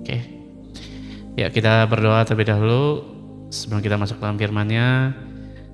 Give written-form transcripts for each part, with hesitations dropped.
Oke. Ya, kita berdoa terlebih dahulu sebelum kita masuk dalam firman-Nya.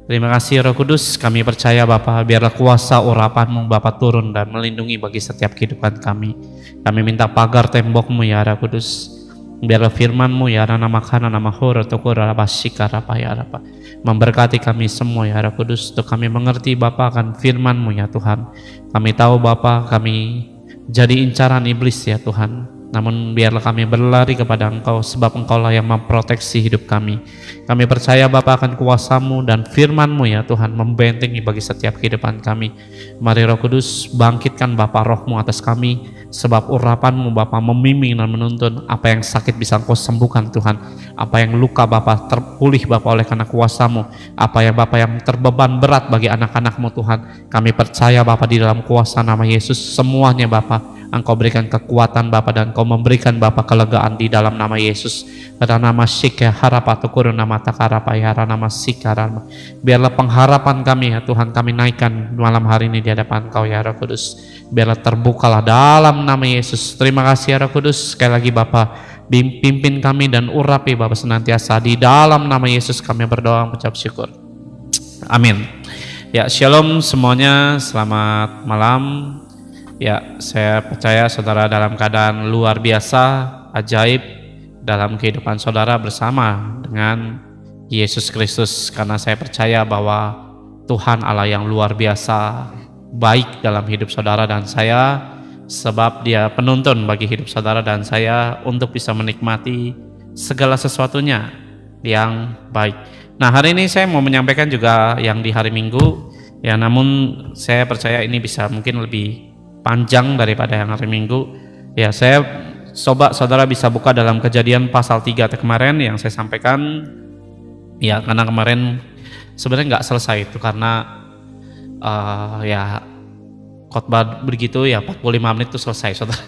Terima kasih Roh Kudus, kami percaya Bapa, biarlah kuasa urapan-Mu Bapa turun dan melindungi bagi setiap kehidupan kami. Kami minta pagar tembok-Mu ya Roh Kudus. Biarlah firman-Mu ya Rana Makana Nama Hur Tukur Rabasika Rapa ya Rapa memberkati kami semua ya Roh Kudus, untuk kami mengerti Bapa akan firman-Mu ya Tuhan. Kami tahu Bapa, kami jadi incaran iblis ya Tuhan. Namun biarlah kami berlari kepada Engkau, sebab Engkaulah yang memproteksi hidup kami. Kami percaya Bapa akan kuasa-Mu dan firman-Mu ya Tuhan membentengi bagi setiap kehidupan kami. Mari Roh Kudus, bangkitkan Bapa roh-Mu atas kami, sebab urapan-Mu Bapa membimbing dan menuntun. Apa yang sakit bisa Engkau sembuhkan Tuhan. Apa yang luka Bapa terpulih Bapa oleh karena kuasa-Mu. Apa yang Bapa yang terbeban berat bagi anak-anak-Mu Tuhan, kami percaya Bapa di dalam kuasa nama Yesus semuanya Bapa Engkau berikan kekuatan Bapa, dan Engkau memberikan Bapa kelegaan di dalam nama Yesus. Karena nama Syike harapatukur nama takarapa ya nama Sikarama. Biarlah pengharapan kami ya Tuhan, kami naikkan malam hari ini di hadapan Engkau ya Roh Kudus. Biarlah terbukalah dalam nama Yesus. Terima kasih ya Roh Kudus. Sekali lagi Bapa, pimpin kami dan urapi Bapa senantiasa. Di dalam nama Yesus kami berdoa mengucap syukur. Amin. Ya, shalom semuanya, selamat malam. Ya, saya percaya saudara dalam keadaan luar biasa, ajaib dalam kehidupan saudara bersama dengan Yesus Kristus. Karena saya percaya bahwa Tuhan Allah yang luar biasa baik dalam hidup saudara dan saya, sebab Dia penuntun bagi hidup saudara dan saya untuk bisa menikmati segala sesuatunya yang baik. Nah, hari ini saya mau menyampaikan juga yang di hari Minggu ya, namun saya percaya ini bisa mungkin lebih panjang daripada yang hari Minggu. Ya, saya coba saudara bisa buka dalam Kejadian pasal 3 kemarin yang saya sampaikan. Ya, karena kemarin sebenarnya nggak selesai itu karena ya khotbah begitu ya 45 menit itu selesai saudara.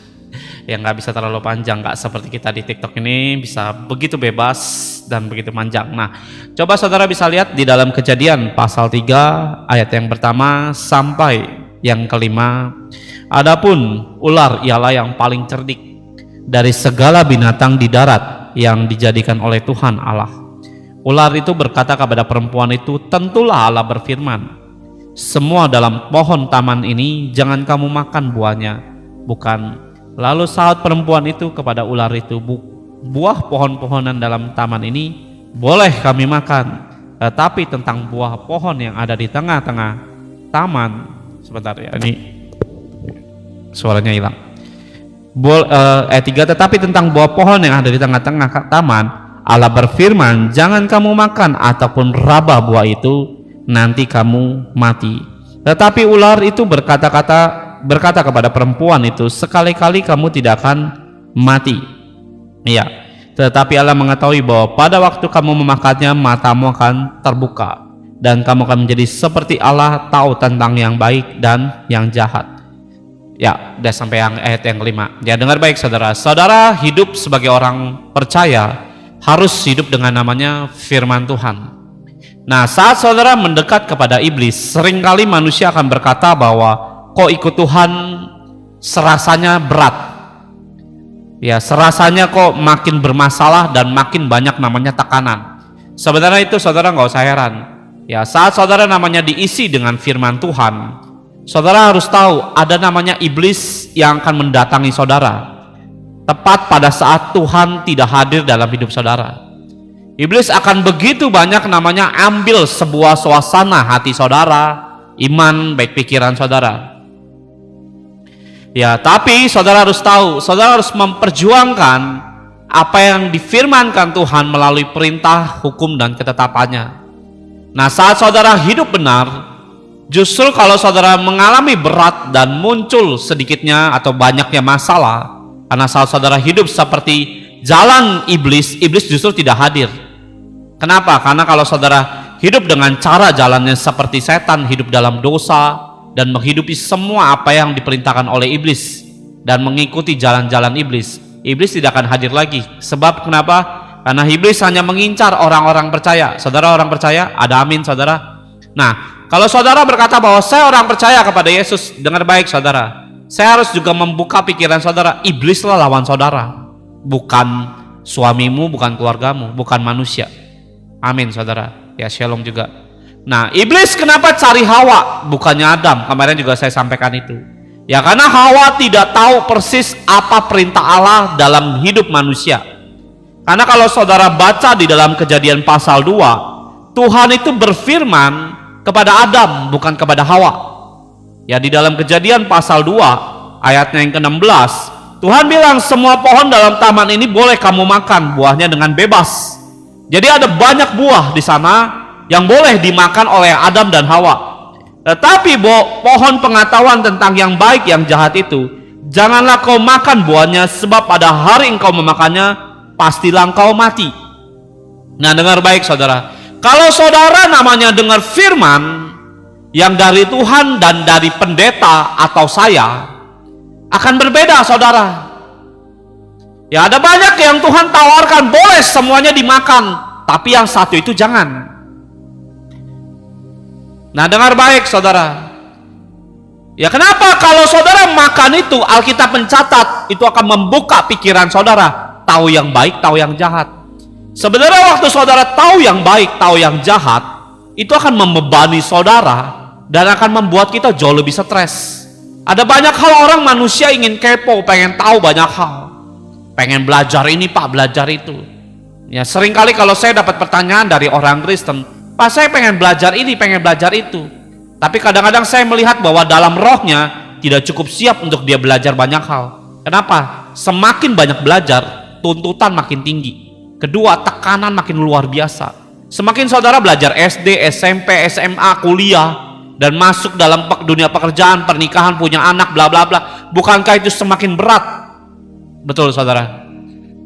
Ya nggak bisa terlalu panjang, nggak seperti kita di TikTok ini bisa begitu bebas dan begitu panjang. Nah, coba saudara bisa lihat di dalam Kejadian pasal 3 ayat yang pertama sampai yang kelima. Adapun ular ialah yang paling cerdik dari segala binatang di darat yang dijadikan oleh Tuhan Allah. Ular itu berkata kepada perempuan itu, tentulah Allah berfirman, semua dalam pohon taman ini jangan kamu makan buahnya, bukan? Lalu saat perempuan itu kepada ular itu, buah pohon-pohonan dalam taman ini boleh kami makan, tetapi tentang buah pohon yang ada di tengah-tengah taman, sebentar ya, ini suaranya hilang. Ayat 3, tetapi tentang buah pohon yang ada di tengah-tengah taman, Allah berfirman, jangan kamu makan ataupun raba buah itu, nanti kamu mati. Tetapi ular itu berkata kepada perempuan itu, sekali-kali kamu tidak akan mati. Ya, tetapi Allah mengetahui bahwa pada waktu kamu memakannya, matamu akan terbuka dan kamu akan menjadi seperti Allah, tahu tentang yang baik dan yang jahat. Ya, udah sampai yang ayat yang kelima. Ya, dengar baik saudara. Saudara hidup sebagai orang percaya harus hidup dengan namanya firman Tuhan. Nah, saat saudara mendekat kepada iblis, seringkali manusia akan berkata bahwa kok ikut Tuhan serasanya berat. Ya, serasanya kok makin bermasalah dan makin banyak namanya tekanan. Sebenarnya itu saudara nggak usah heran. Ya, saat saudara namanya diisi dengan firman Tuhan, saudara harus tahu ada namanya iblis yang akan mendatangi saudara tepat pada saat Tuhan tidak hadir dalam hidup saudara. Iblis akan begitu banyak namanya ambil sebuah suasana hati saudara, iman, baik pikiran saudara. Ya, tapi saudara harus tahu, saudara harus memperjuangkan apa yang difirmankan Tuhan melalui perintah, hukum, dan ketetapannya. Nah, saat saudara hidup benar, justru kalau saudara mengalami berat dan muncul sedikitnya atau banyaknya masalah, karena saat saudara hidup seperti jalan iblis, iblis justru tidak hadir. Kenapa? Karena kalau saudara hidup dengan cara jalannya seperti setan, hidup dalam dosa dan menghidupi semua apa yang diperintahkan oleh iblis dan mengikuti jalan-jalan iblis, iblis tidak akan hadir lagi. Sebab kenapa? Karena iblis hanya mengincar orang-orang percaya. Saudara orang percaya? Ada amin saudara? Nah, kalau saudara berkata bahwa saya orang percaya kepada Yesus, dengar baik saudara, saya harus juga membuka pikiran saudara, iblislah lawan saudara. bukan suamimu, bukan keluargamu, bukan manusia. Amin saudara. Ya shalom juga. Nah, iblis kenapa cari Hawa bukannya Adam? Kemarin juga saya sampaikan itu. Ya karena Hawa tidak tahu persis apa perintah Allah dalam hidup manusia. Karena kalau saudara baca di dalam Kejadian pasal 2, Tuhan itu berfirman kepada Adam bukan kepada Hawa. Ya di dalam Kejadian pasal 2 ayatnya yang ke-16, Tuhan bilang semua pohon dalam taman ini boleh kamu makan buahnya dengan bebas. Jadi ada banyak buah di sana yang boleh dimakan oleh Adam dan Hawa. Tetapi pohon pengetahuan tentang yang baik yang jahat itu, janganlah kau makan buahnya, sebab pada hari engkau memakannya, pastilah engkau mati. Nah dengar baik saudara, kalau saudara namanya dengar firman yang dari Tuhan dan dari pendeta atau saya, akan berbeda saudara. Ya ada banyak yang Tuhan tawarkan, boleh semuanya dimakan, tapi yang satu itu jangan. Nah dengar baik saudara. Ya kenapa kalau saudara makan itu, Alkitab mencatat itu akan membuka pikiran saudara, tahu yang baik, tahu yang jahat. Sebenarnya waktu saudara tahu yang baik, tahu yang jahat, itu akan membebani saudara dan akan membuat kita jauh lebih stres. Ada banyak hal orang manusia ingin kepo, pengen tahu banyak hal, pengen belajar ini pak, belajar itu. Ya seringkali kalau saya dapat pertanyaan dari orang Kristen, Pak saya pengen belajar ini, pengen belajar itu. Tapi kadang-kadang saya melihat bahwa dalam rohnya tidak cukup siap untuk dia belajar banyak hal. Kenapa? Semakin banyak belajar, tuntutan makin tinggi. Kedua, tekanan makin luar biasa. Semakin saudara belajar SD, SMP, SMA, kuliah, dan masuk dalam dunia pekerjaan, pernikahan, punya anak, bla bla bla, bukankah itu semakin berat? Betul saudara.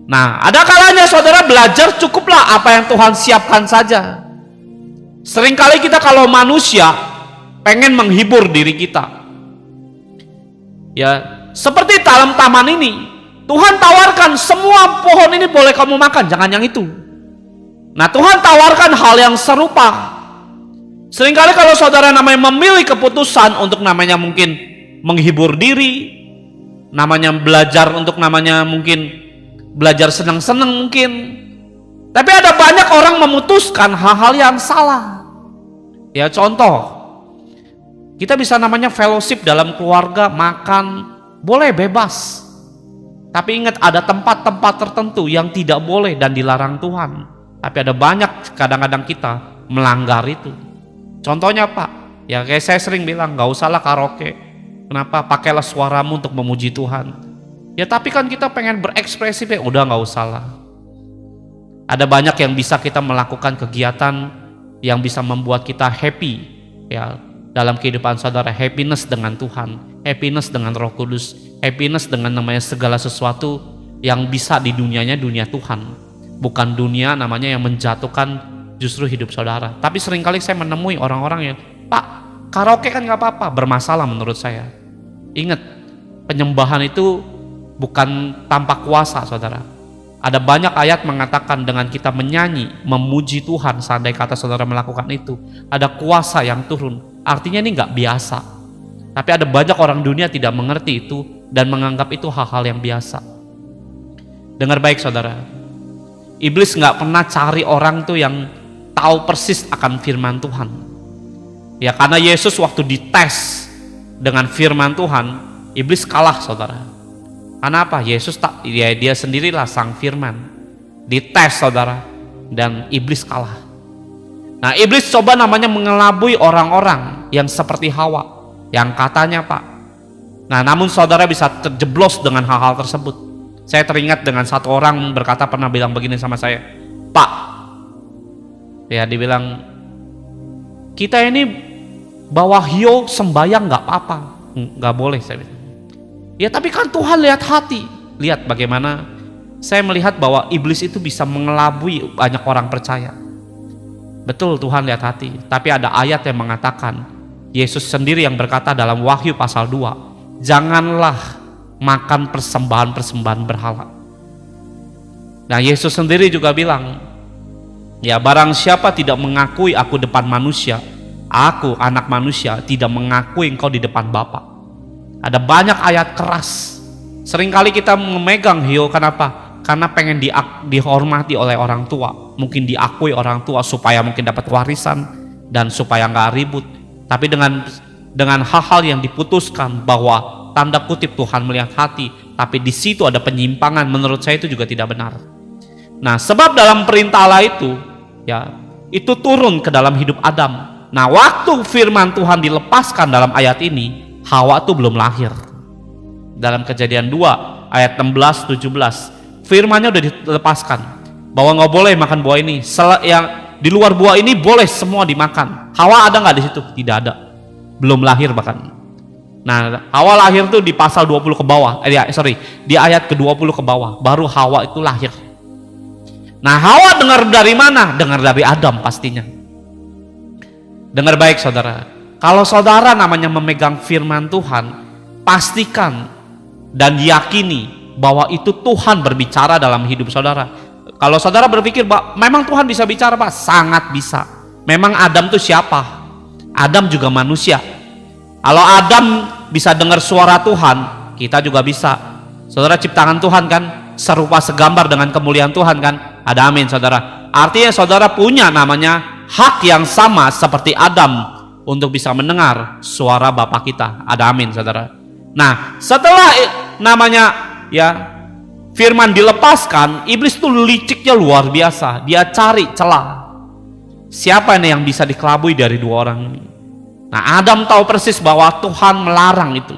Nah ada kalanya saudara belajar cukuplah apa yang Tuhan siapkan saja. Seringkali kita kalau manusia pengen menghibur diri kita. Ya, seperti dalam taman ini, Tuhan tawarkan semua pohon ini boleh kamu makan, jangan yang itu. Nah, Tuhan tawarkan hal yang serupa. Seringkali kalau saudara namanya memilih keputusan untuk namanya mungkin menghibur diri, namanya belajar untuk namanya mungkin belajar senang-senang mungkin. Tapi ada banyak orang memutuskan hal-hal yang salah. Ya contoh, kita bisa namanya fellowship dalam keluarga, makan, boleh bebas. Tapi ingat ada tempat-tempat tertentu yang tidak boleh dan dilarang Tuhan. Tapi ada banyak kadang-kadang kita melanggar itu. Contohnya Pak, ya kayak saya sering bilang, gak usahlah karaoke. Kenapa? Pakailah suaramu untuk memuji Tuhan. Ya tapi kan kita pengen berekspresi, udah gak usahlah. Ada banyak yang bisa kita melakukan kegiatan yang bisa membuat kita happy ya dalam kehidupan saudara, happiness dengan Tuhan, happiness dengan Roh Kudus, happiness dengan namanya segala sesuatu yang bisa di dunianya dunia Tuhan, bukan dunia namanya yang menjatuhkan justru hidup saudara. Tapi seringkali saya menemui orang-orang yang, Pak, karaoke kan gak apa-apa, bermasalah menurut saya. Ingat, penyembahan itu bukan tanpa kuasa saudara. Ada banyak ayat mengatakan dengan kita menyanyi, memuji Tuhan, seandainya kata saudara melakukan itu, ada kuasa yang turun. Artinya ini nggak biasa. Tapi ada banyak orang dunia tidak mengerti itu dan menganggap itu hal-hal yang biasa. Dengar baik saudara, iblis nggak pernah cari orang tuh yang tahu persis akan firman Tuhan. Ya karena Yesus waktu dites dengan firman Tuhan, iblis kalah saudara. Karena apa? Yesus tak, dia sendirilah sang firman. Dites saudara, dan iblis kalah. Nah iblis coba namanya mengelabui orang-orang yang seperti Hawa, yang katanya Pak. Nah namun saudara bisa terjeblos dengan hal-hal tersebut. Saya teringat dengan satu orang berkata pernah bilang begini sama saya, Pak, ya dibilang, kita ini bawa hiu sembahyang nggak apa-apa, nggak boleh saya bilang. Ya tapi kan Tuhan lihat hati. Lihat bagaimana saya melihat bahwa iblis itu bisa mengelabui banyak orang percaya. Betul Tuhan lihat hati, tapi ada ayat yang mengatakan, Yesus sendiri yang berkata dalam Wahyu pasal 2, janganlah makan persembahan-persembahan berhala. Nah Yesus sendiri juga bilang, ya barang siapa tidak mengakui aku depan manusia, aku anak manusia tidak mengakui engkau di depan Bapa. Ada banyak ayat keras. Seringkali kita memegang hiu, kenapa? karena pengen dihormati oleh orang tua, mungkin diakui orang tua supaya mungkin dapat warisan dan supaya nggak ribut. Tapi dengan hal-hal yang diputuskan bahwa tanda kutip Tuhan melihat hati, tapi di situ ada penyimpangan, menurut saya itu juga tidak benar. Nah, sebab dalam perintah Allah itu, ya, itu turun ke dalam hidup Adam. Nah, waktu firman Tuhan dilepaskan dalam ayat ini, Hawa tuh belum lahir. Dalam Kejadian 2 ayat 16-17, firmannya udah dilepaskan bahwa nggak boleh makan buah ini. Yang di luar buah ini boleh semua dimakan. Hawa ada nggak di situ? Tidak ada. Belum lahir bahkan. Nah, Hawa lahir tuh di pasal 20 ke bawah. Di ayat ke-20 ke bawah. Baru Hawa itu lahir. Nah, Hawa dengar dari mana? Dengar dari Adam pastinya. Dengar baik saudara. Kalau saudara namanya memegang firman Tuhan, pastikan dan yakini bahwa itu Tuhan berbicara dalam hidup saudara. Kalau saudara berpikir bahwa memang Tuhan bisa bicara, Pak, sangat bisa. Memang Adam itu siapa? Adam juga manusia. Kalau Adam bisa dengar suara Tuhan, kita juga bisa. Saudara, ciptaan Tuhan kan serupa segambar dengan kemuliaan Tuhan kan? Ada amin saudara. Artinya saudara punya namanya hak yang sama seperti Adam untuk bisa mendengar suara Bapa kita. Ada amin saudara. Nah, setelah namanya ya firman dilepaskan, iblis tuh liciknya luar biasa. Dia cari celah. Siapa ini yang bisa dikelabui dari dua orang ini? Nah, Adam tahu persis bahwa Tuhan melarang itu.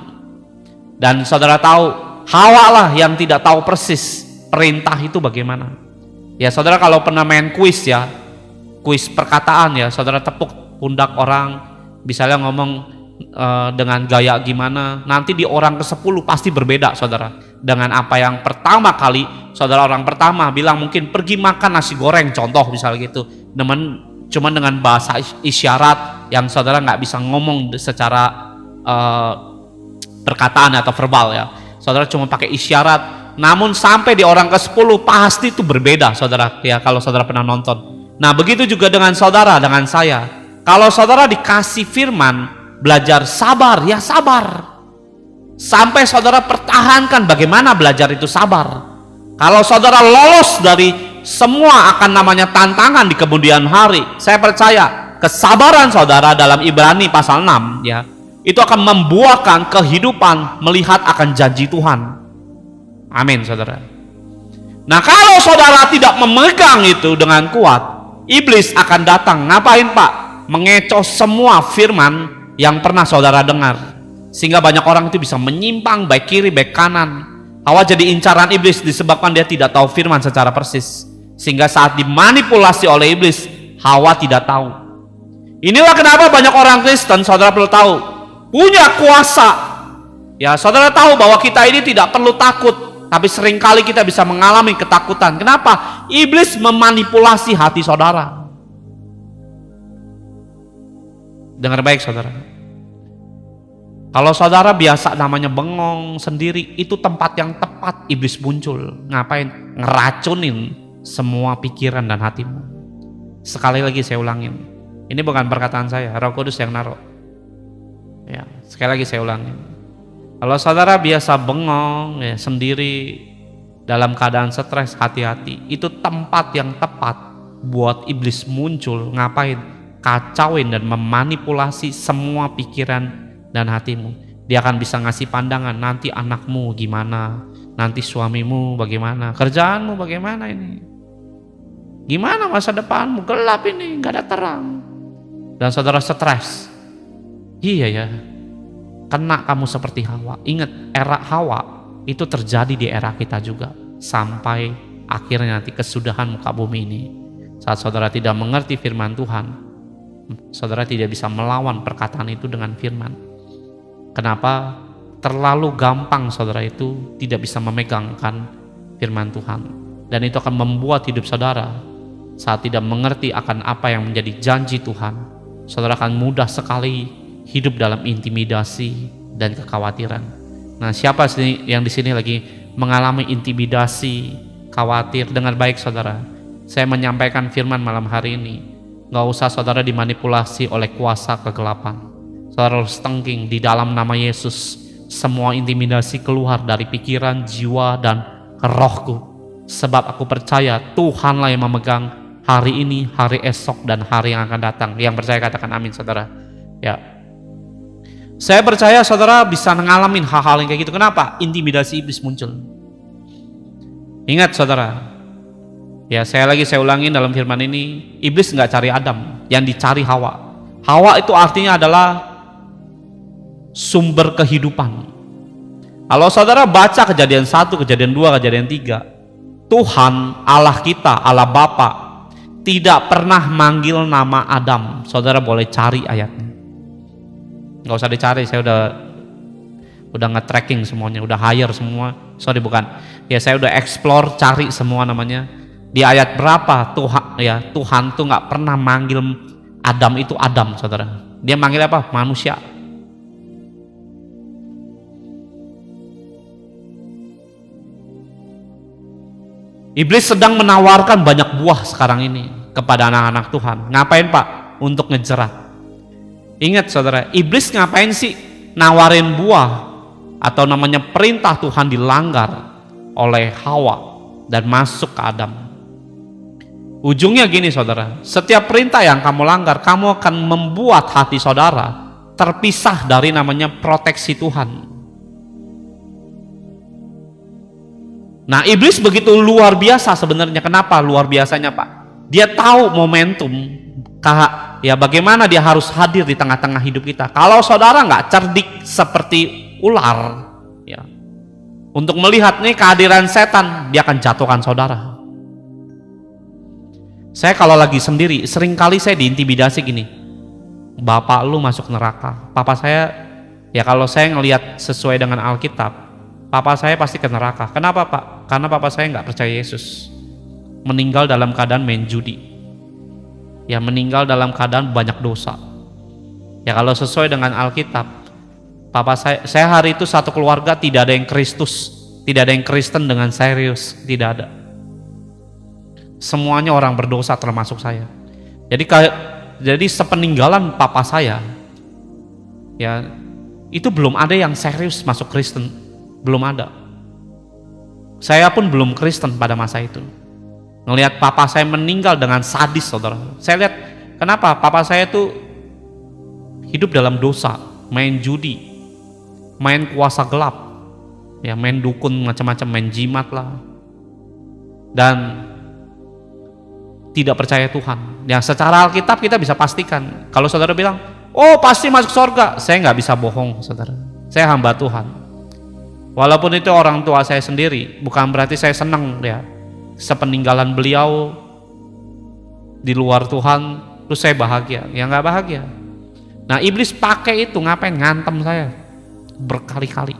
Dan saudara tahu, Hawa lah yang tidak tahu persis perintah itu bagaimana. Ya saudara, kalau pernah main kuis ya, kuis perkataan ya, saudara tepuk pundak orang, misalnya ngomong dengan gaya gimana, nanti di orang ke-10 pasti berbeda saudara. Dengan apa yang pertama kali saudara orang pertama bilang mungkin pergi makan nasi goreng, contoh misalnya gitu. Cuman dengan bahasa isyarat yang saudara nggak bisa ngomong secara perkataan atau verbal ya. Saudara cuma pakai isyarat. Namun sampai di orang ke-10 pasti itu berbeda saudara ya, kalau saudara pernah nonton. Nah, begitu juga dengan saudara, dengan saya. Kalau saudara dikasih firman, belajar sabar, ya sabar. Sampai saudara pertahankan bagaimana belajar itu sabar. Kalau saudara lolos dari semua akan namanya tantangan di kemudian hari, saya percaya kesabaran saudara dalam Ibrani pasal 6 ya, itu akan membuahkan kehidupan melihat akan janji Tuhan. Amin saudara. Nah, kalau saudara tidak memegang itu dengan kuat, iblis akan datang. Ngapain Pak? Mengecoh semua firman yang pernah saudara dengar, sehingga banyak orang itu bisa menyimpang baik kiri baik kanan. Hawa jadi incaran iblis disebabkan dia tidak tahu firman secara persis, sehingga saat dimanipulasi oleh iblis, Hawa tidak tahu. Inilah kenapa banyak orang Kristen, saudara perlu tahu, punya kuasa. Ya, saudara tahu bahwa kita ini tidak perlu takut, tapi seringkali kita bisa mengalami ketakutan. Kenapa? Iblis memanipulasi hati saudara. Dengar baik saudara. Kalau saudara biasa namanya bengong sendiri, itu tempat yang tepat iblis muncul. Ngapain? Ngeracunin semua pikiran dan hatimu. Sekali lagi saya ulangin. Ini bukan perkataan saya, Roh Kudus yang naruh. Ya, sekali lagi saya ulangin. Kalau saudara biasa bengong ya, sendiri dalam keadaan stres, hati-hati. Itu tempat yang tepat buat iblis muncul. Ngapain? Kacauin dan memanipulasi semua pikiran dan hatimu. Dia akan bisa ngasih pandangan, nanti anakmu gimana, nanti suamimu bagaimana, kerjaanmu bagaimana ini, gimana masa depanmu, gelap ini, gak ada terang. Dan saudara stres. Iya ya, kena kamu seperti Hawa. Ingat, era Hawa itu terjadi di era kita juga, sampai akhirnya nanti kesudahan muka bumi ini. Saat saudara tidak mengerti firman Tuhan, saudara tidak bisa melawan perkataan itu dengan firman. Kenapa? Terlalu gampang saudara itu tidak bisa memegangkan firman Tuhan, dan itu akan membuat hidup saudara saat tidak mengerti akan apa yang menjadi janji Tuhan, saudara akan mudah sekali hidup dalam intimidasi dan kekhawatiran. Nah, siapa yang di sini lagi mengalami intimidasi, khawatir? Dengar baik saudara, saya menyampaikan firman malam hari ini. Gak usah saudara dimanipulasi oleh kuasa kegelapan. Saudara harus tengking di dalam nama Yesus. Semua intimidasi keluar dari pikiran, jiwa, dan rohku. Sebab aku percaya Tuhanlah yang memegang hari ini, hari esok, dan hari yang akan datang. Yang percaya katakan amin, saudara. Ya, saya percaya saudara bisa ngalamin hal-hal yang kayak gitu. Kenapa? Intimidasi iblis muncul. Ingat saudara, ya saya ulangin dalam firman ini, iblis nggak cari Adam, yang dicari Hawa. Hawa itu artinya adalah sumber kehidupan. Kalau saudara baca Kejadian 1, Kejadian 2, Kejadian 3, Tuhan Allah kita, Allah Bapa, tidak pernah manggil nama Adam. Saudara boleh cari ayatnya. Nggak usah dicari, saya udah nge-tracking semuanya, udah hire semua. Sorry, bukan. Ya saya udah explore, cari semua namanya. Di ayat berapa Tuhan tuh nggak pernah manggil Adam itu Adam, saudara. Dia manggil apa? Manusia. Iblis sedang menawarkan banyak buah sekarang ini kepada anak-anak Tuhan. Ngapain Pak? Untuk ngejerat. Ingat saudara, iblis ngapain sih nawarin buah atau namanya perintah Tuhan dilanggar oleh Hawa dan masuk ke Adam. Ujungnya gini saudara, setiap perintah yang kamu langgar, kamu akan membuat hati saudara terpisah dari namanya proteksi Tuhan. Nah, iblis begitu luar biasa sebenarnya. Kenapa luar biasanya Pak? Dia tahu momentum, ya bagaimana dia harus hadir di tengah-tengah hidup kita. Kalau saudara nggak cerdik seperti ular, ya, untuk melihat nih kehadiran setan, dia akan jatuhkan saudara. Saya kalau lagi sendiri, seringkali saya diintimidasi gini, bapak lu masuk neraka. Papa saya, ya kalau saya ngelihat sesuai dengan Alkitab, papa saya pasti ke neraka. Kenapa Pak? Karena papa saya nggak percaya Yesus, meninggal dalam keadaan main judi, ya meninggal dalam keadaan banyak dosa. Ya kalau sesuai dengan Alkitab, papa saya hari itu satu keluarga tidak ada yang Kristus, tidak ada yang Kristen dengan serius, tidak ada. Semuanya orang berdosa termasuk saya. Jadi sepeninggalan papa saya, ya itu belum ada yang serius masuk Kristen, belum ada. Saya pun belum Kristen pada masa itu. Ngelihat papa saya meninggal dengan sadis, saudara. Saya lihat kenapa papa saya tuh hidup dalam dosa, main judi, main kuasa gelap, ya main dukun macam-macam, main jimat lah, dan tidak percaya Tuhan. Ya secara Alkitab kita bisa pastikan. Kalau saudara bilang, oh pasti masuk surga, saya nggak bisa bohong, saudara. Saya hamba Tuhan. Walaupun itu orang tua saya sendiri, bukan berarti saya senang ya sepeninggalan beliau di luar Tuhan, terus saya bahagia. Ya nggak bahagia. Nah iblis pakai itu ngapain? Ngantem saya berkali-kali.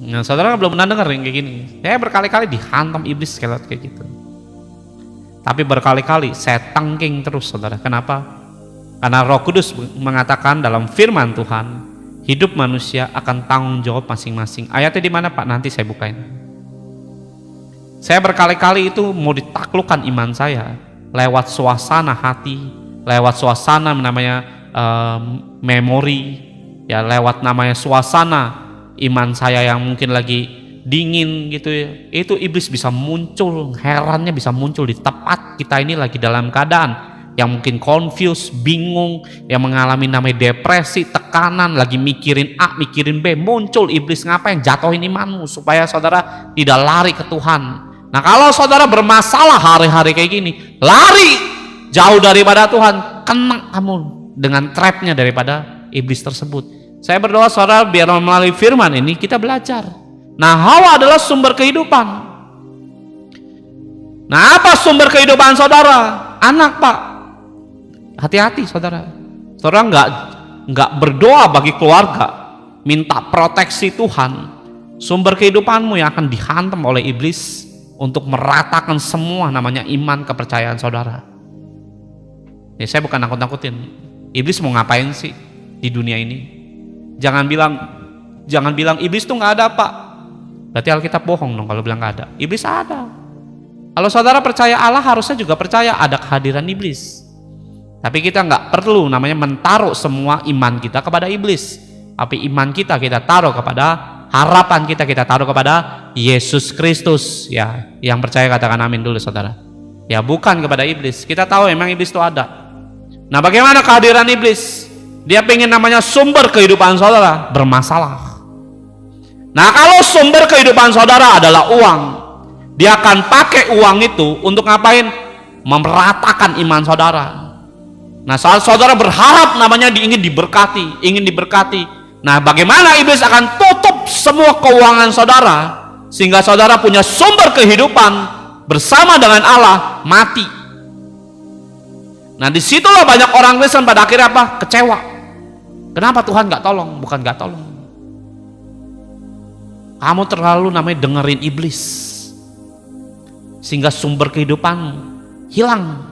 Nah saudara belum pernah dengar yang kayak gini. Saya berkali-kali dihantam iblis kayak gitu. Tapi berkali-kali saya tangking terus, saudara. Kenapa? Karena Roh Kudus mengatakan dalam firman Tuhan, hidup manusia akan tanggung jawab masing-masing. Ayatnya di mana Pak? Nanti saya bukain. Saya berkali-kali itu mau ditaklukkan iman saya lewat suasana hati, lewat suasana namanya memori, ya lewat namanya suasana iman saya yang mungkin lagi dingin gitu ya. Itu iblis bisa muncul, herannya bisa muncul di tempat kita ini lagi dalam keadaan yang mungkin confused, bingung, yang mengalami namanya depresi, tekanan, lagi mikirin A, mikirin B, muncul iblis ngapain? Jatuhin imanmu supaya saudara tidak lari ke Tuhan. Nah kalau saudara bermasalah hari-hari kayak gini, lari jauh daripada Tuhan, kena kamu dengan trapnya daripada iblis tersebut. Saya berdoa saudara biar melalui firman ini kita belajar. Nah Hawa adalah sumber kehidupan. Nah apa sumber kehidupan saudara? Anak Pak. Hati-hati saudara. Saudara nggak berdoa bagi keluarga, minta proteksi Tuhan, sumber kehidupanmu yang akan dihantam oleh iblis untuk meratakan semua namanya iman kepercayaan saudara. Ya, saya bukan nakut-nakutin. Iblis mau ngapain sih di dunia ini? Jangan bilang iblis tuh nggak ada Pak. Berarti Alkitab bohong dong kalau bilang nggak ada. Iblis ada. Kalau saudara percaya Allah, harusnya juga percaya ada kehadiran iblis. Tapi kita nggak perlu namanya mentaruh semua iman kita kepada iblis. Tapi iman kita taruh kepada harapan kita taruh kepada Yesus Kristus. Ya, yang percaya katakan amin dulu saudara. Ya, bukan kepada iblis. Kita tahu memang iblis itu ada. Nah, bagaimana kehadiran iblis? Dia pengen namanya sumber kehidupan saudara bermasalah. Nah, kalau sumber kehidupan saudara adalah uang, dia akan pakai uang itu untuk ngapain? Memeratakan iman saudara. Nah, saat saudara berharap namanya ingin diberkati. Nah, bagaimana iblis akan tutup semua keuangan saudara sehingga saudara punya sumber kehidupan bersama dengan Allah mati. Nah, disitulah banyak orang Kristen pada akhirnya apa? Kecewa. Kenapa Tuhan nggak tolong? Bukan nggak tolong. Kamu terlalu namanya dengerin iblis sehingga sumber kehidupan hilang.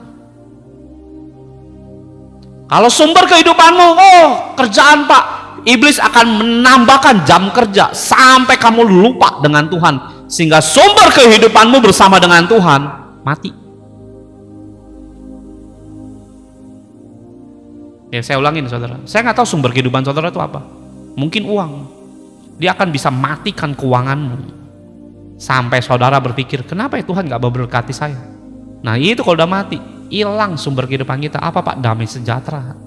Kalau sumber kehidupanmu, kerjaan Pak, iblis akan menambahkan jam kerja sampai kamu lupa dengan Tuhan sehingga sumber kehidupanmu bersama dengan Tuhan mati. Ya, saya ulangin saudara, saya nggak tahu sumber kehidupan saudara itu apa. Mungkin uang. Dia akan bisa matikan keuanganmu sampai saudara berpikir, kenapa ya Tuhan nggak memberkati saya? Nah, itu kalau udah mati, hilang sumber kehidupan kita. Apa Pak? Damai sejahtera.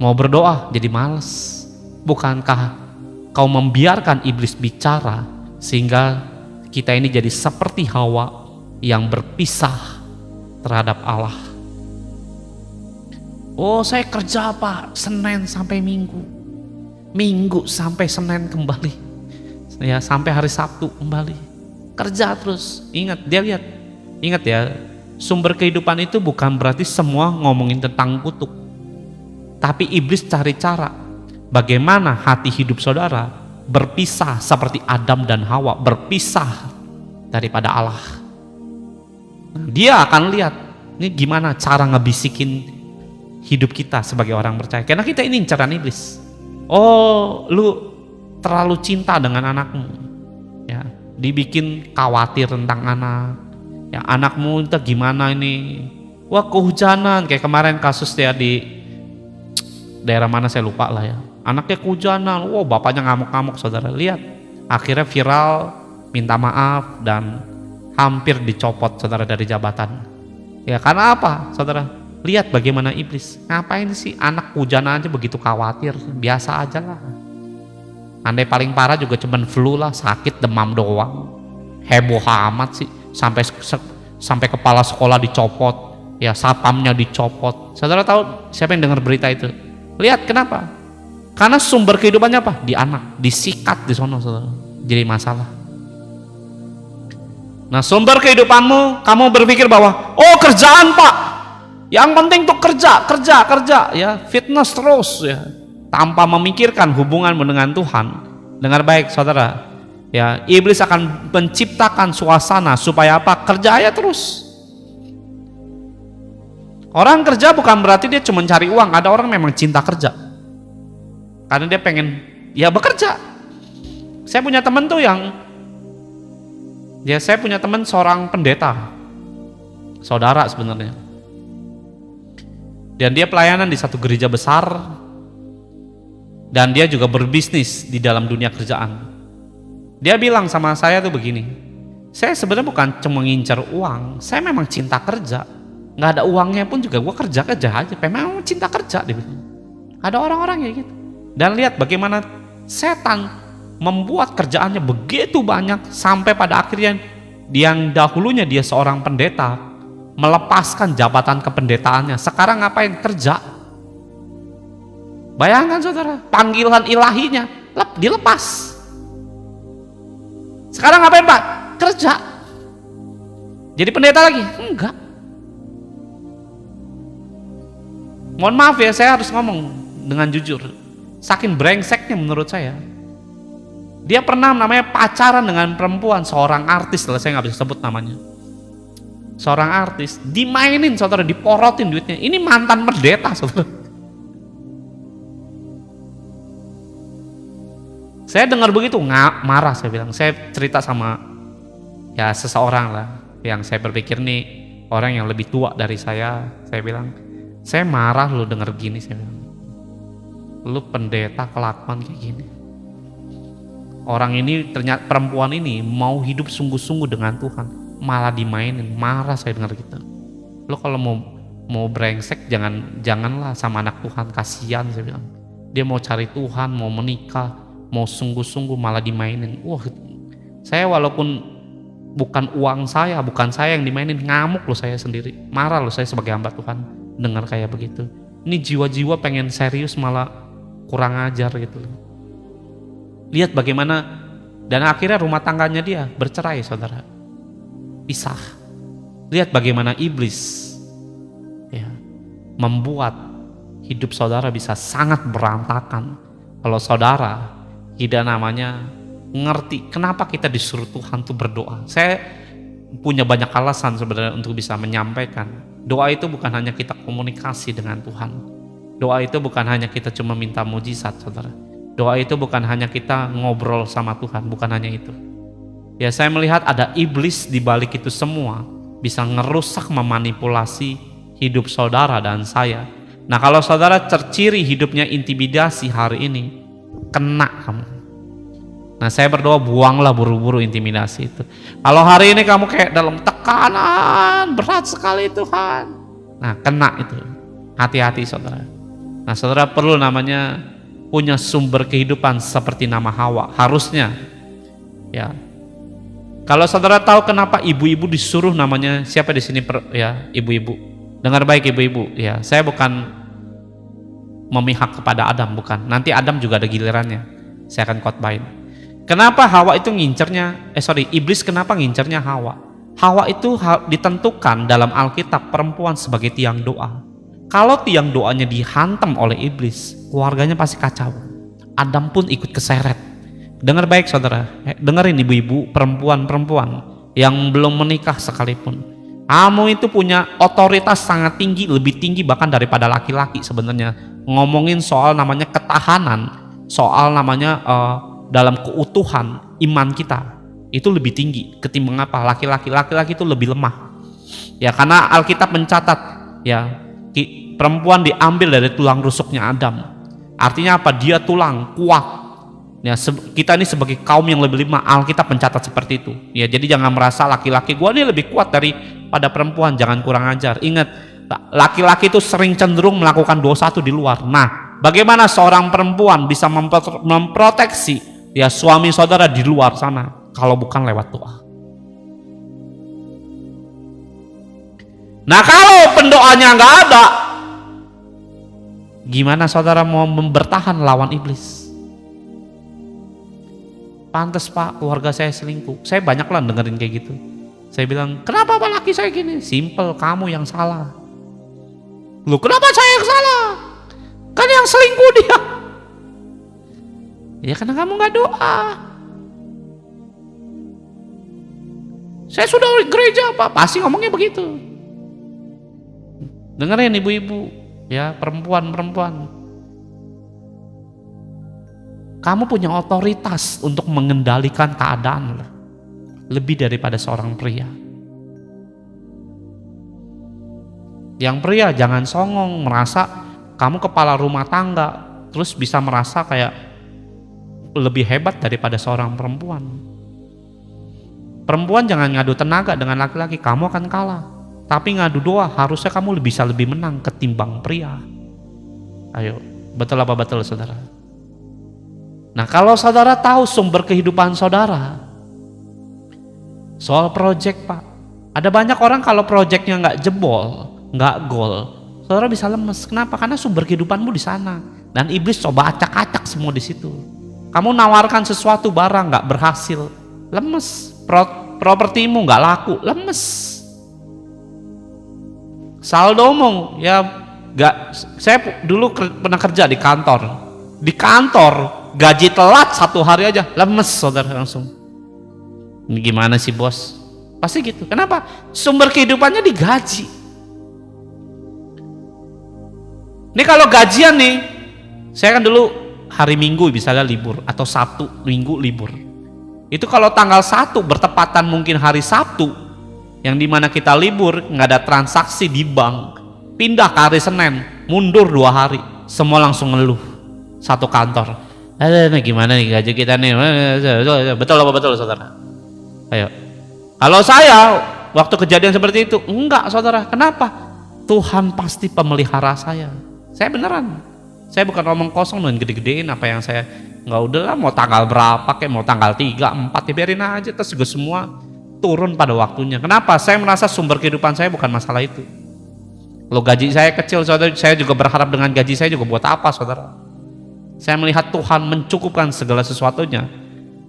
Mau berdoa jadi males. Bukankah kau membiarkan iblis bicara sehingga kita ini jadi seperti Hawa yang berpisah terhadap Allah? Oh, saya kerja Pak, Senin sampai Minggu, Minggu sampai Senin kembali, ya sampai hari Sabtu kembali, kerja terus. Ingat ya, sumber kehidupan itu bukan berarti semua ngomongin tentang kutuk, tapi iblis cari cara bagaimana hati hidup saudara berpisah seperti Adam dan Hawa berpisah daripada Allah. Dia akan lihat ini gimana cara ngebisikin hidup kita sebagai orang percaya, karena kita ini incaran iblis. Oh, lu terlalu cinta dengan anakmu, ya, dibikin khawatir tentang anak, ya, anakmu itu gimana ini, wah kehujanan, kayak kemarin kasus dia di daerah mana saya lupa lah ya, anaknya kehujanan, wah bapaknya ngamuk-ngamuk saudara, lihat, akhirnya viral, minta maaf dan hampir dicopot saudara dari jabatan. Ya karena apa saudara? Lihat bagaimana iblis, ngapain sih anak hujan aja begitu khawatir, biasa aja lah. Andai paling parah juga cuman flu lah, sakit demam doang, heboh amat sih, sampai kepala sekolah dicopot, ya satpamnya dicopot. Saudara tahu siapa yang dengar berita itu? Lihat kenapa? Karena sumber kehidupannya apa? Di anak, disikat di sono saudara, jadi masalah. Nah, sumber kehidupanmu, kamu berpikir bahwa oh kerjaan Pak, yang penting tuh kerja ya, fitness terus ya, tanpa memikirkan hubunganmu dengan Tuhan. Dengar baik saudara, ya iblis akan menciptakan suasana supaya apa? Kerja aja terus. Orang kerja bukan berarti dia cuma cari uang. Ada orang memang cinta kerja karena dia pengen ya bekerja. Saya punya teman tuh saya punya teman seorang pendeta, saudara sebenarnya. Dan dia pelayanan di satu gereja besar, dan dia juga berbisnis di dalam dunia kerjaan. Dia bilang sama saya tuh begini, saya sebenarnya bukan cuma ngincar uang, saya memang cinta kerja, nggak ada uangnya pun juga gue kerja aja, memang cinta kerja. Dia bilang. Ada orang-orang ya gitu. Dan lihat bagaimana setan membuat kerjaannya begitu banyak sampai pada akhirnya yang dahulunya dia seorang pendeta melepaskan jabatan kependetaannya, sekarang ngapain? Kerja. Bayangkan saudara, panggilan ilahinya dilepas. Sekarang ngapain Pak? Kerja. Jadi pendeta lagi? Enggak. Mohon maaf ya, saya harus ngomong dengan jujur, saking brengseknya menurut saya. Dia pernah namanya pacaran dengan perempuan, seorang artis lah, saya nggak bisa sebut namanya. Seorang artis, dimainin saudara, diporotin duitnya. Ini mantan pendeta saudara. Saya dengar begitu, marah saya bilang. Saya cerita sama ya seseorang lah, yang saya berpikir nih orang yang lebih tua dari saya bilang, saya marah lo denger gini, saya bilang. lu pendeta kelakuan kayak gini. Orang ini ternyata perempuan ini mau hidup sungguh-sungguh dengan Tuhan, malah dimainin. Marah saya dengar gitu. Lu kalau mau brengsek janganlah sama anak Tuhan, kasihan saya bilang. Dia mau cari Tuhan, mau menikah, mau sungguh-sungguh malah dimainin. Wah, saya walaupun bukan uang saya, bukan saya yang dimainin, ngamuk loh saya sendiri. Marah loh saya sebagai hamba Tuhan dengar kayak begitu. Ini jiwa-jiwa pengen serius malah kurang ajar gitu loh. Lihat bagaimana, dan akhirnya rumah tangganya dia bercerai saudara, pisah. Lihat bagaimana iblis ya membuat hidup saudara bisa sangat berantakan kalau saudara tidak namanya ngerti kenapa kita disuruh Tuhan tuh berdoa. Saya punya banyak alasan sebenarnya untuk bisa menyampaikan. Doa itu bukan hanya kita komunikasi dengan Tuhan. Doa itu bukan hanya kita cuma minta mujizat saudara. Doa itu bukan hanya kita ngobrol sama Tuhan, bukan hanya itu. Ya, saya melihat ada iblis di balik itu semua, bisa ngerusak, memanipulasi hidup saudara dan saya. Nah, kalau saudara terciri hidupnya intimidasi hari ini, kena kamu. Nah, saya berdoa buanglah buru-buru intimidasi itu. Kalau hari ini kamu kayak dalam tekanan, berat sekali Tuhan. Nah, kena itu. Hati-hati saudara. Nah, saudara perlu namanya punya sumber kehidupan seperti nama Hawa, harusnya ya. Kalau saudara tahu kenapa ibu-ibu disuruh namanya siapa di sini ya ibu-ibu, dengar baik ibu-ibu ya, saya bukan memihak kepada Adam, bukan, nanti Adam juga ada gilirannya, saya akan khotbahin. Kenapa Hawa itu ngincernya, iblis kenapa ngincernya Hawa? Hawa itu ditentukan dalam Alkitab perempuan sebagai tiang doa. Kalau tiang doanya dihantam oleh iblis, keluarganya pasti kacau. Adam pun ikut keseret. Dengar baik saudara, dengerin ibu-ibu, perempuan-perempuan yang belum menikah sekalipun. Kamu itu punya otoritas sangat tinggi, lebih tinggi bahkan daripada laki-laki sebenarnya. Ngomongin soal namanya ketahanan, soal namanya dalam keutuhan iman kita, itu lebih tinggi ketimbang apa? Laki-laki itu lebih lemah. Ya, karena Alkitab mencatat ya, perempuan diambil dari tulang rusuknya Adam. Artinya apa? Dia tulang kuat. Ya, kita ini sebagai kaum yang lebih lemah, Alkitab mencatat seperti itu. Ya, jadi jangan merasa laki-laki gua ini lebih kuat daripada perempuan, jangan kurang ajar. Ingat, laki-laki itu sering cenderung melakukan dosa itu di luar. Nah, bagaimana seorang perempuan bisa memproteksi ya suami saudara di luar sana kalau bukan lewat doa? Nah, kalau pendoanya nggak ada, gimana saudara mau bertahan lawan iblis? Pantes Pak, keluarga saya selingkuh. Saya banyak lah dengerin kayak gitu. Saya bilang, kenapa Pak laki saya gini? Simple, kamu yang salah. Loh, kenapa saya yang salah? Kan yang selingkuh dia. Ya karena kamu nggak doa. Saya sudah gereja Pak, pasti ngomongnya begitu. Dengerin ibu-ibu, ya perempuan-perempuan. Kamu punya otoritas untuk mengendalikan keadaan lebih daripada seorang pria. Yang pria jangan songong merasa kamu kepala rumah tangga, terus bisa merasa kayak lebih hebat daripada seorang perempuan. Perempuan jangan ngadu tenaga dengan laki-laki, kamu akan kalah. Tapi ngadu doa, harusnya kamu bisa lebih menang ketimbang pria. Ayo, betul apa betul saudara? Nah, kalau saudara tahu sumber kehidupan saudara, soal project Pak, ada banyak orang kalau projectnya nggak jebol, nggak gol, saudara bisa lemes. Kenapa? Karena sumber kehidupanmu di sana, dan iblis coba acak-acak semua di situ. Kamu nawarkan sesuatu barang nggak berhasil, lemes. Propertimu nggak laku, lemes. Saldomu ya nggak. Saya dulu pernah kerja di kantor gaji telat 1 hari aja, lemes saudara langsung. Ini gimana sih bos? Pasti gitu. Kenapa? Sumber kehidupannya digaji. Ini kalau gajian nih, saya kan dulu hari Minggu misalnya libur, atau Sabtu Minggu libur. Itu kalau tanggal 1 bertepatan mungkin hari Sabtu, yang dimana kita libur, nggak ada transaksi di bank, pindah ke hari Senin, mundur 2 hari, semua langsung ngeluh. satu kantor. Gimana nih gaji kita nih? Betul apa betul saudara? Ayo. Kalau saya waktu kejadian seperti itu, enggak saudara. Kenapa? Tuhan pasti pemelihara saya. Saya beneran. Saya bukan ngomong kosong dan gede-gedein apa yang saya, nggak udahlah mau tanggal berapa kayak mau tanggal 3, 4 ya biarin aja, terus juga semua turun pada waktunya. Kenapa? Saya merasa sumber kehidupan saya bukan masalah itu. Lo gaji saya kecil saudara, saya juga berharap dengan gaji saya juga buat apa saudara? Saya melihat Tuhan mencukupkan segala sesuatunya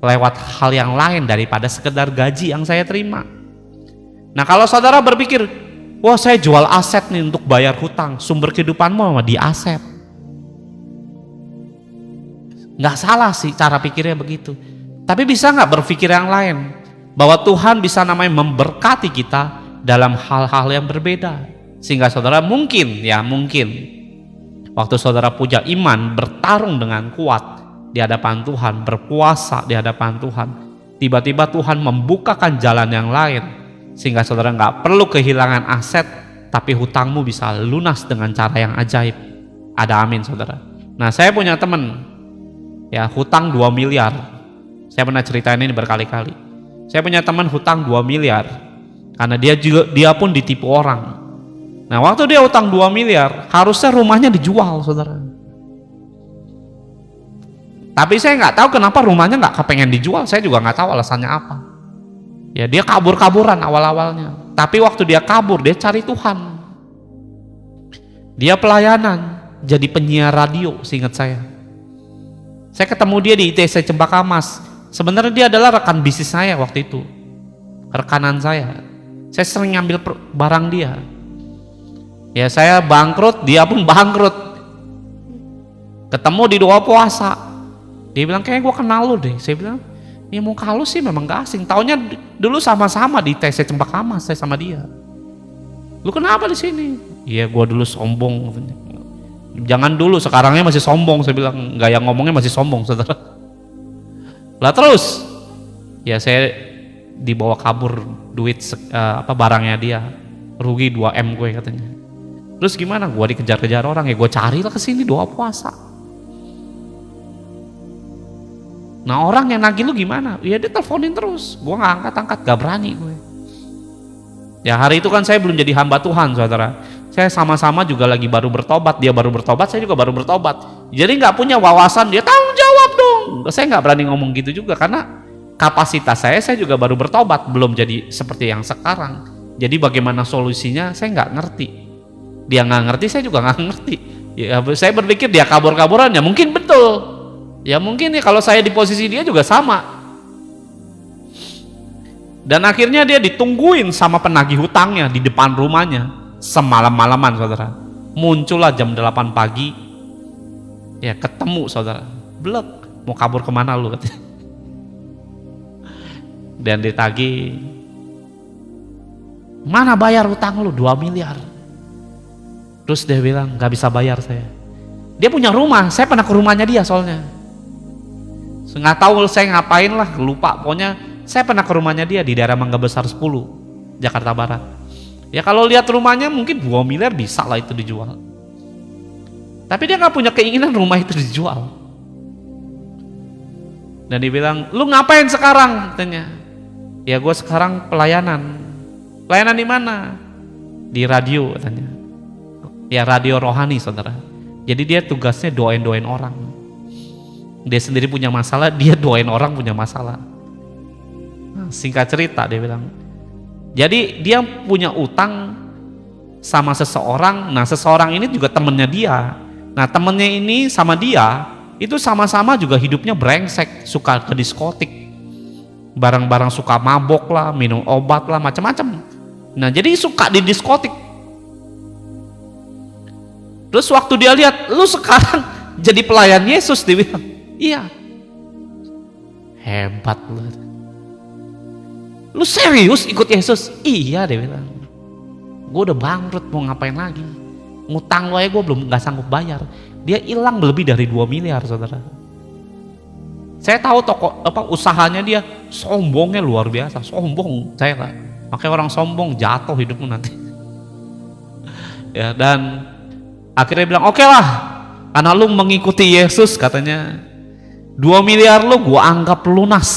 lewat hal yang lain daripada sekedar gaji yang saya terima. Nah kalau saudara berpikir, wah saya jual aset nih untuk bayar hutang, sumber kehidupanmu sama di aset. Nggak salah sih cara pikirnya begitu, tapi bisa nggak berpikir yang lain bahwa Tuhan bisa namanya memberkati kita dalam hal-hal yang berbeda, sehingga saudara mungkin waktu saudara punya iman, bertarung dengan kuat di hadapan Tuhan, berpuasa di hadapan Tuhan, tiba-tiba Tuhan membukakan jalan yang lain sehingga saudara nggak perlu kehilangan aset, tapi hutangmu bisa lunas dengan cara yang ajaib. Ada amin saudara. Nah saya punya teman ya hutang 2 miliar. Saya pernah ceritain ini berkali-kali. Saya punya teman hutang 2 miliar karena dia pun ditipu orang. Nah waktu dia hutang 2 miliar harusnya rumahnya dijual saudara. Tapi saya nggak tahu kenapa rumahnya nggak kepengen dijual. Saya juga nggak tahu alasannya apa. Ya dia kabur-kaburan awal-awalnya. Tapi waktu dia kabur dia cari Tuhan. Dia pelayanan jadi penyiar radio seingat saya. Saya ketemu dia di ITC Cempaka Mas. Sebenarnya dia adalah rekan bisnis saya waktu itu, rekanan saya. Saya sering ngambil barang dia. Ya saya bangkrut, dia pun bangkrut. Ketemu di doa puasa. Dia bilang kayak gue kenal lu deh. Saya bilang ya muka lu sih memang gak asing. Taunya dulu sama-sama di ITC Cempaka Mas saya sama dia. Lu kenapa di sini? Iya gue dulu sombong. Jangan dulu, sekarangnya masih sombong. Saya bilang gaya ngomongnya masih sombong saudara. Lah terus ya saya dibawa kabur duit barangnya dia, rugi 2M gue katanya. Terus gimana? Gue dikejar-kejar orang, ya gue carilah ke sini doa puasa. Nah orang yang nagih lu gimana? Ya dia teleponin terus, gue nggak angkat-angkat, gak berani gue. Ya hari itu kan saya belum jadi hamba Tuhan saudara. Saya sama-sama juga lagi baru bertobat, dia baru bertobat, saya juga baru bertobat. Jadi nggak punya wawasan, dia tanggung jawab dong. Saya nggak berani ngomong gitu juga karena kapasitas saya juga baru bertobat, belum jadi seperti yang sekarang. Jadi bagaimana solusinya saya nggak ngerti. Dia nggak ngerti, saya juga nggak ngerti. Ya, saya berpikir dia kabur-kaburan, ya mungkin betul. Ya mungkin nih kalau saya di posisi dia juga sama. Dan akhirnya dia ditungguin sama penagih hutangnya di depan rumahnya semalam-malaman saudara. Muncullah jam 8 pagi. Ya ketemu saudara. Blek, mau kabur kemana lu katanya. Dan ditagih. Mana bayar hutang lu 2 miliar. Terus dia bilang gak bisa bayar saya. Dia punya rumah, saya pernah ke rumahnya dia soalnya. Nggak tahu saya ngapain lah, lupa. Pokoknya saya pernah ke rumahnya dia di daerah Mangga Besar 10, Jakarta Barat. Ya kalau lihat rumahnya mungkin 2 miliar bisa lah itu dijual. Tapi dia nggak punya keinginan rumah itu dijual. Dan dia bilang, lu ngapain sekarang? Katanya. Ya gue sekarang pelayanan. Pelayanan di mana? Di radio katanya. Ya radio rohani saudara. Jadi dia tugasnya doain orang. Dia sendiri punya masalah, dia doain orang punya masalah. Nah, singkat cerita dia bilang. Jadi dia punya utang sama seseorang. Nah seseorang ini juga temennya dia. Nah temennya ini sama dia itu sama-sama juga hidupnya brengsek, suka ke diskotik, barang-barang suka mabok lah, minum obat lah, macam-macam. Nah jadi suka di diskotik. Terus waktu dia lihat, lu sekarang jadi pelayan Yesus, dia bilang, iya, hebat lu. Lu serius ikut Yesus? Iya, dia bilang. Gue udah bangkrut, mau ngapain lagi? Ngutang lo aja gue belum nggak sanggup bayar. Dia hilang lebih dari 2 miliar, saudara. Saya tahu usahanya dia sombongnya luar biasa, sombong saya lah. Makanya orang sombong jatuh hidupmu nanti. Ya dan akhirnya bilang oke lah, Karena lu mengikuti Yesus katanya, 2 miliar lu gue anggap lunas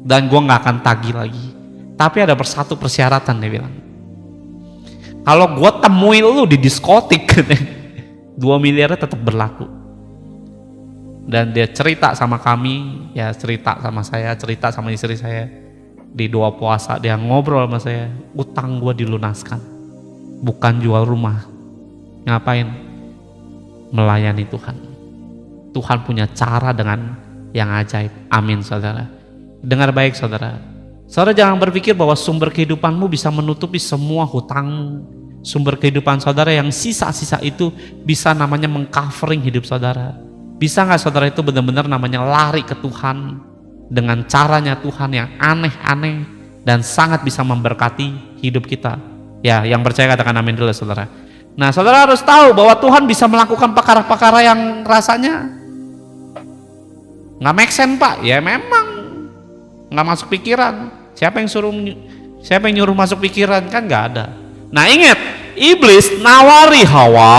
dan gue nggak akan tagih lagi. Tapi ada satu persyaratan, dia bilang. Kalau gue temuin lu di diskotik, 2 miliarnya tetap berlaku. Dan dia cerita sama kami, ya cerita sama saya, cerita sama istri saya. Di 2 puasa dia ngobrol sama saya, utang gue dilunaskan. Bukan jual rumah. Ngapain? Melayani Tuhan. Tuhan punya cara dengan yang ajaib. Amin saudara. Dengar baik saudara. Saudara jangan berpikir bahwa sumber kehidupanmu bisa menutupi semua hutang. Sumber kehidupan saudara yang sisa-sisa itu bisa namanya mengcovering hidup saudara. Bisa gak saudara itu benar-benar namanya lari ke Tuhan dengan caranya Tuhan yang aneh-aneh dan sangat bisa memberkati hidup kita. Ya, yang percaya katakan amin dulu saudara. Nah saudara harus tahu bahwa Tuhan bisa melakukan perkara-perkara yang rasanya nggak make sense pak. Ya memang nggak masuk pikiran. Siapa yang nyuruh masuk pikiran? Kan nggak ada. Nah ingat, iblis nawari Hawa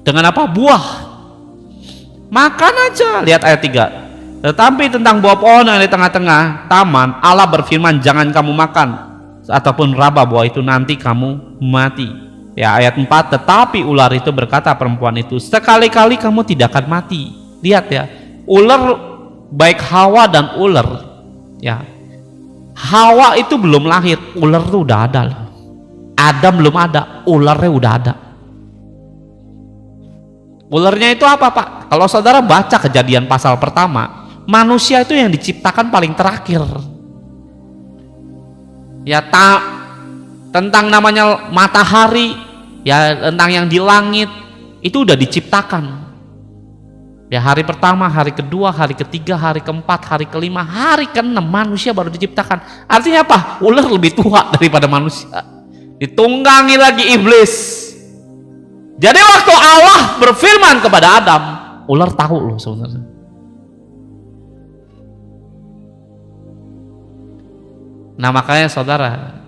dengan apa? Buah. Makan aja. Lihat ayat 3. Tetapi tentang buah pohon yang di tengah-tengah taman, Allah berfirman, jangan kamu makan ataupun raba buah itu, nanti kamu mati. Ya ayat 4, tetapi ular itu berkata perempuan itu, sekali-kali kamu tidak akan mati. Lihat ya, ular, baik Hawa dan ular, ya Hawa itu belum lahir, ular itu udah ada loh. Adam belum ada, ularnya udah ada. Ularnya itu apa pak? Kalau saudara baca Kejadian pasal pertama, manusia itu yang diciptakan paling terakhir. Ya tentang namanya matahari, ya tentang yang di langit itu udah diciptakan. Ya hari pertama, hari kedua, hari ketiga, hari keempat, hari kelima, hari keenam manusia baru diciptakan. Artinya apa? Ular lebih tua daripada manusia. Ditunggangi lagi iblis. Jadi waktu Allah berfirman kepada Adam, ular tahu loh sebenarnya. Nah makanya saudara,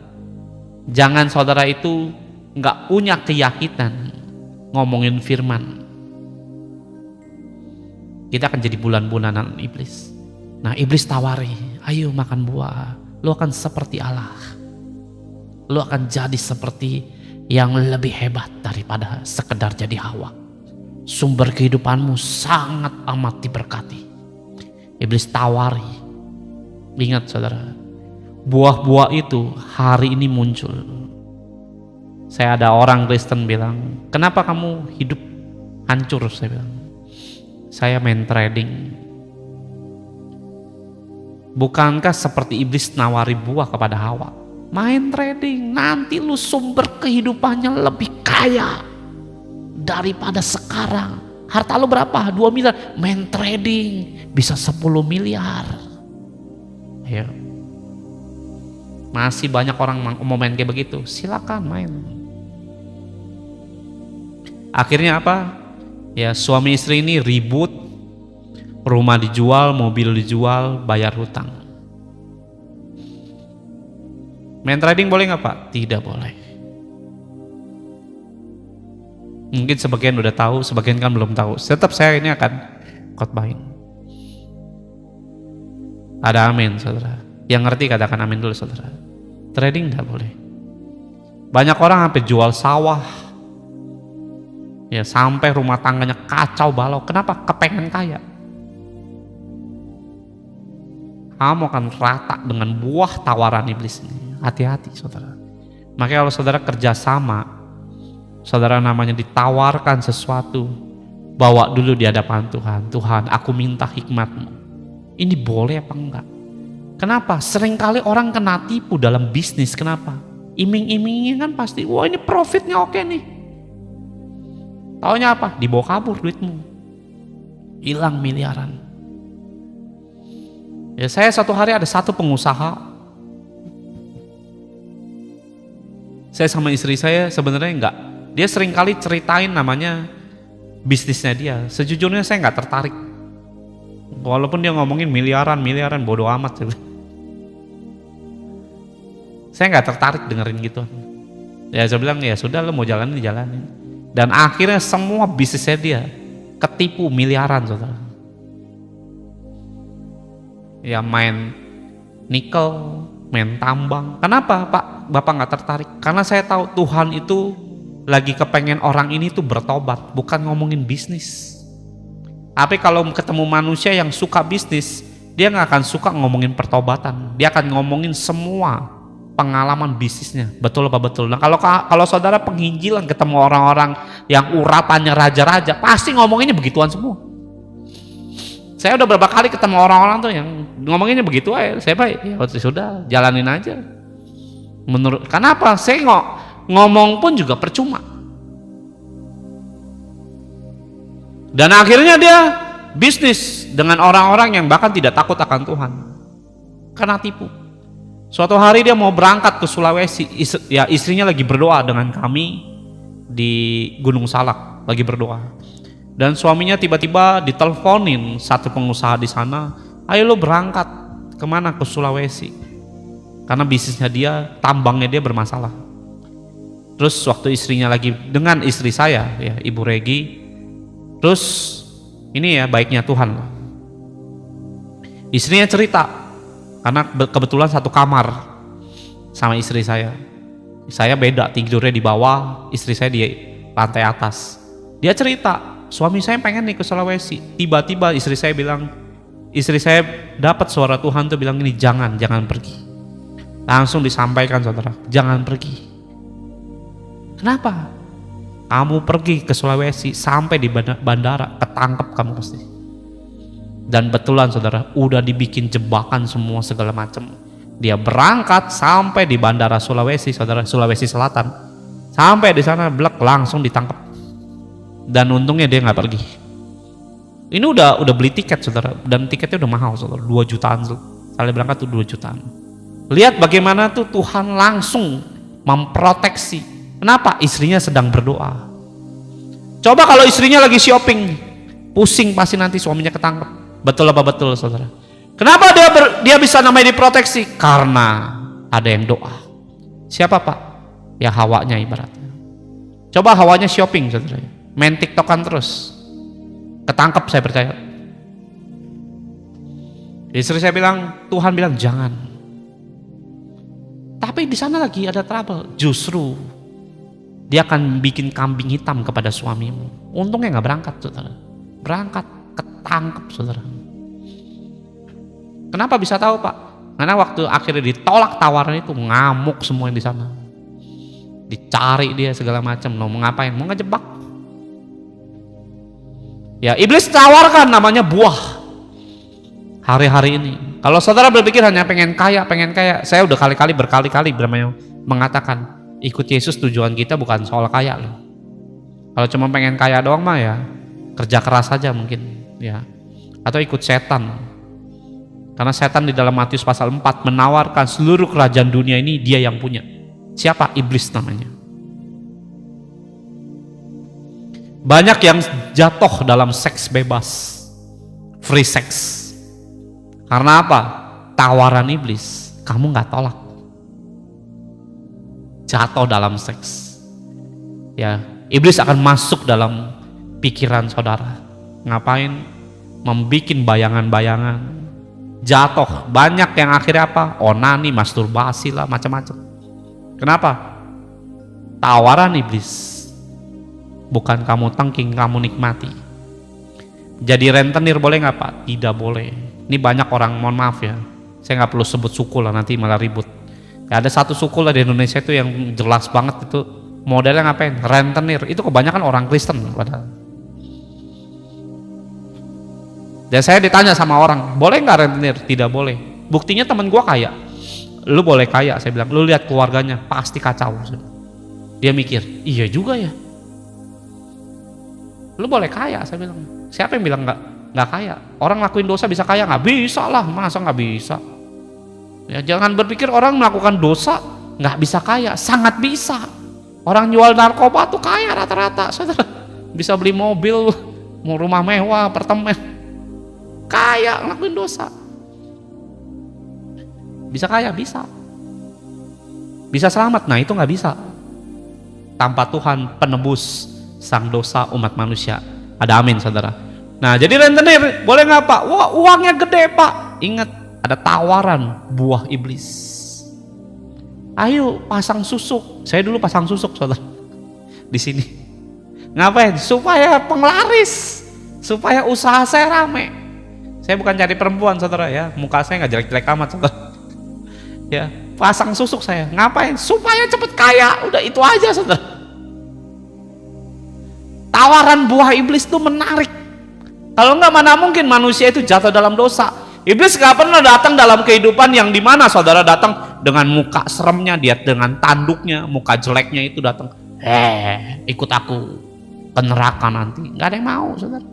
jangan saudara itu nggak punya keyakinan ngomongin firman. Kita akan jadi bulan-bulanan iblis. Nah iblis tawari, ayo makan buah, lo akan seperti Allah. Lo akan jadi seperti yang lebih hebat daripada sekedar jadi Hawa. Sumber kehidupanmu sangat amat diberkati. Iblis tawari. Ingat saudara, buah-buah itu hari ini muncul. Saya ada orang Kristen bilang, kenapa kamu hidup hancur? Saya bilang, saya main trading. Bukankah seperti iblis nawari buah kepada Hawa? Main trading, nanti lu sumber kehidupannya lebih kaya daripada sekarang. Harta lu berapa? 2 miliar. Main trading bisa 10 miliar. Ayo. Masih banyak orang mau main kayak begitu. Silakan main. Akhirnya apa? Ya suami istri ini ribut, rumah dijual, mobil dijual, bayar hutang. Main trading boleh nggak pak? Tidak boleh. Mungkin sebagian udah tahu, sebagian kan belum tahu. Tetap saya ini akan khotbahin. Ada amin saudara. Yang ngerti katakan amin dulu saudara. Trading nggak boleh. Banyak orang sampai jual sawah. Ya sampai rumah tangganya kacau balau. Kenapa? Kepengen kaya. Kamu akan rata dengan buah tawaran iblis ini. Hati-hati saudara. Makanya kalau saudara kerjasama, saudara namanya ditawarkan sesuatu, bawa dulu di hadapan Tuhan. Tuhan, aku minta hikmat-Mu. Ini boleh apa enggak? Kenapa? Seringkali orang kena tipu dalam bisnis. Kenapa? Iming-imingnya kan pasti, wah ini profitnya oke nih. Taunya apa? Dibawa kabur duitmu. Hilang miliaran. Ya saya satu hari ada satu pengusaha. Saya sama istri saya sebenarnya enggak. Dia sering kali ceritain namanya bisnisnya dia. Sejujurnya saya enggak tertarik. Walaupun dia ngomongin miliaran bodo amat. Saya enggak tertarik dengerin gitu. Ya saya bilang ya sudah lo mau jalanin jalanin. Dan akhirnya semua bisnisnya dia ketipu miliaran, saudara. Ya main nikel, main tambang. Kenapa Pak Bapak nggak tertarik? Karena saya tahu Tuhan itu lagi kepengen orang ini tuh bertobat, bukan ngomongin bisnis. Tapi kalau ketemu manusia yang suka bisnis, dia nggak akan suka ngomongin pertobatan. Dia akan ngomongin semua pengalaman bisnisnya. Betul apa betul? Nah kalau saudara penginjilan ketemu orang-orang yang urapannya raja-raja, pasti ngomonginnya begituan semua. Saya udah berapa kali ketemu orang-orang tuh yang ngomonginnya begitu aja. Saya baik, ya sudah jalanin aja. Kenapa? Saya ngomong pun juga percuma. Dan akhirnya dia bisnis dengan orang-orang yang bahkan tidak takut akan Tuhan. Karena tipu. Suatu hari dia mau berangkat ke Sulawesi, ya istrinya lagi berdoa dengan kami di Gunung Salak, lagi berdoa. Dan suaminya tiba-tiba diteleponin satu pengusaha di sana, ayo lo berangkat kemana? Ke Sulawesi. Karena bisnisnya dia, tambangnya dia bermasalah. Terus waktu istrinya lagi dengan istri saya, ya Ibu Regi, terus ini ya baiknya Tuhan. Istrinya cerita, karena kebetulan satu kamar sama istri saya. Saya beda, tidurnya di bawah, istri saya di lantai atas. Dia cerita, suami saya pengen nih ke Sulawesi. Tiba-tiba istri saya dapat suara Tuhan tuh bilang ini, jangan pergi. Langsung disampaikan saudara, jangan pergi. Kenapa? Kamu pergi ke Sulawesi sampai di bandara ketangkep kamu pasti. Dan betulan saudara, udah dibikin jebakan semua segala macam. Dia berangkat sampai di bandara Sulawesi, saudara, Sulawesi Selatan. Sampai di sana blek langsung ditangkap. Dan untungnya dia nggak pergi. Ini udah beli tiket saudara, dan tiketnya udah mahal saudara, 2 jutaan. Kali berangkat tuh 2 jutaan. Lihat bagaimana tuh Tuhan langsung memproteksi. Kenapa? Istrinya sedang berdoa. Coba kalau istrinya lagi shopping, pusing pasti nanti suaminya ketangkep. Betul apa betul saudara? Kenapa dia bisa namanya diproteksi? Karena ada yang doa. Siapa Pak? Ya Hawanya ibaratnya. Coba Hawanya shopping saudara, main tiktokan terus, ketangkep saya percaya. Istri saya bilang, Tuhan bilang jangan. Tapi di sana lagi ada trouble. Justru dia akan bikin kambing hitam kepada suamimu. Untungnya nggak berangkat saudara. Berangkat, ketangkep saudara. Kenapa bisa tahu Pak? Karena waktu akhirnya ditolak tawaran itu, ngamuk semua yang di sana. Dicari dia segala macam, mau ngapain? Mau ngejebak. Ya iblis tawarkan namanya buah hari-hari ini. Kalau saudara berpikir hanya pengen kaya, saya udah berkali-kali mengatakan ikut Yesus tujuan kita bukan soal kaya loh. Kalau cuma pengen kaya doang mah ya kerja keras saja mungkin ya. Atau ikut setan. Karena setan di dalam Matius pasal 4 menawarkan seluruh kerajaan dunia ini dia yang punya. Siapa? Iblis namanya. Banyak yang jatuh dalam seks bebas, free sex. Karena apa? Tawaran iblis, kamu nggak tolak. Jatuh dalam seks. Ya, iblis akan masuk dalam pikiran saudara. Ngapain? Membikin bayangan-bayangan. Jatuh. Banyak yang akhirnya apa? Onani, masturbasi lah, macam-macam. Kenapa? Tawaran iblis. Bukan kamu tengking, kamu nikmati. Jadi rentenir boleh nggak Pak? Tidak boleh. Ini banyak orang, mohon maaf ya, saya nggak perlu sebut suku lah, nanti malah ribut. Ya, ada satu suku lah di Indonesia itu yang jelas banget itu modelnya ngapain? Rentenir. Itu kebanyakan orang Kristen padahal. Dan saya ditanya sama orang, boleh nggak rentenir? Tidak boleh. Buktinya temen gua kaya. Lu boleh kaya, saya bilang. Lu lihat keluarganya pasti kacau. Dia mikir, iya juga ya. Lu boleh kaya, saya bilang. Siapa yang bilang nggak kaya? Orang lakuin dosa bisa kaya? Nggak bisa lah, masa nggak bisa? Ya jangan berpikir orang melakukan dosa nggak bisa kaya, sangat bisa. Orang jual narkoba tuh kaya rata-rata, saudara. Bisa beli mobil, mau rumah mewah, apartemen, kaya ngelakuin dosa. Bisa kaya, bisa. Bisa selamat, nah itu nggak bisa. Tanpa Tuhan penebus sang dosa umat manusia. Ada amin saudara. Nah jadi rentenir boleh nggak Pak? Wah uangnya gede Pak. Ingat ada tawaran buah iblis. Ayo pasang susuk. Saya dulu pasang susuk saudara di sini. Ngapain? Supaya penglaris, supaya usaha saya rame. Saya bukan cari perempuan saudara ya, muka saya nggak jelek-jelek amat saudara. Ya, pasang susuk saya. Ngapain? Supaya cepet kaya. Udah itu aja saudara. Tawaran buah iblis itu menarik. Kalau enggak mana mungkin manusia itu jatuh dalam dosa. Iblis gak pernah datang dalam kehidupan yang dimana saudara datang dengan muka seremnya, dia dengan tanduknya, muka jeleknya itu datang. Ikut aku ke neraka nanti. Gak ada yang mau saudara.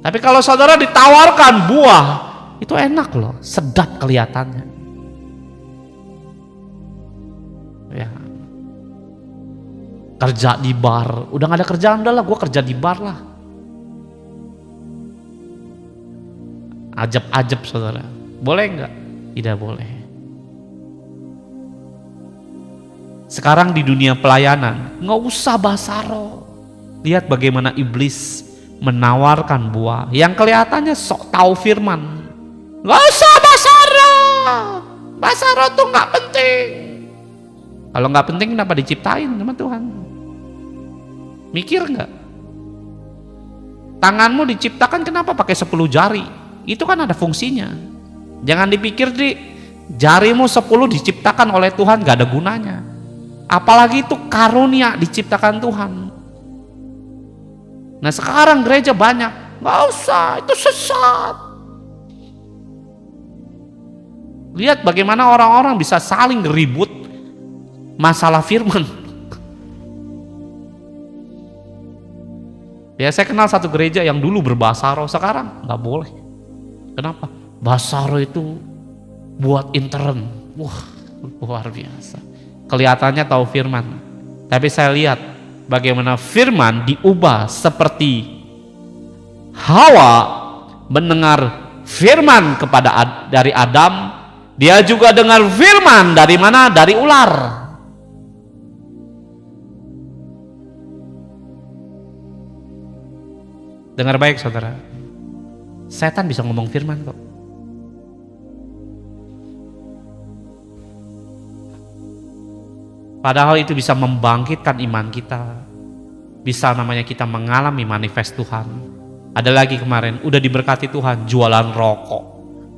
Tapi kalau saudara ditawarkan buah, itu enak loh, sedap kelihatannya. Ya. Kerja di bar, udah gak ada kerjaan, udah lah gue kerja di bar lah. Ajab-ajab saudara, boleh nggak? Tidak boleh. Sekarang di dunia pelayanan, nggak usah basaro. Lihat bagaimana iblis menawarkan buah yang kelihatannya sok tahu firman. Nggak usah basaro. Basaro tuh nggak penting. Kalau nggak penting kenapa diciptain sama Tuhan? Mikir nggak? Tanganmu diciptakan kenapa pakai 10 jari? Itu kan ada fungsinya. Jangan dipikir jarimu 10 diciptakan oleh Tuhan gak ada gunanya. Apalagi itu karunia diciptakan Tuhan. Nah sekarang gereja banyak, gak usah, itu sesat. Lihat bagaimana orang-orang bisa saling ribut masalah firman. Ya saya kenal satu gereja yang dulu berbasaro, sekarang nggak boleh. Kenapa? Basaro itu buat intern. Wah luar biasa. Kelihatannya tahu firman, tapi saya lihat bagaimana firman diubah seperti Hawa mendengar firman dari Adam, dia juga dengar firman dari mana? Dari ular. Dengar baik saudara, setan bisa ngomong firman kok. Padahal itu bisa membangkitkan iman kita, bisa namanya kita mengalami manifest Tuhan. Ada lagi kemarin udah diberkati Tuhan jualan rokok,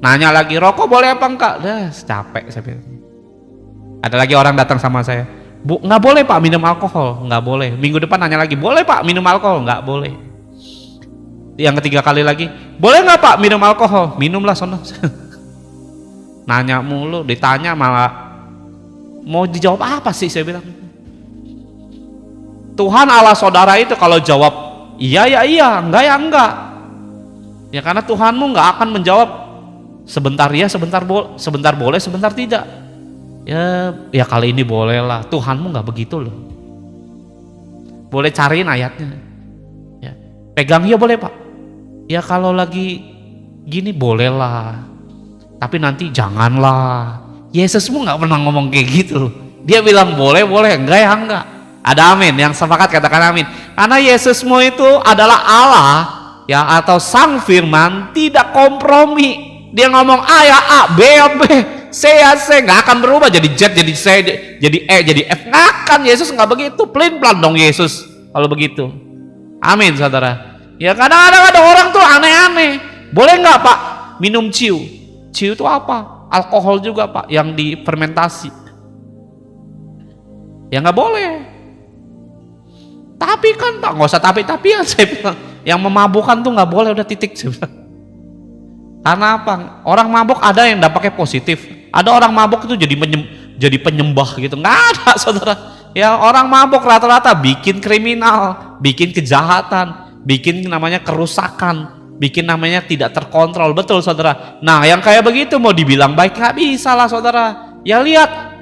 nanya lagi rokok boleh apa enggak? Dah capek saya bilang. Ada lagi orang datang sama saya, Bu nggak boleh Pak minum alkohol, nggak boleh. Minggu depan nanya lagi, boleh Pak minum alkohol? Nggak boleh. Yang ketiga kali lagi, boleh nggak Pak minum alkohol? Minumlah sono. Nanya mulu, ditanya malah mau dijawab apa sih saya bilang. Tuhan Allah saudara itu kalau jawab iya ya iya, enggak ya enggak. Ya karena Tuhanmu nggak akan menjawab sebentar ya, sebentar boleh, sebentar tidak. Ya kali ini boleh lah. Tuhanmu nggak begitu loh. Boleh cariin ayatnya. Ya, pegang ya boleh Pak. Ya kalau lagi gini bolehlah, tapi nanti janganlah. Yesusmu nggak pernah ngomong kayak gitu. Dia bilang boleh, enggak ya enggak. Ada amin, yang sepakat katakan amin. Karena Yesusmu itu adalah Allah ya, atau Sang Firman, tidak kompromi. Dia ngomong A ya A, B ya B, C ya C, nggak akan berubah jadi Z, jadi C, jadi E, jadi F. Nggak akan, Yesus nggak begitu. Pelin-pelan dong Yesus kalau begitu. Amin saudara. Ya kadang-kadang ada orang tuh aneh-aneh. Boleh nggak Pak minum ciu? Ciu itu apa? Alkohol juga Pak, yang difermentasi. Ya nggak boleh. Tapi kan Pak, nggak usah tapi-tapian saya bilang. Yang memabukkan tuh nggak boleh, udah titik saya bilang. Karena apa? Orang mabuk ada yang dampaknya positif. Ada orang mabuk itu jadi penyembah gitu. Nggak ada saudara. Ya orang mabuk rata-rata bikin kriminal, bikin kejahatan, bikin namanya kerusakan, bikin namanya tidak terkontrol. Betul saudara. Nah yang kayak begitu mau dibilang baik nggak bisa lah saudara. Ya lihat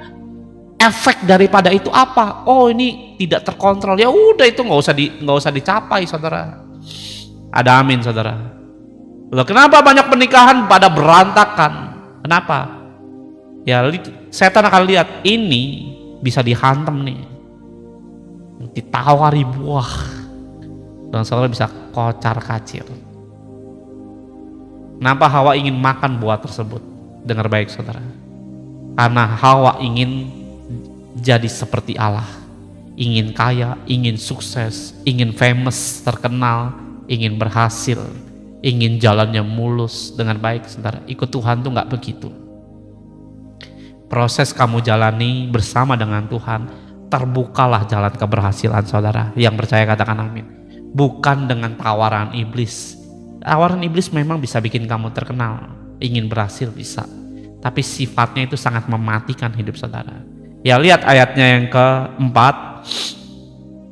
efek daripada itu apa. Oh ini tidak terkontrol. Ya udah itu nggak usah dicapai saudara. Ada amin saudara. Loh, kenapa banyak pernikahan pada berantakan? Kenapa? Ya setan akan lihat ini bisa dihantam nih, ditawari buah, dan saudara bisa kocar kacir. Kenapa Hawa ingin makan buah tersebut? Dengar baik saudara, karena Hawa ingin jadi seperti Allah, ingin kaya, ingin sukses, ingin famous, terkenal, ingin berhasil, ingin jalannya mulus. Dengan baik saudara, ikut Tuhan tuh nggak begitu. Proses kamu jalani bersama dengan Tuhan, terbukalah jalan keberhasilan saudara. Yang percaya katakan amin. Bukan dengan tawaran iblis. Tawaran iblis memang bisa bikin kamu terkenal, ingin berhasil bisa, tapi sifatnya itu sangat mematikan hidup saudara. Ya, lihat ayatnya yang keempat,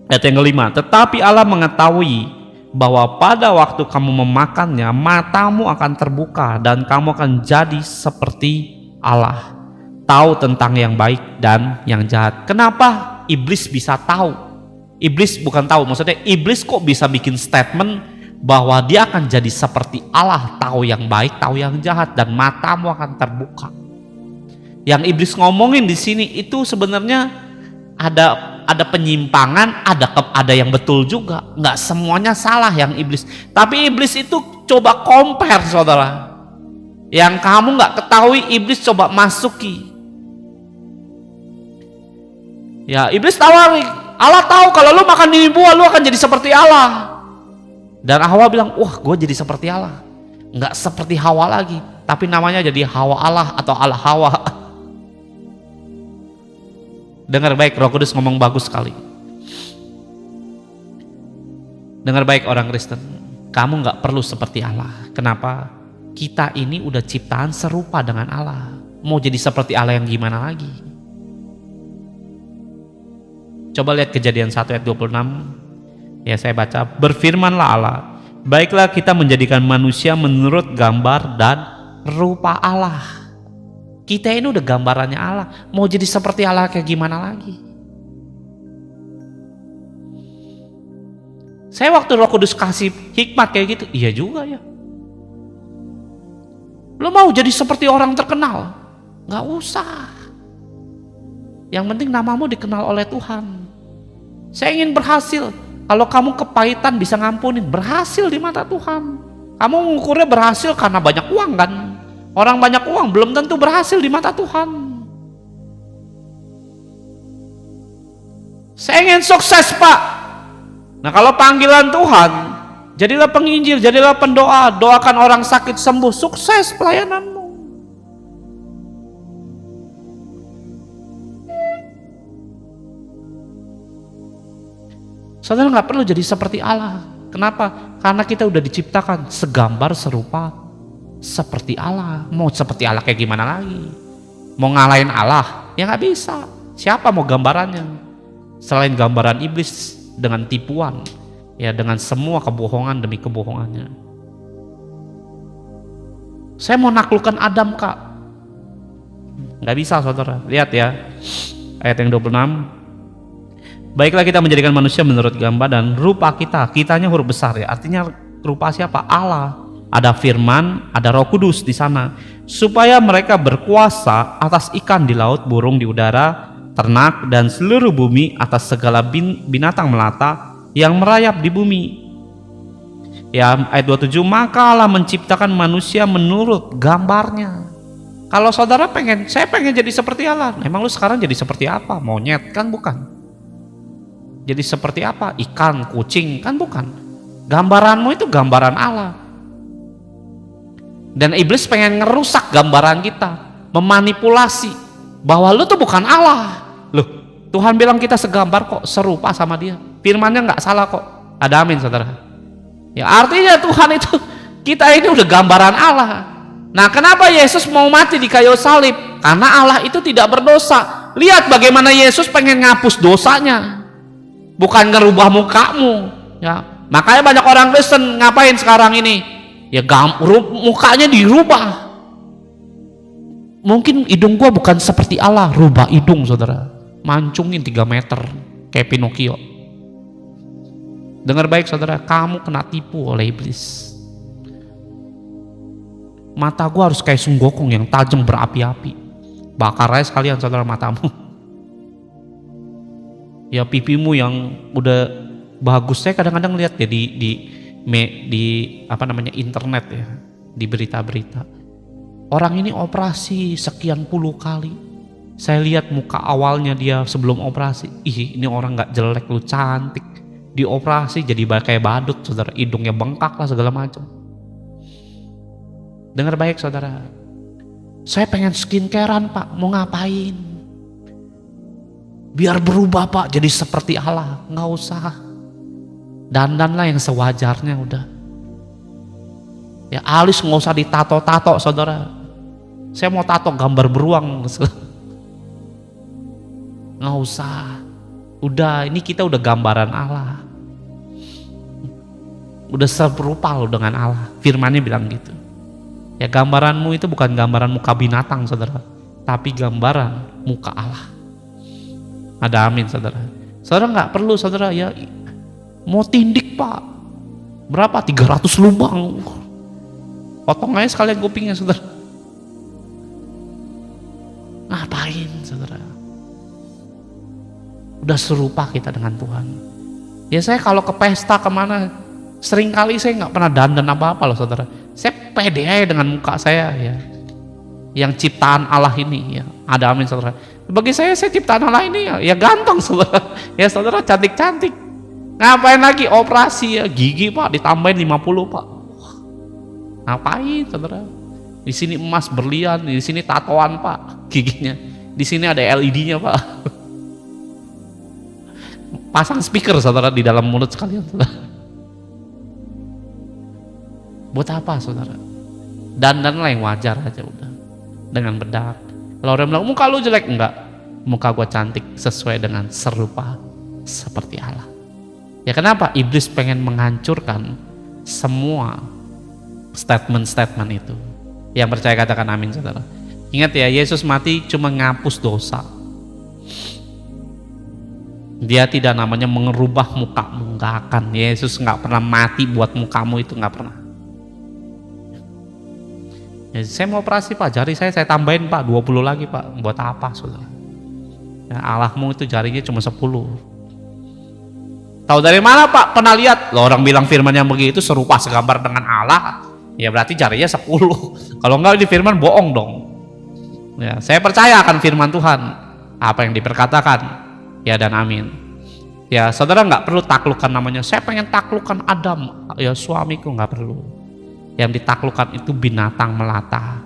ayat yang kelima. Tetapi Allah mengetahui bahwa pada waktu kamu memakannya, matamu akan terbuka dan kamu akan jadi seperti Allah, tahu tentang yang baik dan yang jahat. Kenapa iblis bisa tahu? Iblis bukan tahu, maksudnya iblis kok bisa bikin statement bahwa dia akan jadi seperti Allah, tahu yang baik, tahu yang jahat, dan matamu akan terbuka. Yang iblis ngomongin di sini itu sebenarnya ada penyimpangan, ada yang betul juga. Nggak semuanya salah yang iblis. Tapi iblis itu coba compare saudara. Yang kamu nggak ketahui, iblis coba masuki. Ya, iblis tawari. Allah tahu kalau lu makan ini buah, lu akan jadi seperti Allah. Dan Hawa bilang, wah gue jadi seperti Allah. Nggak seperti Hawa lagi, tapi namanya jadi Hawa Allah atau Allah Hawa. Dengar baik, Roh Kudus ngomong bagus sekali. Dengar baik orang Kristen, kamu nggak perlu seperti Allah. Kenapa? Kita ini udah ciptaan serupa dengan Allah. Mau jadi seperti Allah yang gimana lagi? Coba lihat Kejadian 1 ayat 26. Ya, saya baca, berfirmanlah Allah, baiklah kita menjadikan manusia menurut gambar dan rupa Allah. Kita ini udah gambarannya Allah, mau jadi seperti Allah kayak gimana lagi? Saya waktu Roh Kudus kasih hikmat kayak gitu, iya juga ya. Lo mau jadi seperti orang terkenal? Gak usah. Yang penting namamu dikenal oleh Tuhan. Saya ingin berhasil. Kalau kamu kepahitan bisa ngampunin, berhasil di mata Tuhan. Kamu mengukurnya berhasil karena banyak uang kan? Orang banyak uang belum tentu berhasil di mata Tuhan. Saya ingin sukses Pak. Nah kalau panggilan Tuhan, jadilah penginjil, jadilah pendoa, doakan orang sakit sembuh, sukses pelayananmu. Saudara nggak perlu jadi seperti Allah. Kenapa? Karena kita udah diciptakan segambar serupa seperti Allah. Mau seperti Allah kayak gimana lagi? Mau ngalahin Allah? Ya nggak bisa. Siapa mau gambarannya? Selain gambaran iblis dengan tipuan, ya dengan semua kebohongan demi kebohongannya. Saya mau naklukkan Adam Kak. Nggak bisa saudara. Lihat ya ayat yang 26. Baiklah kita menjadikan manusia menurut gambar dan rupa kita. Kitanya huruf besar ya. Artinya rupa siapa? Allah. Ada firman, ada Roh Kudus di sana. Supaya mereka berkuasa atas ikan di laut, burung di udara, ternak dan seluruh bumi, atas segala binatang melata yang merayap di bumi. Ya, ayat 27, maka Allah menciptakan manusia menurut gambarnya. Kalau saudara saya pengen jadi seperti Allah. Emang lu sekarang jadi seperti apa? Monyet kan bukan? Jadi seperti apa? Ikan, kucing kan bukan. Gambaranmu itu gambaran Allah. Dan iblis pengen ngerusak gambaran kita, memanipulasi bahwa lu tuh bukan Allah. Loh, Tuhan bilang kita segambar kok, serupa sama dia. Firmannya nggak salah kok. Ada amin saudara. Ya artinya Tuhan itu, kita ini udah gambaran Allah. Nah kenapa Yesus mau mati di kayu salib? Karena Allah itu tidak berdosa. Lihat bagaimana Yesus pengen ngapus dosanya, bukan ngerubah mukamu. Ya, makanya banyak orang Kristen ngapain sekarang ini? Ya mukanya dirubah. Mungkin hidung gua bukan seperti Allah, rubah hidung saudara, mancungin 3 meter kayak Pinocchio. Dengar baik saudara, kamu kena tipu oleh iblis. Mata gua harus kayak sunggokong yang tajam berapi-api. Bakar aja sekalian saudara matamu. Ya pipimu yang udah bagus. Saya kadang-kadang lihat ya di apa namanya internet ya, di berita-berita. Orang ini operasi sekian puluh kali. Saya lihat muka awalnya dia sebelum operasi. Ih, ini orang nggak jelek, lu cantik. Dioperasi jadi kayak badut, saudara. Hidungnya bengkak lah segala macam. Dengar baik, saudara. Saya pengen skincarean, Pak. Mau ngapain? Biar berubah, Pak, jadi seperti Allah. Nggak usah. Dandanlah yang sewajarnya udah. Ya alis nggak usah ditato-tato, saudara. Saya mau tato gambar beruang. Nggak usah. Udah, ini kita udah gambaran Allah. Udah serupa lo dengan Allah. Firman-Nya bilang gitu. Ya gambaranmu itu bukan gambaran muka binatang, saudara, tapi gambaran muka Allah. Ada amin, saudara. Saudara nggak perlu, saudara, ya mau tindik, Pak. Berapa? 300 lubang. Potong aja sekalian kupingnya, saudara. Ngapain, saudara? Udah serupa kita dengan Tuhan. Ya saya kalau ke pesta kemana, seringkali saya nggak pernah dandan apa-apa loh, saudara. Saya pede aja dengan muka saya ya, yang ciptaan Allah ini ya. Ada amin, saudara. Bagi saya ciptaan Allah ini ya ganteng, saudara. Ya saudara, cantik-cantik. Ngapain lagi operasi ya, gigi, Pak, ditambahin 50, Pak. Ngapain, saudara? Di sini emas berlian, di sini tatoan, Pak, giginya. Di sini ada LED-nya, Pak. Pasang speaker, saudara, di dalam mulut sekalian, saudara. Buat apa, saudara? Dandanlah yang wajar aja udah. Dengan bedak. Kalau orang bilang, muka lu jelek, enggak. Muka gua cantik sesuai dengan serupa seperti Allah. Ya kenapa? Iblis pengen menghancurkan semua statement-statement itu. Yang percaya katakan amin, saudara. Ingat ya, Yesus mati cuma ngapus dosa. Dia tidak namanya mengerubah mukamu, nggak akan. Yesus nggak pernah mati buat mukamu, itu nggak pernah. Ya, saya mau operasi, Pak, jari saya tambahin, Pak, 20 lagi, Pak. Buat apa, saudara? Ya, Allahmu itu jarinya cuma 10. Tahu dari mana, Pak? Pernah lihat? Loh, orang bilang firman yang begitu serupa segambar dengan Allah, ya berarti jarinya 10. Kalau enggak di firman bohong dong. Ya, saya percaya akan firman Tuhan, apa yang diperkatakan, ya dan amin. Ya saudara nggak perlu taklukkan namanya, saya pengen taklukkan Adam, ya suamiku, nggak perlu. Yang ditaklukkan itu binatang melata,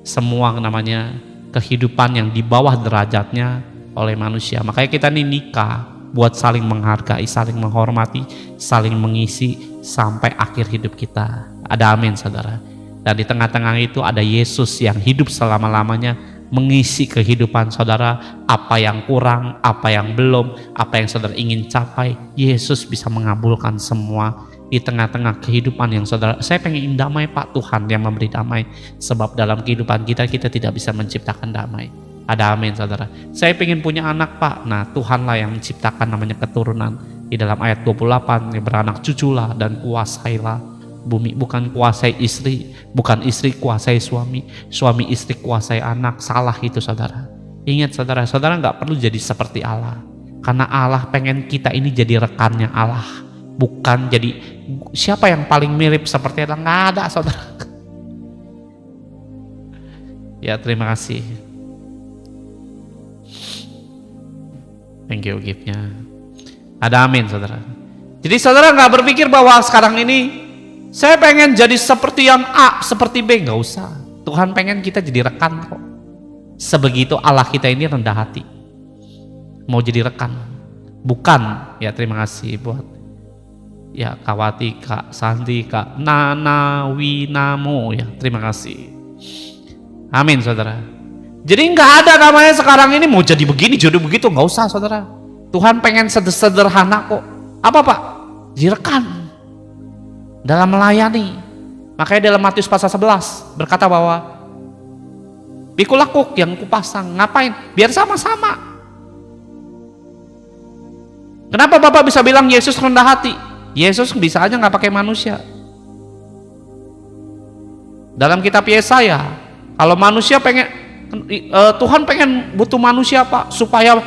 semua namanya kehidupan yang di bawah derajatnya oleh manusia. Makanya kita nih nikah buat saling menghargai, saling menghormati, saling mengisi sampai akhir hidup kita. Ada amin, saudara. Dan di tengah-tengah itu ada Yesus yang hidup selama-lamanya mengisi kehidupan saudara. Apa yang kurang, apa yang belum, apa yang saudara ingin capai, Yesus bisa mengabulkan semua di tengah-tengah kehidupan yang saudara. Saya pengen damai, Pak. Tuhan yang memberi damai, sebab dalam kehidupan kita tidak bisa menciptakan damai. Ada amin, saudara. Saya pengen punya anak, Pak. Nah, Tuhanlah yang menciptakan namanya keturunan. Di dalam ayat 28, beranak cuculah dan kuasailah bumi. Bukan kuasai istri, bukan istri kuasai suami, suami istri kuasai anak. Salah itu, saudara. Ingat, saudara, saudara nggak perlu jadi seperti Allah, karena Allah pengen kita ini jadi rekannya Allah, bukan jadi siapa yang paling mirip seperti Allah. Nggak ada, saudara. Ya, terima kasih. Thank you gift-nya. Ada amin, saudara. Jadi saudara nggak berpikir bahwa sekarang ini saya pengen jadi seperti yang A, seperti B. Nggak usah. Tuhan pengen kita jadi rekan kok. Sebegitu Allah kita ini rendah hati, mau jadi rekan. Bukan, ya terima kasih buat ya Kawati, Kak Santi, Kak Nana, Winamo, ya terima kasih. Amin, saudara. Jadi nggak ada namanya sekarang ini mau jadi begini, jodoh begitu, nggak usah, saudara. Tuhan pengen sederhana kok. Apa, Pak? Jadi rekan dalam melayani. Makanya dalam Matius pasal 11 berkata bahwa pikulah kuk yang kupasang. Ngapain? Biar sama-sama. Kenapa Bapak bisa bilang Yesus rendah hati? Yesus bisa aja nggak pakai manusia. Dalam kitab Yesaya, kalau manusia pengen, Tuhan pengen butuh manusia, Pak, supaya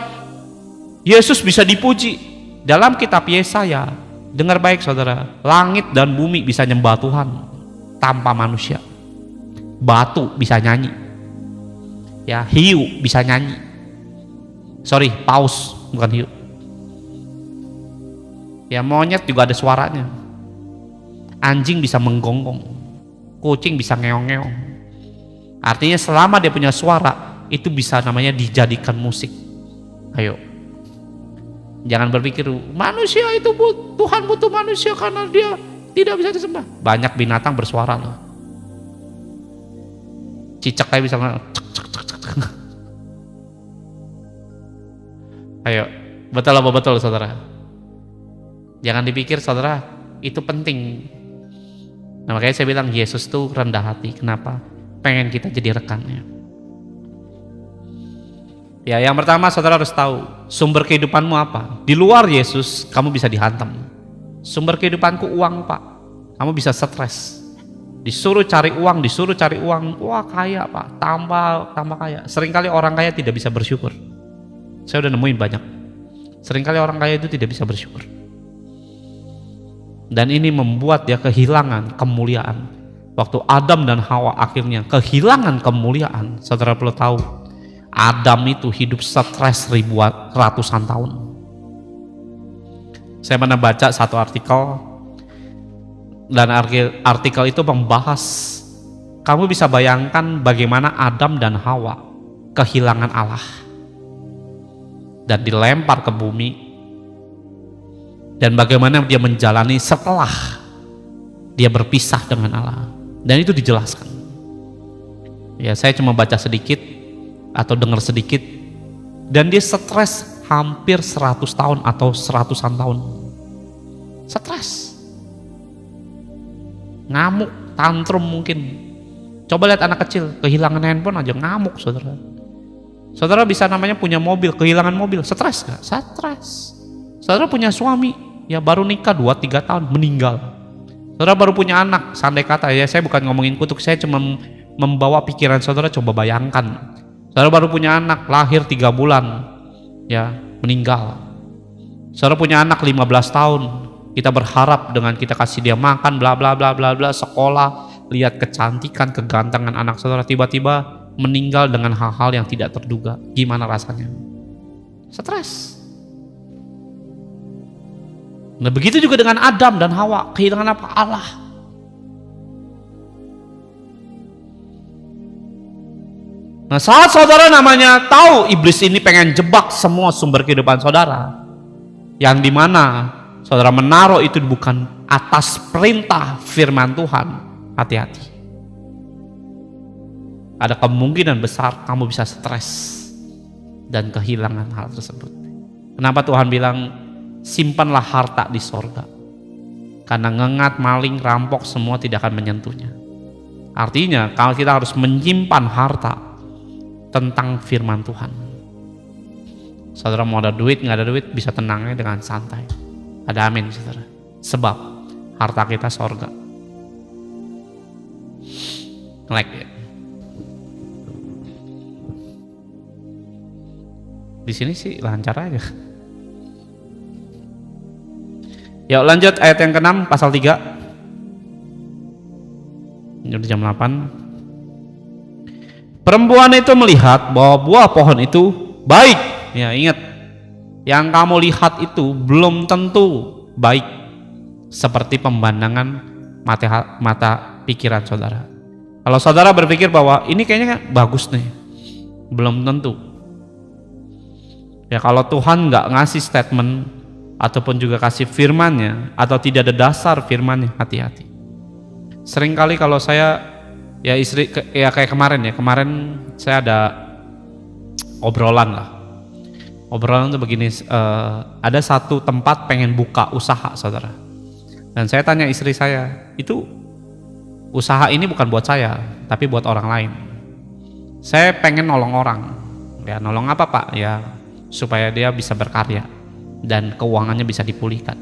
Yesus bisa dipuji. Dalam kitab Yesaya, dengar baik saudara, langit dan bumi bisa nyembah Tuhan tanpa manusia. Batu bisa nyanyi, ya, hiu bisa nyanyi. Sorry, paus bukan hiu. Ya, monyet juga ada suaranya. Anjing bisa menggonggong, kucing bisa ngeong-ngeong. Artinya selama dia punya suara, itu bisa namanya dijadikan musik. Ayo, jangan berpikir manusia itu Tuhan butuh manusia karena dia tidak bisa disembah. Banyak binatang bersuara loh. Cicak kayak bisa cek, cek, cek, cek. Ayo, betul apa betul saudara? Jangan dipikir saudara itu penting. Nah, makanya saya bilang Yesus tuh rendah hati. Kenapa? Pengen kita jadi rekannya. Ya, yang pertama saudara harus tahu sumber kehidupanmu apa. Di luar Yesus kamu bisa dihantam. Sumber kehidupanku uang pak. Kamu bisa stres. Disuruh cari uang, wah kaya pak, tambah kaya. Seringkali orang kaya tidak bisa bersyukur. Saya udah nemuin banyak. Seringkali orang kaya itu tidak bisa bersyukur. Dan ini membuat dia kehilangan kemuliaan. Waktu Adam dan Hawa akhirnya kehilangan kemuliaan, saudara perlu tahu, Adam itu hidup stres ratusan tahun. Saya pernah baca satu artikel, dan artikel itu membahas, kamu bisa bayangkan bagaimana Adam dan Hawa kehilangan Allah dan dilempar ke bumi, dan bagaimana dia menjalani setelah dia berpisah dengan Allah, dan itu dijelaskan. Ya, saya cuma baca sedikit atau dengar sedikit, dan dia stres hampir 100 tahun atau seratusan tahun. Stres, ngamuk, tantrum mungkin. Coba lihat anak kecil kehilangan handphone aja ngamuk saudara. Saudara bisa namanya punya mobil, kehilangan mobil, stres gak? Stres. Saudara punya suami, ya baru nikah 2-3 tahun meninggal. Saudara baru punya anak, sandai kata ya, saya bukan ngomongin kutuk, saya cuma membawa pikiran saudara, coba bayangkan. Saudara baru punya anak, lahir 3 bulan, ya meninggal. Saudara punya anak 15 tahun, kita berharap dengan kita kasih dia makan, bla bla bla bla bla, sekolah, lihat kecantikan, kegantengan anak saudara, tiba-tiba meninggal dengan hal-hal yang tidak terduga. Gimana rasanya? Stres. Nah, begitu juga dengan Adam dan Hawa, kehilangan apa? Allah. Nah, saat saudara namanya tahu iblis ini pengen jebak semua sumber kehidupan saudara, yang dimana saudara menaruh itu bukan atas perintah firman Tuhan, hati-hati. Ada kemungkinan besar kamu bisa stres dan kehilangan hal tersebut. Kenapa Tuhan bilang simpanlah harta di sorga, karena ngengat, maling, rampok semua tidak akan menyentuhnya. Artinya kalau kita harus menyimpan harta tentang firman Tuhan. Saudara mau ada duit nggak ada duit bisa tenangnya dengan santai. Ada amin saudara. Sebab harta kita sorga. Like ya. Di sini sih lancar aja. Yuk lanjut ayat yang ke-6 pasal 3. Ini udah jam 8. Perempuan itu melihat bahwa buah pohon itu baik. Ya ingat, yang kamu lihat itu belum tentu baik seperti pemandangan mata pikiran saudara. Kalau saudara berpikir bahwa ini kayaknya bagus nih, belum tentu. Ya kalau Tuhan nggak ngasih statement ataupun juga kasih firman-Nya atau tidak ada dasar firman-Nya, hati-hati. Seringkali kalau saya ya istri ya kayak kemarin saya ada obrolan tuh begini, ada satu tempat pengen buka usaha saudara, dan saya tanya istri saya, itu usaha ini bukan buat saya tapi buat orang lain. Saya pengen nolong orang. Ya nolong apa pak? Ya supaya dia bisa berkarya dan keuangannya bisa dipulihkan.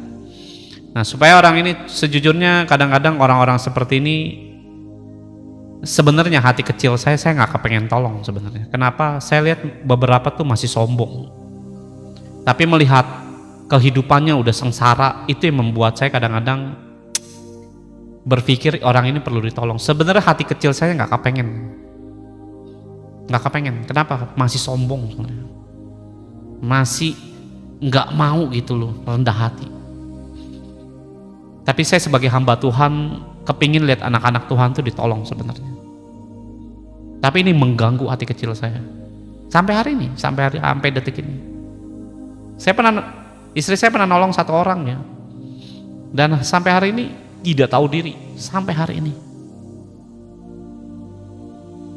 Nah supaya orang ini, sejujurnya kadang-kadang orang-orang seperti ini sebenarnya hati kecil saya nggak kepengen tolong sebenarnya. Kenapa? Saya lihat beberapa tuh masih sombong. Tapi melihat kehidupannya udah sengsara, itu yang membuat saya kadang-kadang berpikir orang ini perlu ditolong. Sebenarnya hati kecil saya nggak kepengen. Kenapa? Masih sombong sebenarnya. Masih nggak mau gitu loh, rendah hati. Tapi saya sebagai hamba Tuhan kepingin lihat anak-anak Tuhan tuh ditolong sebenarnya. Tapi ini mengganggu hati kecil saya. Sampai detik ini. Istri saya pernah nolong satu orang ya. Dan sampai hari ini tidak tahu diri. Sampai hari ini.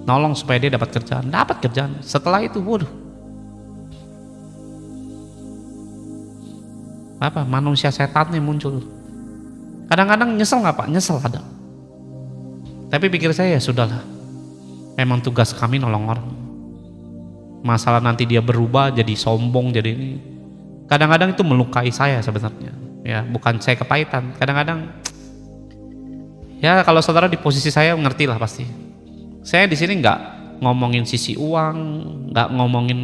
Nolong supaya dia dapat kerjaan. Setelah itu, waduh. Manusia setannya muncul. Kadang-kadang nyesel nggak Pak? Nyesel ada. Tapi pikir saya ya sudahlah. Memang tugas kami nolong orang. Masalah nanti dia berubah jadi sombong jadi ini. Kadang-kadang itu melukai saya sebenarnya. Ya, bukan saya kepahitan. Kadang-kadang ya kalau saudara di posisi saya ngerti lah pasti. Saya di sini nggak ngomongin sisi uang, nggak ngomongin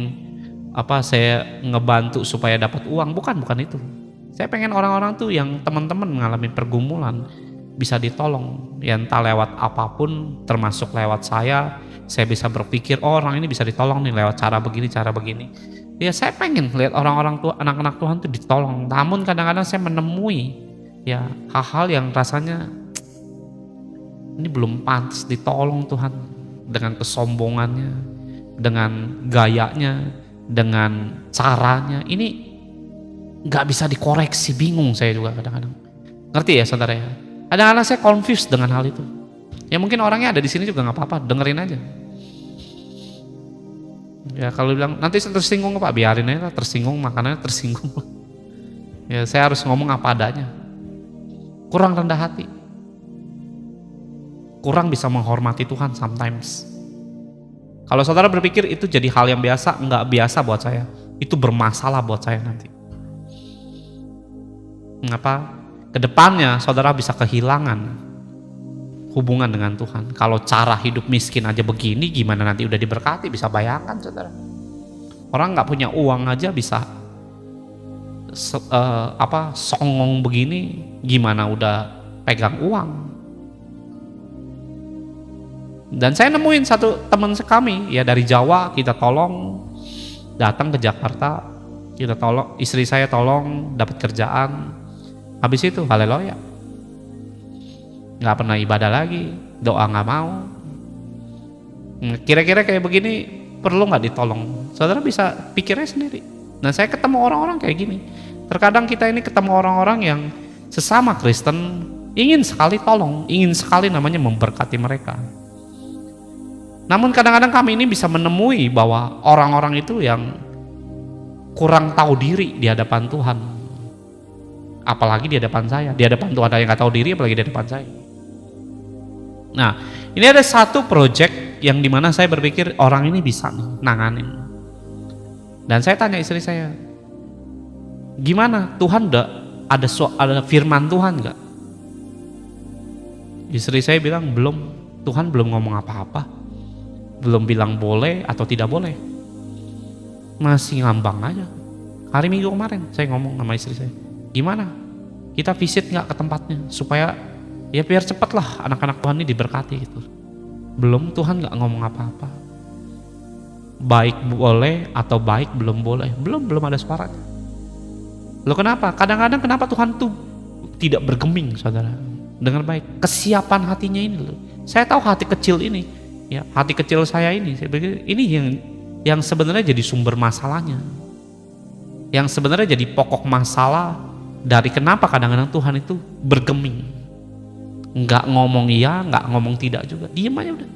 saya ngebantu supaya dapat uang, bukan itu. Saya pengen orang-orang tuh yang teman-teman mengalami pergumulan bisa ditolong, ya entah lewat apapun, termasuk lewat saya bisa berpikir orang ini bisa ditolong nih lewat cara begini. Ya saya pengen lihat orang-orang tua, anak-anak Tuhan tuh ditolong. Namun kadang-kadang saya menemui ya hal-hal yang rasanya ini belum pantas ditolong Tuhan, dengan kesombongannya, dengan gayanya, dengan caranya. Ini nggak bisa dikoreksi, bingung saya juga kadang-kadang. Ngerti ya saudara ya? Kadang-kadang saya confused dengan hal itu. Ya mungkin orangnya ada di sini juga nggak apa-apa, dengerin aja. Ya kalau bilang nanti tersinggung Pak, biarin aja, tersinggung makanannya tersinggung. Ya saya harus ngomong apa adanya. Kurang rendah hati. Kurang bisa menghormati Tuhan sometimes. Kalau saudara berpikir itu jadi hal yang biasa, enggak biasa buat saya. Itu bermasalah buat saya nanti. Mengapa? Kedepannya saudara bisa kehilangan hubungan dengan Tuhan. Kalau cara hidup miskin aja begini, gimana nanti udah diberkati? Bisa bayangkan saudara. Orang nggak punya uang aja bisa songong begini, gimana udah pegang uang. Dan saya nemuin satu teman kami ya dari Jawa, kita tolong datang ke Jakarta, kita tolong, istri saya tolong dapat kerjaan. Habis itu haleluya, nggak pernah ibadah lagi, doa nggak mau. Kira-kira kayak begini perlu nggak ditolong? Saudara bisa pikirnya sendiri. Nah saya ketemu orang-orang kayak gini. Terkadang kita ini ketemu orang-orang yang sesama Kristen, ingin sekali tolong, ingin sekali namanya memberkati mereka. Namun kadang-kadang kami ini bisa menemui bahwa orang-orang itu yang kurang tahu diri di hadapan Tuhan. Apalagi di hadapan saya, di hadapan Tuhan ada yang nggak tahu diri, apalagi di hadapan saya. Nah, ini ada satu project yang dimana saya berpikir orang ini bisa nih nanganin. Dan saya tanya istri saya, gimana Tuhan ada firman Tuhan nggak? Istri saya bilang belum, Tuhan belum ngomong apa-apa, belum bilang boleh atau tidak boleh, masih ngambang aja. Hari Minggu kemarin saya ngomong sama istri saya, gimana kita visit nggak ke tempatnya supaya ya biar cepat lah anak-anak Tuhan ini diberkati gitu. Belum, Tuhan nggak ngomong apa-apa. Baik boleh atau baik belum boleh, belum ada suaranya. Loh kenapa? Kadang-kadang kenapa Tuhan tuh tidak bergeming saudara? Dengar baik, kesiapan hatinya ini loh. Saya tahu hati kecil ini, ya hati kecil saya ini, saya pikir ini yang sebenarnya jadi sumber masalahnya. Yang sebenarnya jadi pokok masalah dari kenapa kadang-kadang Tuhan itu bergeming. Nggak ngomong iya, nggak ngomong tidak juga, diem aja udah.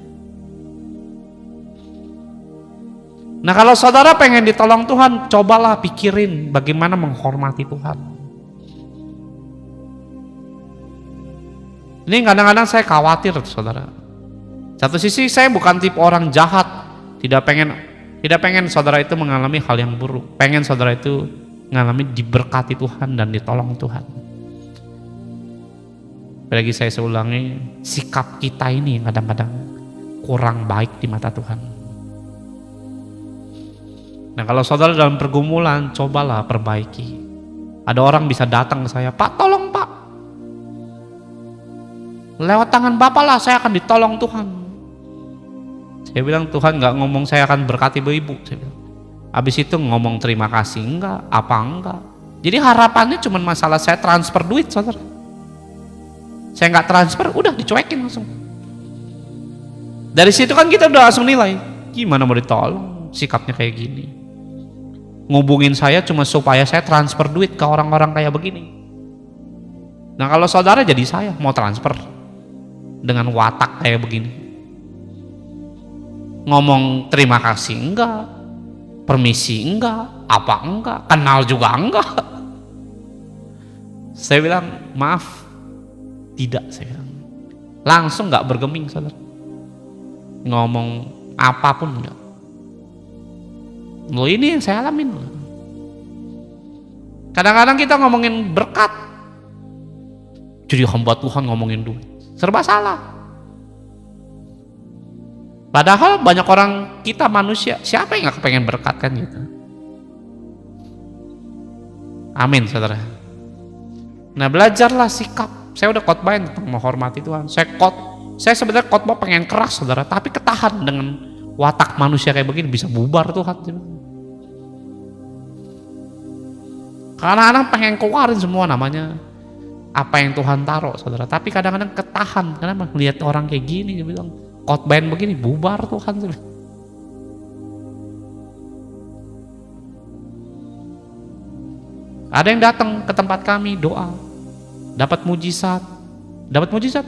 Nah kalau saudara pengen ditolong Tuhan, cobalah pikirin bagaimana menghormati Tuhan. Ini kadang-kadang saya khawatir saudara. Satu sisi saya bukan tipe orang jahat, tidak pengen saudara itu mengalami hal yang buruk, pengen saudara itu mengalami diberkati Tuhan dan ditolong Tuhan. Apalagi saya ulangi, sikap kita ini yang kadang-kadang kurang baik di mata Tuhan. Nah kalau saudara dalam pergumulan, cobalah perbaiki. Ada orang bisa datang ke saya, Pak tolong Pak, lewat tangan Bapak lah saya akan ditolong Tuhan. Saya bilang, Tuhan nggak ngomong saya akan berkati ibu. Saya bilang, habis itu ngomong terima kasih enggak, apa enggak. Jadi harapannya cuma masalah saya transfer duit, saudara. Saya nggak transfer, udah dicuekin langsung. Dari situ kan kita udah langsung nilai, gimana mau ditolong, sikapnya kayak gini. Ngubungin saya cuma supaya saya transfer duit ke orang-orang kayak begini. Nah kalau saudara jadi saya, mau transfer dengan watak kayak begini. Ngomong terima kasih enggak, permisi enggak, apa enggak, kenal juga enggak. Saya bilang, maaf, tidak, saya bilang. Langsung enggak bergeming, saudara. Ngomong apapun enggak. Loh ini yang saya alamin. Kadang-kadang kita ngomongin berkat, jadi hamba Tuhan ngomongin duit. Serba salah. Padahal banyak orang, kita manusia, siapa yang gak kepengen berkat kan gitu. Amin saudara. Nah belajarlah sikap. Saya udah khotbahin tentang menghormati Tuhan. Saya sebenarnya khotbah pengen keras saudara, tapi ketahan dengan watak manusia kayak begini, bisa bubar Tuhan. Karena anak pengen keluarin semua namanya apa yang Tuhan taruh saudara, tapi kadang-kadang ketahan. Kenapa? Lihat orang kayak gini, dia bilang khotbahin begini, bubar Tuhan. Ada yang datang ke tempat kami doa, dapat mujizat,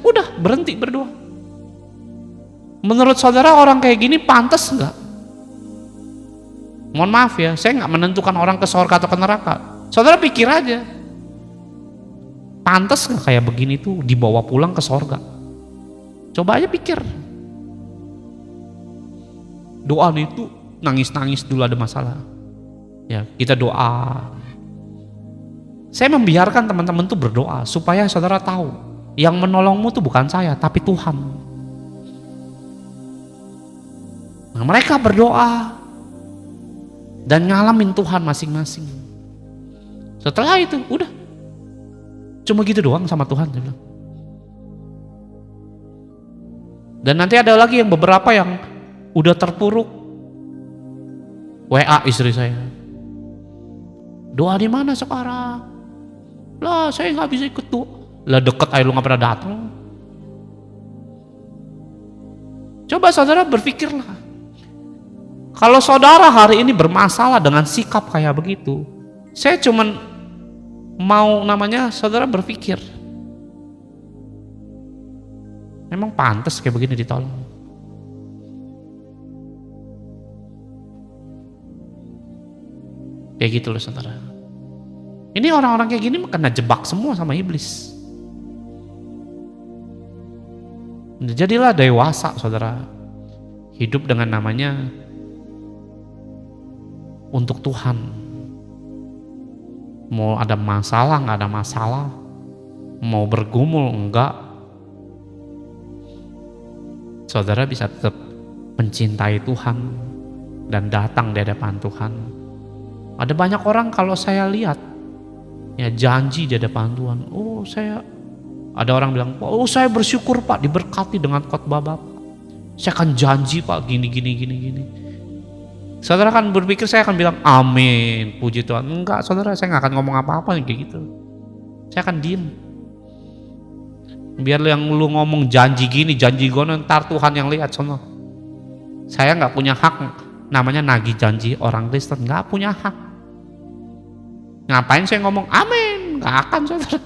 udah berhenti berdoa. Menurut saudara orang kayak gini pantas nggak? Mohon maaf ya, saya nggak menentukan orang ke surga atau ke neraka. Saudara pikir aja, pantas nggak kayak begini tuh dibawa pulang ke surga? Coba aja pikir. Doa itu nangis-nangis dulu ada masalah. Ya kita doa. Saya membiarkan teman-teman tuh berdoa supaya saudara tahu, yang menolongmu tuh bukan saya tapi Tuhan. Nah, mereka berdoa dan ngalamin Tuhan masing-masing. Setelah itu udah cuma gitu doang sama Tuhan, dia bilang. Dan nanti ada lagi yang beberapa yang udah terpuruk, WA istri saya, doa di mana sekarang? Lah saya nggak bisa ikut doa. Lah deket aja lu nggak pernah datang. Coba saudara berpikirlah, kalau saudara hari ini bermasalah dengan sikap kayak begitu, saya cuman mau saudara berpikir, memang pantas kayak begini ditolong? Kayak gitu loh saudara. Ini orang-orang kayak gini kena jebak semua sama iblis. Jadilah dewasa saudara, hidup dengan namanya untuk Tuhan. Mau ada masalah nggak ada masalah, mau bergumul enggak, saudara bisa tetap mencintai Tuhan dan datang di hadapan Tuhan. Ada banyak orang kalau saya lihat ya janji di hadapan Tuhan. Ada orang bilang, saya bersyukur Pak diberkati dengan khotbah Bapak. Saya akan janji Pak gini. Saudara kan berpikir saya akan bilang amin, puji Tuhan. Enggak saudara, saya nggak akan ngomong apa-apa kayak gitu. Saya akan diem. Biar yang lu ngomong janji gini, janji gono, ntar Tuhan yang lihat sono. Saya nggak punya hak namanya nagih janji orang Kristen, nggak punya hak. Ngapain saya ngomong amin? Nggak akan saudara.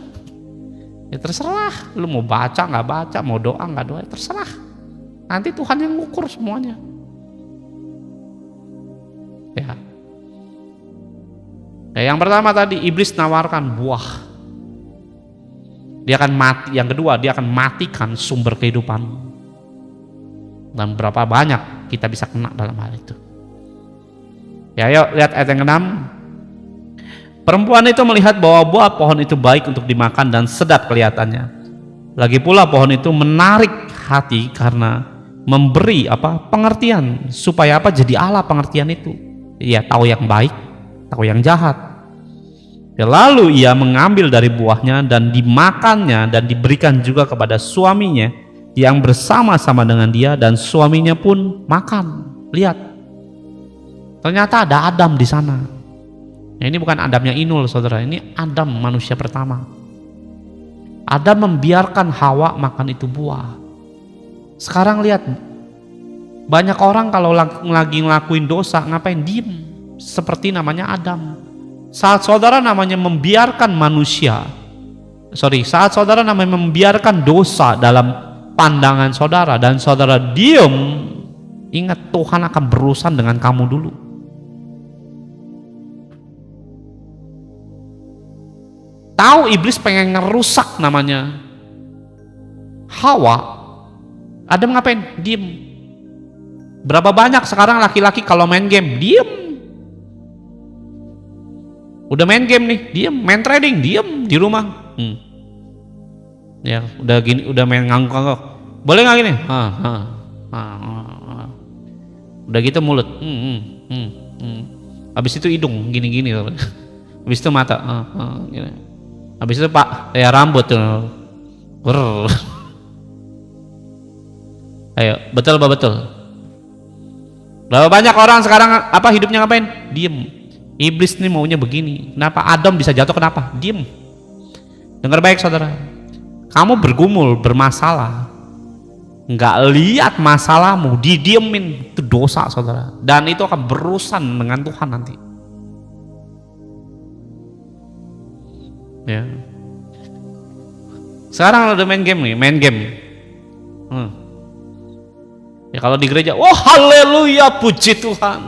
Ya terserah, lu mau baca nggak baca, mau doa nggak doa, terserah. Nanti Tuhan yang ngukur semuanya. Ya, yang pertama tadi iblis nawarkan buah, dia akan mati. Yang kedua, dia akan matikan sumber kehidupan. Dan berapa banyak kita bisa kena dalam hal itu. Ya, yuk lihat ayat yang ke-6. Perempuan itu melihat bahwa buah pohon itu baik untuk dimakan dan sedap kelihatannya. Lagi pula pohon itu menarik hati karena memberi pengertian, supaya jadi Allah pengertian itu. Ia tahu yang baik, tahu yang jahat. Lalu ia mengambil dari buahnya dan dimakannya dan diberikan juga kepada suaminya yang bersama-sama dengan dia, dan suaminya pun makan. Lihat, ternyata ada Adam di sana. Nah, ini bukan Adamnya Inul, saudara, ini Adam manusia pertama. Adam membiarkan Hawa makan itu buah. Sekarang lihat, banyak orang kalau lagi ngelakuin dosa ngapain? Diem, seperti namanya Adam. Saat saudara namanya membiarkan saat saudara namanya membiarkan dosa dalam pandangan saudara dan saudara diem, ingat Tuhan akan berurusan dengan kamu dulu. Tahu iblis pengen ngerusak namanya Hawa, Adam ngapain? Diem. Berapa banyak sekarang laki-laki kalau main game diem. Udah main game nih, diem. Main trading, diem di rumah. Ya, udah gini, udah main ngangguk-ngangguk. Boleh nggak gini? Udah gitu mulut. Habis itu hidung gini-gini. Habis itu mata. Gini. Habis itu ya rambut tuh. Ayo, betul apa betul? Berapa banyak orang sekarang hidupnya ngapain? Diem. Iblis nih maunya begini. Kenapa Adam bisa jatuh? Kenapa? Diem. Dengar baik saudara, kamu bergumul, bermasalah, nggak lihat masalahmu, didiemin, itu dosa saudara, dan itu akan berurusan dengan Tuhan nanti. Ya. Sekarang udah main game nih, main game. Ya kalau di gereja, oh haleluya, puji Tuhan,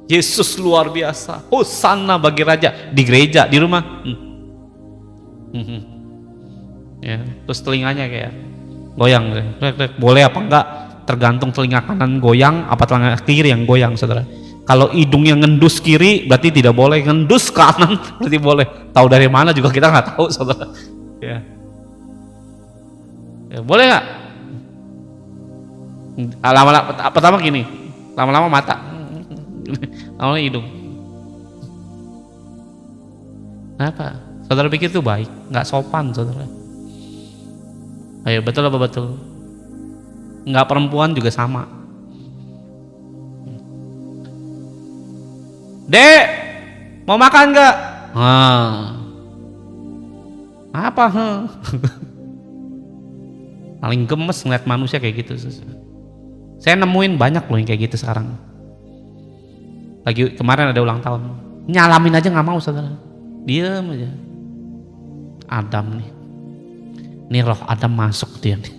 Yesus luar biasa, hosana bagi Raja. Di gereja, di rumah, ya, terus telinganya kayak goyang, boleh apa enggak? Tergantung telinga kanan goyang, apa telinga kiri yang goyang, saudara. Kalau hidungnya ngendus kiri, berarti tidak boleh. Ngendus kanan, berarti boleh. Tahu dari mana juga kita nggak tahu, saudara. Ya, boleh nggak? Lama-lama pertama gini, lama-lama mata, lama-lama hidung. Kenapa? Saudara pikir itu baik? Nggak sopan, saudara. Ayo, betul apa betul? Nggak, perempuan juga sama. Dek, mau makan nggak? Apa? Paling gemes ngeliat manusia kayak gitu. Saya nemuin banyak loh yang kayak gitu sekarang. Lagi kemarin ada ulang tahun, nyalamin aja nggak mau, saudara. Diam aja. Adam nih, ini roh Adam masuk dia nih.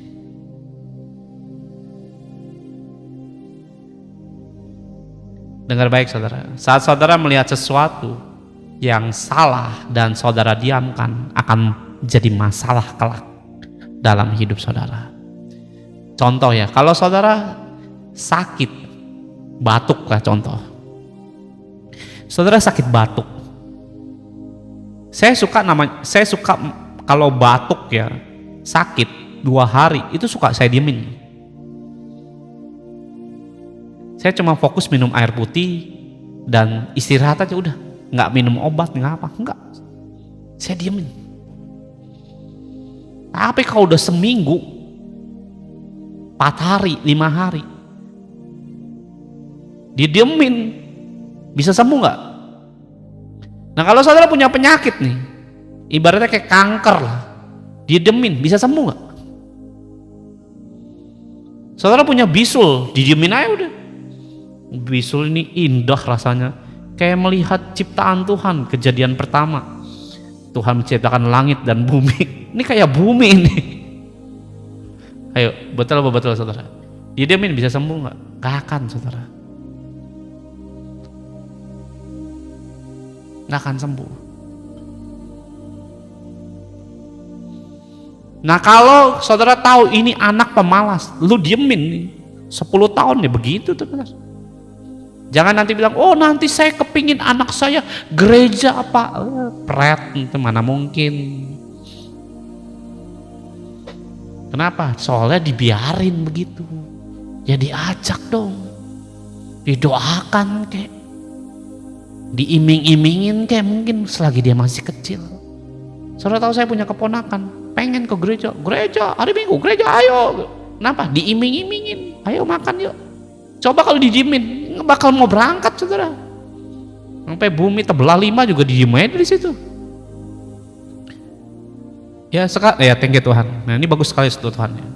Dengar baik saudara, saat saudara melihat sesuatu yang salah dan saudara diamkan, akan jadi masalah kelak dalam hidup saudara. Contoh ya, kalau saudara sakit, batuk lah contoh. Saudara sakit batuk, saya suka kalau batuk ya, sakit 2 hari itu suka saya diemin. Saya cuma fokus minum air putih dan istirahat aja udah, nggak minum obat, nggak apa, nggak, saya diemin. Tapi kalau udah seminggu, 4 hari, 5 hari, didiemin, bisa sembuh nggak? Nah kalau saudara punya penyakit nih, ibaratnya kayak kanker lah, didiemin, bisa sembuh nggak? Saudara punya bisul, didiemin aja udah. Bisul ini indah rasanya, kayak melihat ciptaan Tuhan, kejadian pertama. Tuhan menciptakan langit dan bumi. Ini kayak bumi ini. Ayo, betul apa betul saudara? Didiemin bisa sembuh nggak? Gak akan, saudara. Gak akan sembuh. Nah kalau saudara tahu ini anak pemalas, lu diemin nih 10 tahun ya begitu tuh. Jangan nanti bilang, oh nanti saya kepingin anak saya gereja apa, pret, itu mana mungkin. Kenapa? Soalnya dibiarin begitu. Ya diajak dong, didoakan kek, diiming-imingin kayak mungkin selagi dia masih kecil. Saudara tahu saya punya keponakan, pengen ke gereja hari Minggu, gereja ayo. Kenapa? Diiming-imingin, ayo makan yuk. Coba kalau dijamin, nggak bakal mau berangkat saudara. Sampai bumi terbelah 5 juga diem aja di situ. Ya thank you Tuhan. Nah ini bagus sekali Tuhan ya.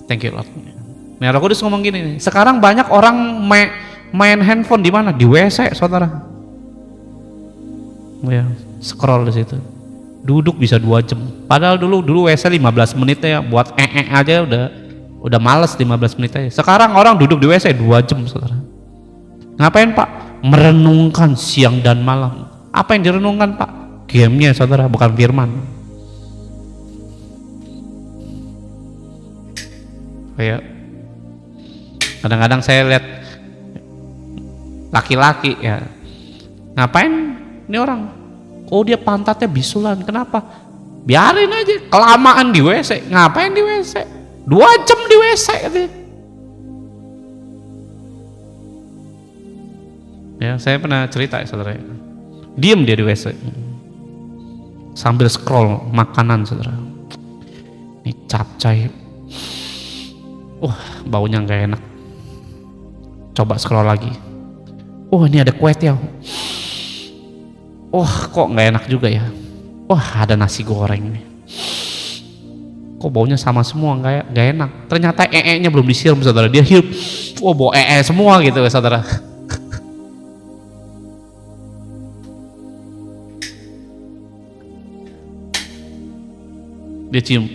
Thank you Lord. Nah Roh Kudus ngomong gini nih, sekarang banyak orang main handphone di mana? Di WC saudara. Ya, scroll di situ. Duduk bisa 2 jam. Padahal dulu WC 15 menit ya, buat aja udah males 15 menit aja. Sekarang orang duduk di WC 2 jam saudara. Ngapain Pak? Merenungkan siang dan malam. Apa yang direnungkan Pak? Gamenya saudara, bukan firman. Kayak kadang-kadang saya lihat laki-laki ya, ngapain ini orang? Oh dia pantatnya bisulan, kenapa? Biarin aja, kelamaan di WC. Ngapain di WC? 2 jam di WC gitu. Ya saya pernah cerita ya saudara, diem dia di WC sambil scroll makanan saudara. Ini capcay, baunya nggak enak. Coba scroll lagi, ini ada kue tiaw. Kok nggak enak juga ya. Ada nasi goreng nih. Kok baunya sama semua, nggak enak. Ternyata nya belum disiram saudara. Dia hirup, bau semua gitu saudara. Dia cium,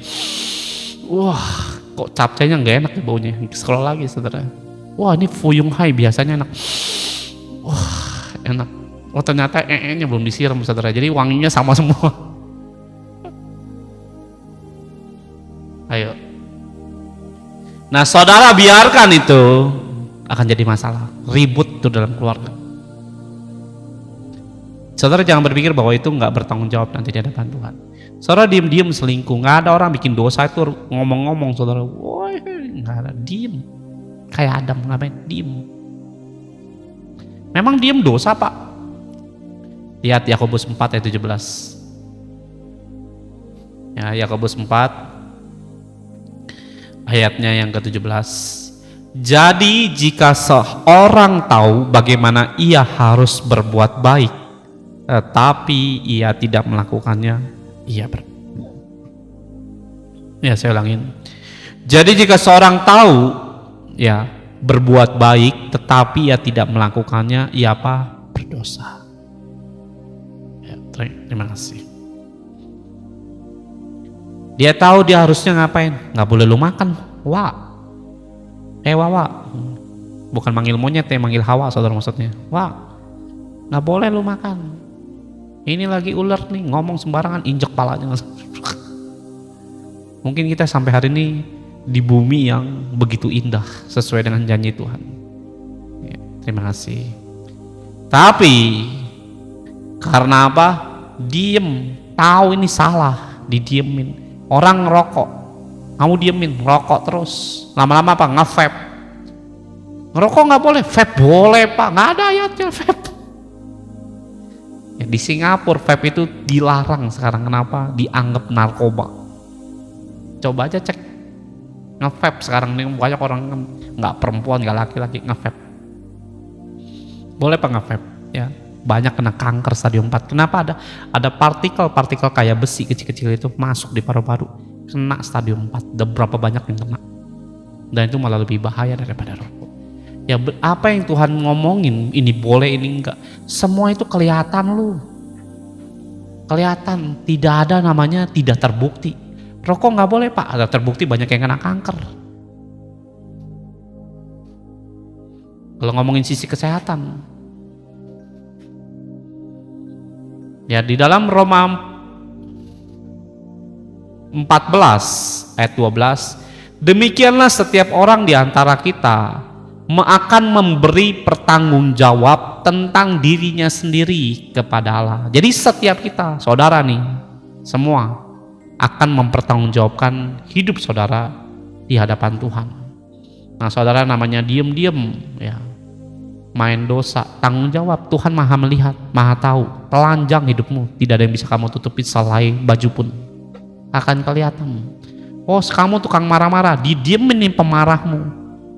kok capcaynya nggak enak ya baunya. Scroll lagi saudara. Ini Fuyung Hai biasanya enak. Enak. Ternyata nya belum disiram saudara. Jadi wanginya sama semua. Ayo. Nah saudara biarkan itu akan jadi masalah. Ribut tuh dalam keluarga. Saudara jangan berpikir bahwa itu nggak bertanggung jawab nanti di hadapan Tuhan. Saudara diem-diem selingkuh, nggak ada orang bikin dosa itu ngomong-ngomong saudara. Nggak ada, diem. Kayak Adam, ngapain? Diem. Memang diem dosa Pak. Lihat Yakobus 4 ayat 17. Ya, Yakobus 4 ayatnya yang ke-17. Jadi jika seorang tahu bagaimana ia harus berbuat baik, tetapi ia tidak melakukannya, saya ulangin. Jadi jika seorang tahu ya berbuat baik tetapi ia tidak melakukannya, ia berdosa. Terima kasih. Dia tahu dia harusnya ngapain? Nggak boleh lu makan. Wawa. Bukan manggil monyet ya, manggil Hawa saudara maksudnya. Nggak boleh lu makan. Ini lagi ular nih, ngomong sembarangan, injek palanya. Mungkin kita sampai hari ini di bumi yang begitu indah sesuai dengan janji Tuhan. Ya, terima kasih. Tapi karena apa? Diem, tahu ini salah, didiemin. Orang ngerokok, kamu diemin, rokok terus. Lama-lama apa? Nge-vape. Ngerokok nggak boleh, vape boleh Pak. Nggak ada ayatnya vape. Ya, di Singapura vape itu dilarang sekarang. Kenapa? Dianggap narkoba. Coba aja cek nge-vape sekarang nih, banyak orang nggak perempuan nggak laki-laki nge-vape. Boleh Pak nge-vape? Ya. Banyak kena kanker stadium 4. Kenapa? Ada partikel kayak besi kecil-kecil itu masuk di paru-paru, kena stadium 4. Ada berapa banyak yang kena, dan itu malah lebih bahaya daripada rokok. Ya apa yang Tuhan ngomongin, ini boleh ini enggak, semua itu kelihatan lu. Kelihatan, tidak ada namanya tidak terbukti. Rokok nggak boleh Pak, ada terbukti banyak yang kena kanker. Kalau ngomongin sisi kesehatan, ya di dalam Roma 14 ayat 12, demikianlah setiap orang di antara kita akan memberi pertanggungjawab tentang dirinya sendiri kepada Allah. Jadi setiap kita, saudara nih, semua akan mempertanggungjawabkan hidup saudara di hadapan Tuhan. Nah saudara namanya diem-diem ya, main dosa, tanggung jawab. Tuhan maha melihat, maha tahu, telanjang hidupmu, tidak ada yang bisa kamu tutupi selain baju pun akan kelihatan. Oh, kamu tukang marah-marah, didiemin nih pemarahmu,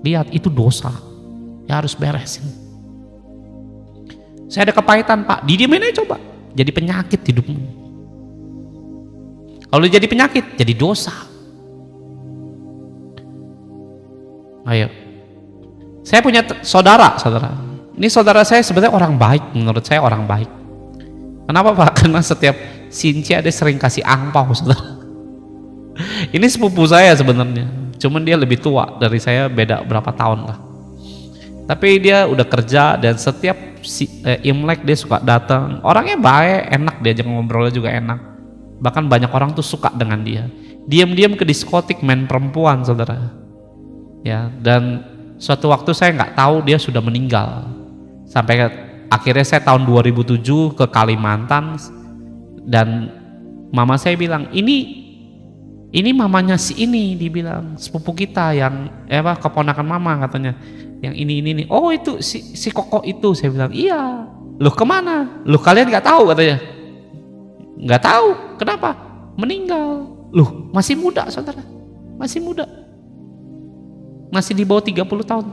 lihat itu dosa, ya harus beresin. Saya ada kepahitan Pak, didiemin aja coba, jadi penyakit hidupmu. Kalau jadi penyakit, jadi dosa. Ayo, saya punya saudara. Ini saudara saya sebenarnya orang baik, menurut saya orang baik. Kenapa Pak? Karena setiap Sinci ada sering kasih angpau, saudara. Ini sepupu saya sebenarnya, cuman dia lebih tua dari saya, beda berapa tahun lah. Tapi dia udah kerja dan setiap Imlek dia suka datang. Orangnya baik, enak, diajak ngobrolnya juga enak. Bahkan banyak orang tuh suka dengan dia. Diam-diam ke diskotik main perempuan, saudara. Ya, dan suatu waktu saya nggak tahu dia sudah meninggal. Sampai akhirnya saya tahun 2007 ke Kalimantan dan mama saya bilang, ini mamanya si ini, dibilang sepupu kita yang keponakan mama katanya. Yang ini. Oh, itu si Koko itu. Saya bilang, iya. Loh, kemana? Loh, kalian nggak tahu katanya. Nggak tahu. Kenapa? Meninggal. Loh, masih muda, saudara. Masih muda. Masih di bawah 30 tahun.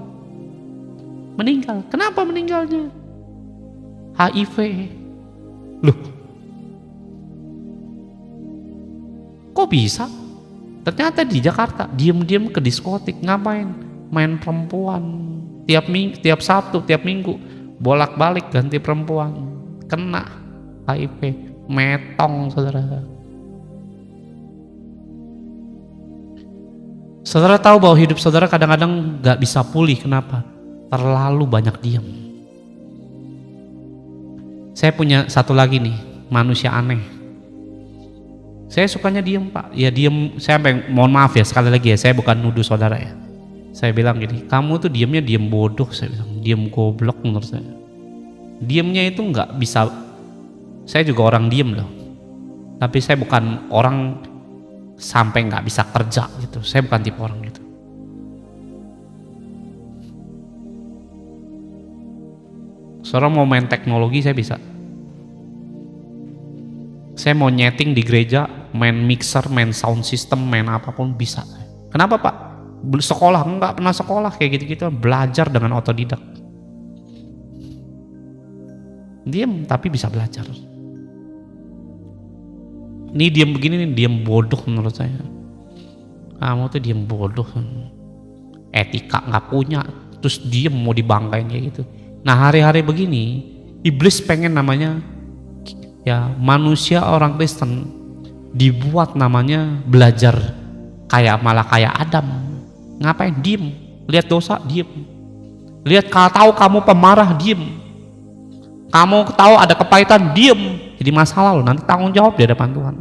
Meninggal. Kenapa meninggalnya? HIV. Loh, kok bisa? Ternyata di Jakarta diam-diam ke diskotik, ngapain? Main perempuan. Tiap Sabtu, tiap Minggu bolak-balik ganti perempuan. Kena HIV, metong, saudara. Saudara tahu bahwa hidup saudara kadang-kadang gak bisa pulih. Kenapa? Terlalu banyak diam. Saya punya satu lagi nih, manusia aneh. Saya sukanya diem Pak. Ya diem, saya mohon maaf ya sekali lagi ya, saya bukan nuduh saudara ya. Saya bilang gini, kamu tuh diemnya diem bodoh, saya bilang, diem goblok menurut saya. Diemnya itu nggak bisa, saya juga orang diem loh. Tapi saya bukan orang sampai nggak bisa kerja gitu. Saya bukan tipe orang gitu. Seorang mau main teknologi saya bisa. Saya mau nyeting di gereja, main mixer, main sound system, main apapun bisa. Kenapa Pak? Sekolah enggak pernah sekolah kayak gitu-gitu, belajar dengan otodidak. Diam tapi bisa belajar. Ini diam begini nih, diam bodoh menurut saya. Kamu tuh diam bodoh, etika nggak punya, terus diam mau dibanggain kayak gitu. Nah hari-hari begini, iblis pengen namanya ya manusia orang Kristen dibuat namanya belajar malah kayak Adam. Ngapain? Diem. Lihat dosa, diem. Lihat kalau tahu kamu pemarah, diem. Kamu tahu ada kepahitan, diem. Jadi masalah loh, nanti tanggung jawab di hadapan Tuhan.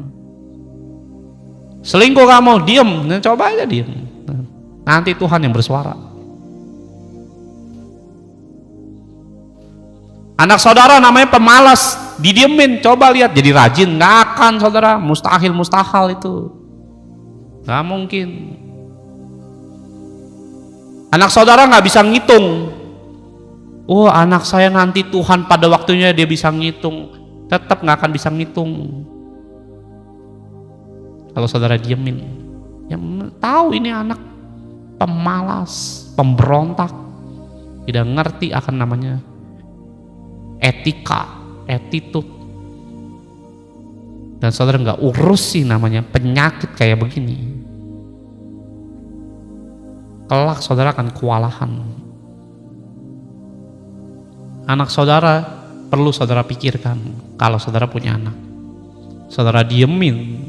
Selingkuh kamu, diem. Nah, coba aja diem. Nanti Tuhan yang bersuara. Anak saudara namanya pemalas, didiemin, coba lihat jadi rajin. Nggak akan saudara, mustahil itu. Nggak mungkin. Anak saudara nggak bisa ngitung. Oh, anak saya nanti Tuhan pada waktunya dia bisa ngitung. Tetap nggak akan bisa ngitung. Kalau saudara diemin, ya tahu ini anak pemalas, pemberontak, tidak ngerti akan namanya etika, attitude. Dan saudara nggak urus sih namanya penyakit kayak begini. Kelak saudara akan kewalahan. Anak saudara perlu saudara pikirkan. Kalau saudara punya anak, saudara diemin,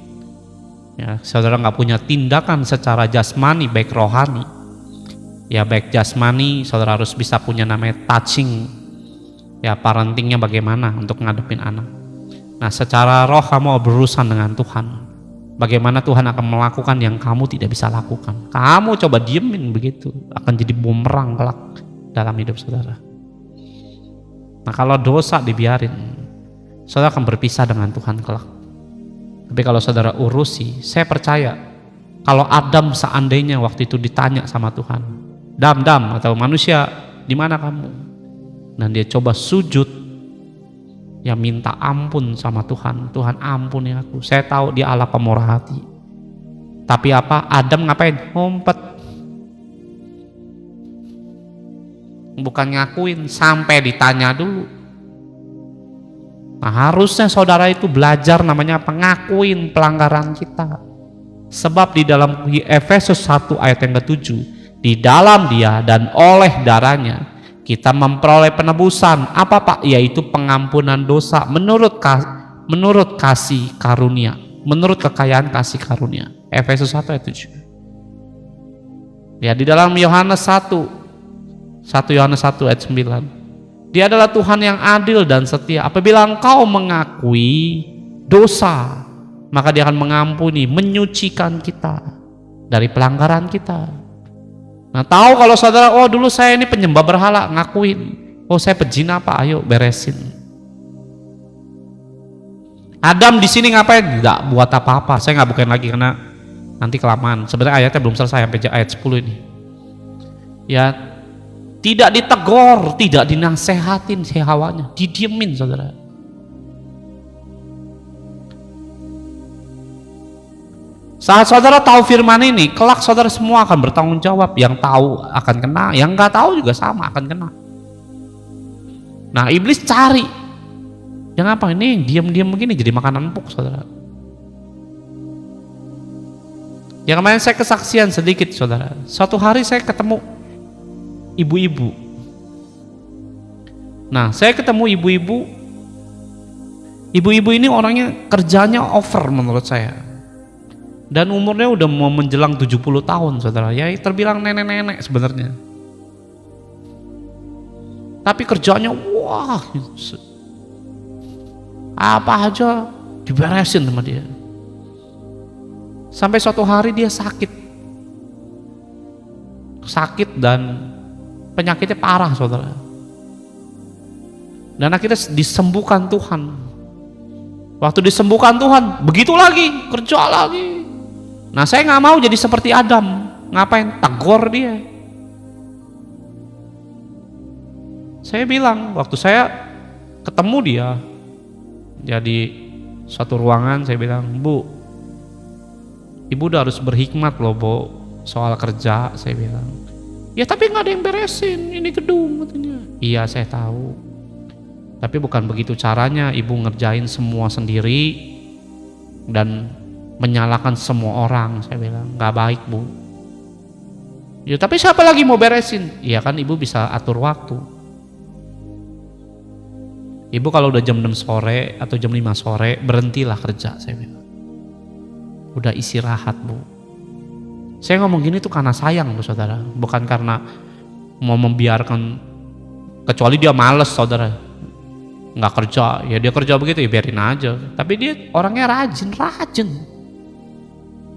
ya, saudara nggak punya tindakan secara jasmani baik rohani, ya baik jasmani, saudara harus bisa punya namanya touching, ya parentingnya bagaimana untuk ngadepin anak. Nah secara roh kamu berurusan dengan Tuhan. Bagaimana Tuhan akan melakukan yang kamu tidak bisa lakukan. Kamu coba diemin begitu, akan jadi bumerang kelak dalam hidup saudara. Nah kalau dosa dibiarin, saudara akan berpisah dengan Tuhan kelak. Tapi kalau saudara urusi, saya percaya kalau Adam seandainya waktu itu ditanya sama Tuhan, Dam atau manusia, di mana kamu? dan dia coba sujud, ya minta ampun sama Tuhan. Tuhan ampuni aku, saya tahu dia Allah pemurah hati. Tapi apa, Adam ngapain? Ngumpet, bukan ngakuin, sampai ditanya dulu. Nah, harusnya saudara itu belajar namanya apa? Ngakuin pelanggaran kita. Sebab di dalam Efesus 1 ayat yang ke-7, di dalam dia dan oleh darahnya kita memperoleh penebusan. Apa Pak? Yaitu pengampunan dosa menurut kasih karunia, menurut kekayaan kasih karunia. Efesus 1 ayat 7. Ya, di dalam Yohanes 1 Yohanes 1 ayat 9. Dia adalah Tuhan yang adil dan setia. Apabila engkau mengakui dosa, maka dia akan mengampuni, menyucikan kita dari pelanggaran kita. Nah, tahu kalau saudara, oh dulu saya ini penyembah berhala, ngakuin. Oh saya pezina Pak, ayo beresin. Adam di sini ngapain? Nggak buat apa-apa. Saya nggak bukain lagi karena nanti kelamaan. Sebenarnya ayatnya belum selesai sampai ayat 10 ini. Ya, tidak ditegur, tidak dinasehatin si Hawanya, didiemin saudara. Saat saudara tahu firman ini, kelak saudara semua akan bertanggung jawab. Yang tahu akan kena, yang nggak tahu juga sama akan kena. Nah, iblis cari yang apa ini, diam-diam begini jadi makanan empuk saudara. Yang kemarin saya kesaksian sedikit saudara. Suatu hari saya ketemu ibu-ibu. Nah, saya ketemu ibu-ibu. Ibu-ibu ini orangnya kerjanya over menurut saya. Dan umurnya udah mau menjelang 70 tahun saudara. Ya terbilang nenek-nenek sebenarnya. Tapi kerjanya wah, apa aja diberesin sama dia. Sampai suatu hari dia sakit dan penyakitnya parah saudara. Dan akhirnya disembuhkan Tuhan. Waktu disembuhkan Tuhan, begitu lagi, kerja lagi. Nah, saya nggak mau jadi seperti Adam. Ngapain? Tegur dia. Saya bilang, waktu saya ketemu dia, jadi suatu ruangan, saya bilang, Bu, Ibu udah harus berhikmat loh, Bu, soal kerja, saya bilang. Ya tapi nggak ada yang beresin, ini gedung katanya. Iya, saya tahu. Tapi bukan begitu caranya, Ibu ngerjain semua sendiri dan menyalahkan semua orang, saya bilang. Nggak baik, Bu. Ya tapi siapa lagi mau beresin? Iya kan, Ibu bisa atur waktu. Ibu kalau udah jam 6 sore atau jam 5 sore berhentilah kerja, saya bilang. Udah istirahat, Bu. Saya ngomong gini tuh karena sayang loh saudara, bukan karena mau membiarkan, kecuali dia males saudara, nggak kerja, ya dia kerja begitu ya biarin aja. Tapi dia orangnya rajin,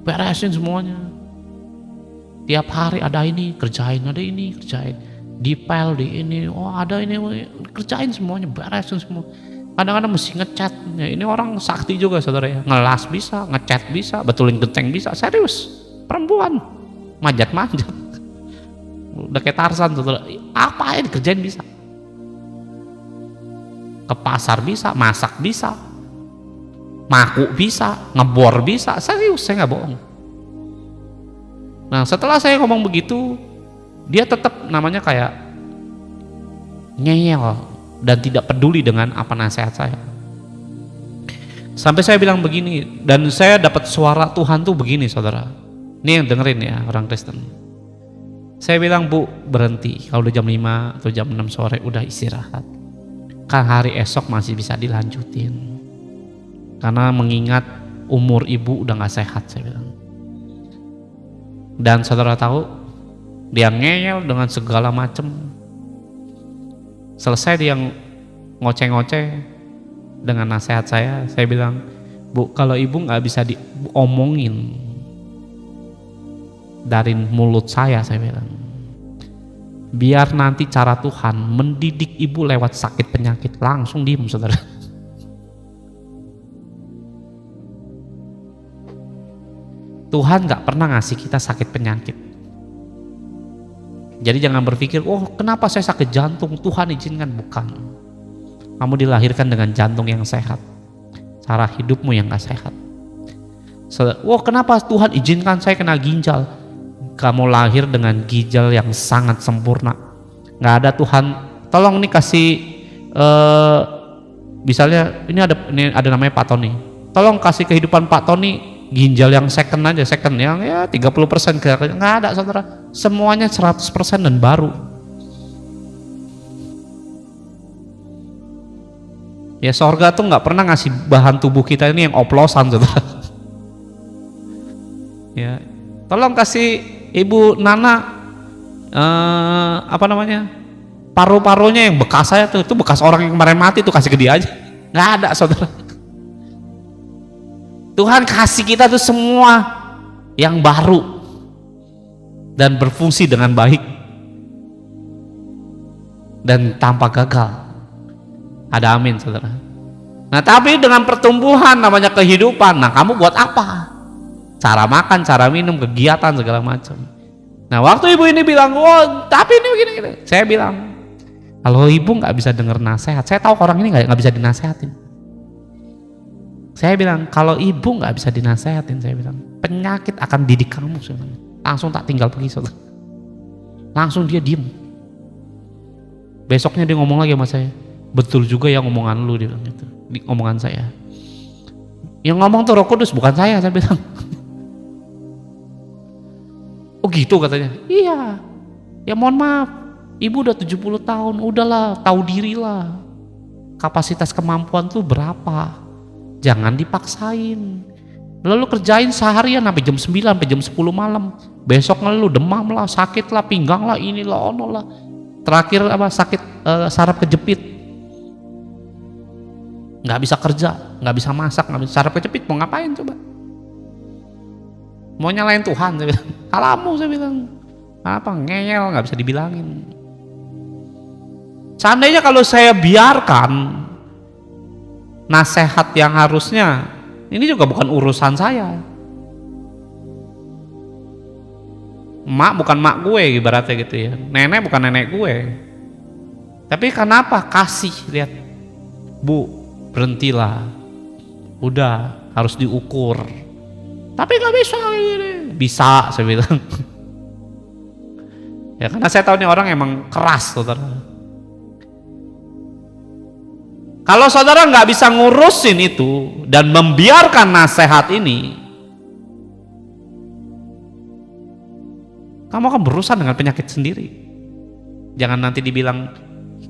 beresin semuanya. Tiap hari ada ini kerjain, ada ini kerjain, dipel di ini, oh ada ini kerjain semuanya, beresin semua. Kadang-kadang mesti ngechat, ya ini orang sakti juga saudara ya, ngelas bisa, ngechat bisa, betulin genteng bisa, serius. Perempuan manjat-manjat, udah kayak Tarzan saudara. Apa yang dikerjain bisa, ke pasar bisa, masak bisa, maku bisa, ngebor bisa, serius saya nggak bohong. Nah setelah saya ngomong begitu, dia tetap namanya kayak ngeyel dan tidak peduli dengan apa nasihat saya. Sampai saya bilang begini, dan saya dapat suara Tuhan tuh begini saudara. Ini yang dengerin ya orang Kristen. Saya bilang, Bu, berhenti. Kalau udah jam 5 atau jam 6 sore udah istirahat. Kan hari esok masih bisa dilanjutin. Karena mengingat umur ibu udah gak sehat, saya bilang. Dan saudara tahu, dia ngeyel dengan segala macam. Selesai dia ngoceh-ngoceh dengan nasihat saya bilang, Bu, kalau ibu gak bisa diomongin dari mulut saya bilang, biar nanti cara Tuhan mendidik ibu lewat sakit penyakit. Langsung diem saudara. Tuhan gak pernah ngasih kita sakit penyakit. Jadi jangan berpikir, oh kenapa saya sakit jantung, Tuhan izinkan. Bukan. Kamu dilahirkan dengan jantung yang sehat, cara hidupmu yang gak sehat. Oh kenapa Tuhan izinkan saya kena ginjal? Kamu lahir dengan ginjal yang sangat sempurna. Gak ada Tuhan, tolong nih kasih misalnya ini ada namanya Pak Tony. Tolong kasih kehidupan Pak Tony ginjal yang second aja, second yang ya 30%, nggak ada saudara, semuanya 100% dan baru. Ya sorga tuh nggak pernah ngasih bahan tubuh kita ini yang oplosan saudara. Ya tolong kasih Ibu Nana paru-parunya yang bekas saya tuh, itu bekas orang yang kemarin mati tuh, kasih ke dia aja. Nggak ada saudara. Tuhan kasih kita tuh semua yang baru dan berfungsi dengan baik dan tanpa gagal. Ada amin saudara. Nah tapi dengan pertumbuhan namanya kehidupan, nah kamu buat apa? Cara makan, cara minum, kegiatan segala macam. Nah waktu ibu ini bilang, oh tapi ini begini, saya bilang, kalau ibu nggak bisa dengar nasihat, saya tahu orang ini nggak bisa dinasehatin. Saya bilang, kalau ibu nggak bisa dinasehatin, saya bilang, penyakit akan didik kamu. Saya bilang, langsung tak tinggal pergi saudara. Langsung dia diem. Besoknya dia ngomong lagi sama saya, betul juga ya omongan lu, dia bilang gitu, di omongan saya. Yang ngomong tuh Roh Kudus, bukan saya bilang. Oh gitu katanya. Iya. Ya mohon maaf, ibu udah 70 tahun, udahlah, tahu dirilah. Kapasitas kemampuan tuh berapa? Jangan dipaksain. Lalu kerjain seharian sampai jam 9 sampai jam 10 malam. Besok ngeluh, demam lah, sakit lah, pinggang lah, inilah, ono lah. Terakhir sakit saraf kejepit. Nggak bisa kerja, nggak bisa masak, nggak bisa saraf kejepit, mau ngapain coba? Mau nyalain Tuhan, saya bilang. Kalamu, saya bilang. Apa ngeyel, nggak bisa dibilangin. Seandainya kalau saya biarkan nasihat yang harusnya, ini juga bukan urusan saya. Mak bukan mak gue ibaratnya gitu ya, nenek bukan nenek gue. Tapi kenapa? Kasih, lihat, Bu, berhentilah, udah harus diukur. Tapi nggak bisa gini. Bisa, saya bilang. Ya karena saya tahu nih orang emang keras saudara. Kalau saudara nggak bisa ngurusin itu dan membiarkan nasihat ini, kamu akan berurusan dengan penyakit sendiri. Jangan nanti dibilang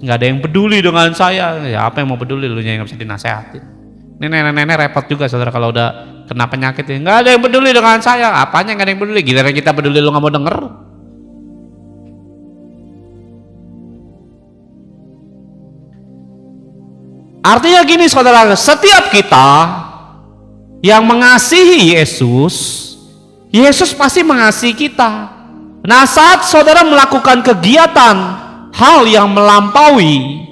nggak ada yang peduli dengan saya. Ya apa yang mau peduli, lu yang nggak bisa dinasehatin. Ini nenek-nenek repot juga saudara kalau udah kena penyakit ini. Nggak ada yang peduli dengan saya. Apanya nggak ada yang peduli? Giliran kita peduli lu nggak mau denger. Artinya gini saudara, setiap kita yang mengasihi Yesus, Yesus pasti mengasihi kita. Nah saat saudara melakukan kegiatan hal yang melampaui,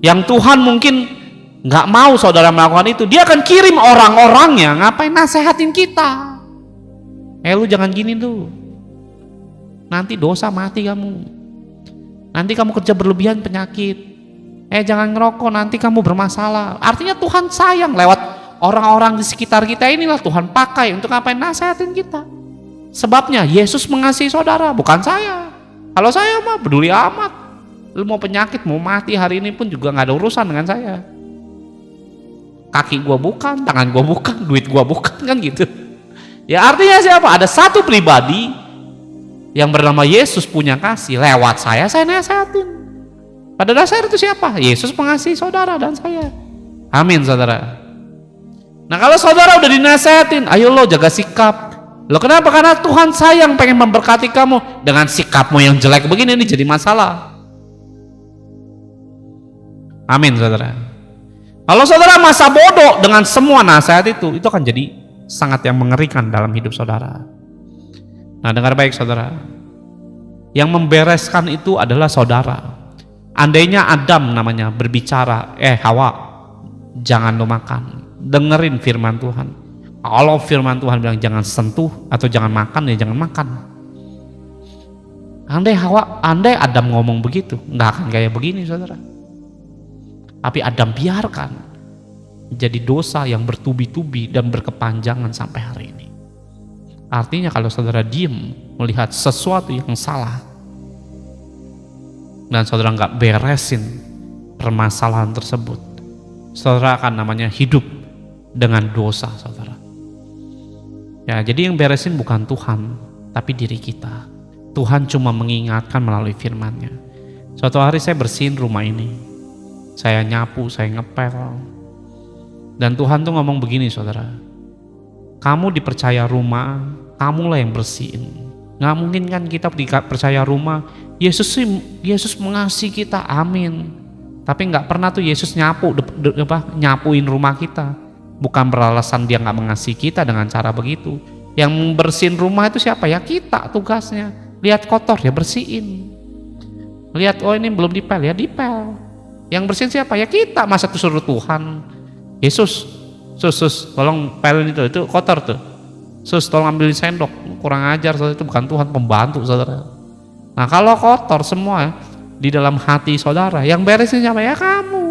yang Tuhan mungkin nggak mau saudara melakukan itu, dia akan kirim orang-orangnya ngapain nasehatin kita. Lu jangan gini tuh, nanti dosa mati kamu, nanti kamu kerja berlebihan penyakit. Jangan ngerokok, nanti kamu bermasalah. Artinya Tuhan sayang, lewat orang-orang di sekitar kita inilah Tuhan pakai untuk ngapain nasehatin kita. Sebabnya Yesus mengasihi saudara, bukan saya. Kalau saya mah peduli amat. Lu mau penyakit, mau mati hari ini pun juga nggak ada urusan dengan saya. Kaki gua bukan, tangan gua bukan, duit gua bukan, kan gitu. Ya artinya siapa? Ada satu pribadi yang bernama Yesus punya kasih, lewat saya nasehatin. Pada dasar itu siapa? Yesus mengasihi saudara dan saya. Amin saudara. Nah kalau saudara udah dinasehatin, ayo lo jaga sikap. Lo kenapa? Karena Tuhan sayang, pengen memberkati kamu. Dengan sikapmu yang jelek begini, ini jadi masalah. Amin saudara. Kalau saudara masa bodoh dengan semua nasihat itu akan jadi sangat yang mengerikan dalam hidup saudara. Nah dengar baik saudara, yang membereskan itu adalah saudara. Andainya Adam namanya berbicara, Hawa, jangan lo makan, dengerin firman Tuhan. Kalau firman Tuhan bilang jangan sentuh atau jangan makan, ya jangan makan. Andai Adam ngomong begitu, nggak akan kayak begini, saudara. Tapi Adam biarkan jadi dosa yang bertubi-tubi dan berkepanjangan sampai hari ini. Artinya kalau saudara diem melihat sesuatu yang salah dan saudara nggak beresin permasalahan tersebut, saudara akan namanya hidup dengan dosa, saudara. Ya, jadi yang beresin bukan Tuhan, tapi diri kita. Tuhan cuma mengingatkan melalui firman-Nya. Suatu hari saya bersihin rumah ini, saya nyapu, saya ngepel, dan Tuhan tuh ngomong begini, saudara, kamu dipercaya rumah, kamulah yang bersihin. Nggak mungkin kan kita percaya rumah, Yesus mengasihi kita, amin. Tapi nggak pernah tuh Yesus nyapuin rumah kita. Bukan beralasan dia nggak mengasihi kita dengan cara begitu. Yang bersihin rumah itu siapa? Ya kita tugasnya. Lihat kotor ya bersihin. Lihat oh ini belum dipel ya dipel. Yang bersihin siapa? Ya kita. Masa tuh suruh Tuhan. Yesus, sus, tolong pelin itu kotor tuh. Sus, tolong ambilin sendok. Kurang ajar, saudara, itu bukan Tuhan, pembantu, saudara. Nah kalau kotor semua di dalam hati saudara, yang beresin siapa? Ya kamu.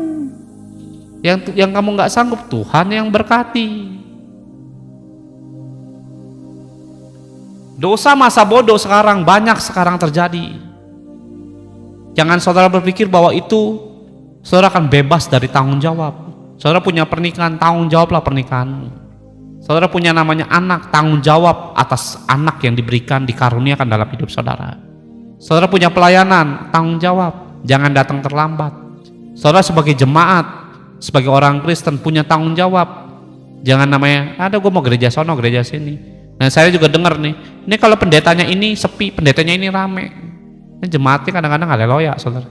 Yang kamu nggak sanggup, Tuhan yang berkati. Dosa masa bodoh banyak sekarang terjadi. Jangan saudara berpikir bahwa itu saudara akan bebas dari tanggung jawab. Saudara punya pernikahan, tanggung jawablah pernikahanmu. Saudara punya namanya anak, tanggung jawab atas anak yang diberikan, dikaruniakan dalam hidup saudara. Saudara punya pelayanan, tanggung jawab, jangan datang terlambat. Saudara sebagai jemaat, sebagai orang Kristen punya tanggung jawab. Jangan namanya, ada gue mau gereja sono, gereja sini. Nah saya juga dengar nih, ini kalau pendetanya ini sepi, pendetanya ini rame. Ini jemaatnya kadang-kadang haleluya, saudara.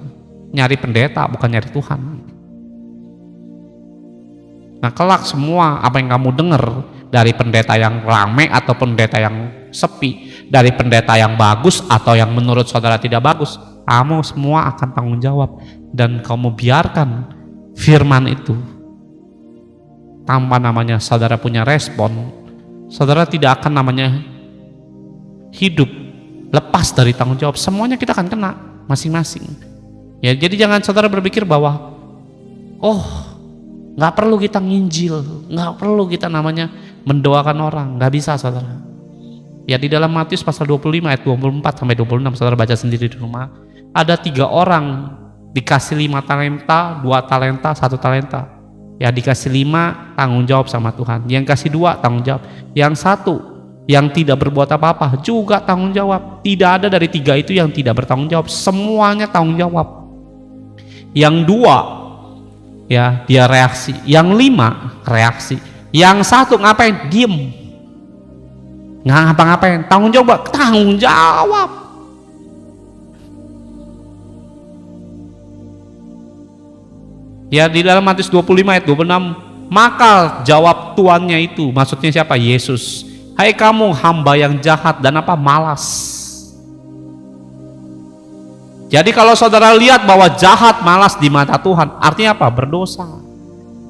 Nyari pendeta bukan nyari Tuhan. Nah kelak semua apa yang kamu dengar dari pendeta yang rame atau pendeta yang sepi, dari pendeta yang bagus atau yang menurut saudara tidak bagus, kamu semua akan tanggung jawab. Dan kamu biarkan firman itu tanpa namanya saudara punya respon, saudara tidak akan namanya hidup lepas dari tanggung jawab. Semuanya kita akan kena masing-masing. Ya, jadi jangan saudara berpikir bahwa nggak perlu kita nginjil, nggak perlu kita namanya mendoakan orang, nggak bisa, saudara. Ya di dalam Matius pasal 25 ayat 24 sampai 26, saudara baca sendiri di rumah. Ada 3 orang dikasih 5 talenta, 2 talenta, 1 talenta. Ya dikasih 5 tanggung jawab sama Tuhan, yang kasih 2 tanggung jawab, yang 1 yang tidak berbuat apa-apa juga tanggung jawab. Tidak ada dari 3 itu yang tidak bertanggung jawab, semuanya tanggung jawab. Yang 2 ya dia reaksi, yang 5 reaksi, yang 1 ngapain? Diem, nggak ngapa-ngapain. Tanggung jawab. Ya di dalam Matius 25 ayat 26, maka jawab tuannya itu, maksudnya siapa? Yesus. Hai kamu hamba yang jahat dan malas. Jadi kalau saudara lihat bahwa jahat, malas di mata Tuhan, artinya apa? Berdosa.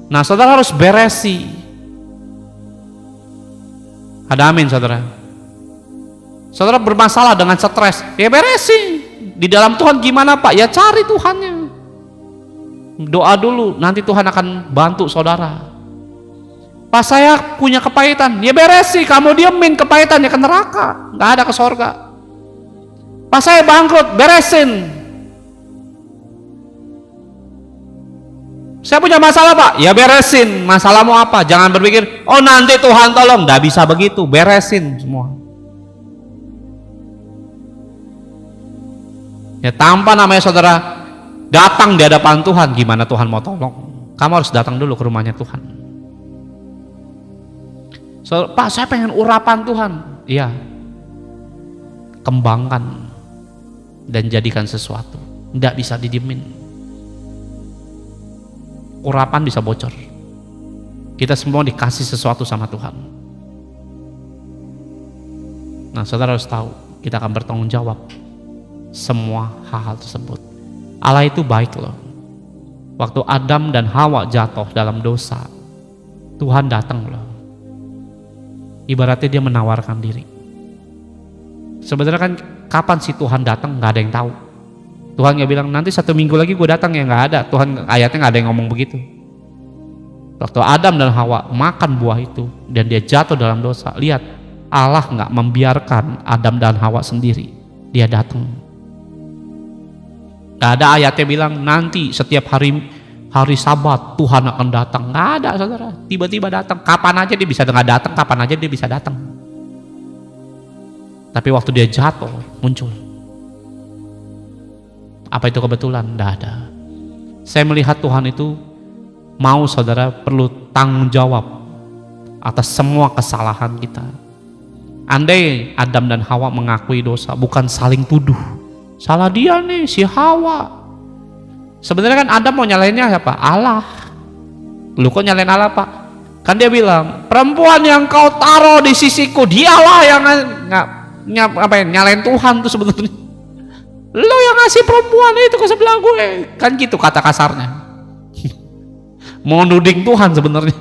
Nah saudara harus beresi. Ada amin, saudara. Saudara bermasalah dengan stres, ya beresi. Di dalam Tuhan gimana Pak? Ya cari Tuhannya. Doa dulu, nanti Tuhan akan bantu saudara. Pas saya punya kepahitan, ya beresi, kamu diemin kepahitannya ke neraka, nggak ada ke sorga. Pas saya bangkrut, beresin. Saya punya masalah Pak, ya beresin. Masalahmu apa? Jangan berpikir, oh nanti Tuhan tolong, nggak bisa begitu, beresin semua. Ya tanpa namanya saudara datang di hadapan Tuhan, gimana Tuhan mau tolong? Kamu harus datang dulu ke rumahnya Tuhan. Pak saya pengen urapan Tuhan. Iya, kembangkan dan jadikan sesuatu. Tidak bisa didiemin. Urapan bisa bocor. Kita semua dikasih sesuatu sama Tuhan. Nah saudara harus tahu, kita akan bertanggung jawab semua hal-hal tersebut. Allah itu baik loh. Waktu Adam dan Hawa jatuh dalam dosa, Tuhan datang loh. Ibaratnya dia menawarkan diri. Sebenarnya kan kapan sih Tuhan datang, nggak ada yang tahu. Tuhan nggak bilang nanti 1 minggu lagi gue datang, ya nggak ada. Tuhan ayatnya nggak ada yang ngomong begitu. Waktu Adam dan Hawa makan buah itu dan dia jatuh dalam dosa, lihat Allah nggak membiarkan Adam dan Hawa sendiri, dia datang. Nggak ada ayatnya bilang nanti setiap hari Sabat Tuhan akan datang, nggak ada saudara. Tiba-tiba datang, kapan aja dia bisa nggak datang, kapan aja dia bisa datang. Tapi waktu dia jatuh muncul. Apa itu kebetulan? Nggak ada. Saya melihat Tuhan itu mau saudara perlu tanggung jawab atas semua kesalahan kita. Andai Adam dan Hawa mengakui dosa, bukan saling tuduh, salah dia nih si Hawa. Sebenarnya kan Adam mau nyalainnya siapa? Allah. Lu kok nyalain Allah Pak? Kan dia bilang perempuan yang kau taruh di sisiku, dialah yang nyalain Tuhan tuh sebenarnya. Lo yang ngasih perempuan itu ke sebelah gue, kan gitu kata kasarnya. Mau nuding Tuhan sebenarnya.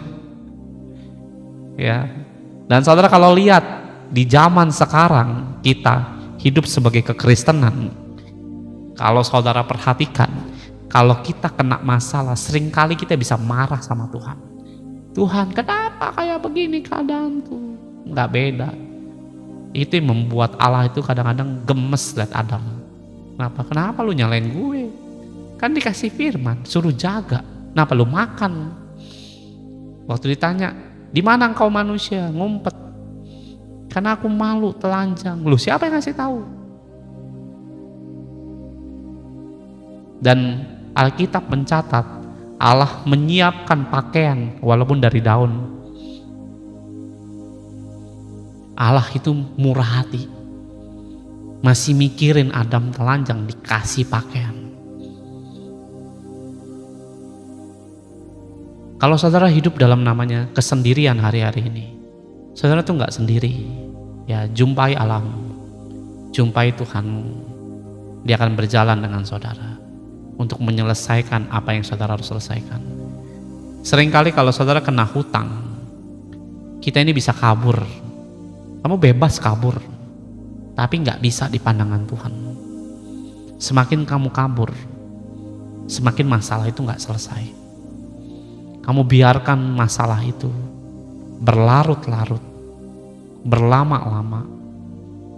Ya. Dan saudara kalau lihat di zaman sekarang kita hidup sebagai kekristenan, kalau saudara perhatikan, kalau kita kena masalah, seringkali kita bisa marah sama Tuhan. Tuhan, kenapa kayak begini keadaanku? Nggak beda. Itu yang membuat Allah itu kadang-kadang gemes lihat Adam. Kenapa lu nyalain gue? Kan dikasih firman, suruh jaga. Kenapa lu makan? Waktu ditanya, di mana engkau manusia? Ngumpet. Karena aku malu, telanjang. Lu siapa yang ngasih tahu? Dan Alkitab mencatat Allah menyiapkan pakaian walaupun dari daun. Allah itu murah hati, masih mikirin Adam telanjang dikasih pakaian. Kalau saudara hidup dalam namanya kesendirian hari-hari ini, saudara tuh nggak sendiri. Ya, jumpai alam, jumpai Tuhanmu. Dia akan berjalan dengan saudara untuk menyelesaikan apa yang saudara harus selesaikan. Seringkali kalau saudara kena hutang, kita ini bisa kabur. Kamu bebas kabur, tapi nggak bisa di pandangan Tuhan. Semakin kamu kabur, semakin masalah itu nggak selesai. Kamu biarkan masalah itu berlarut-larut, berlama-lama,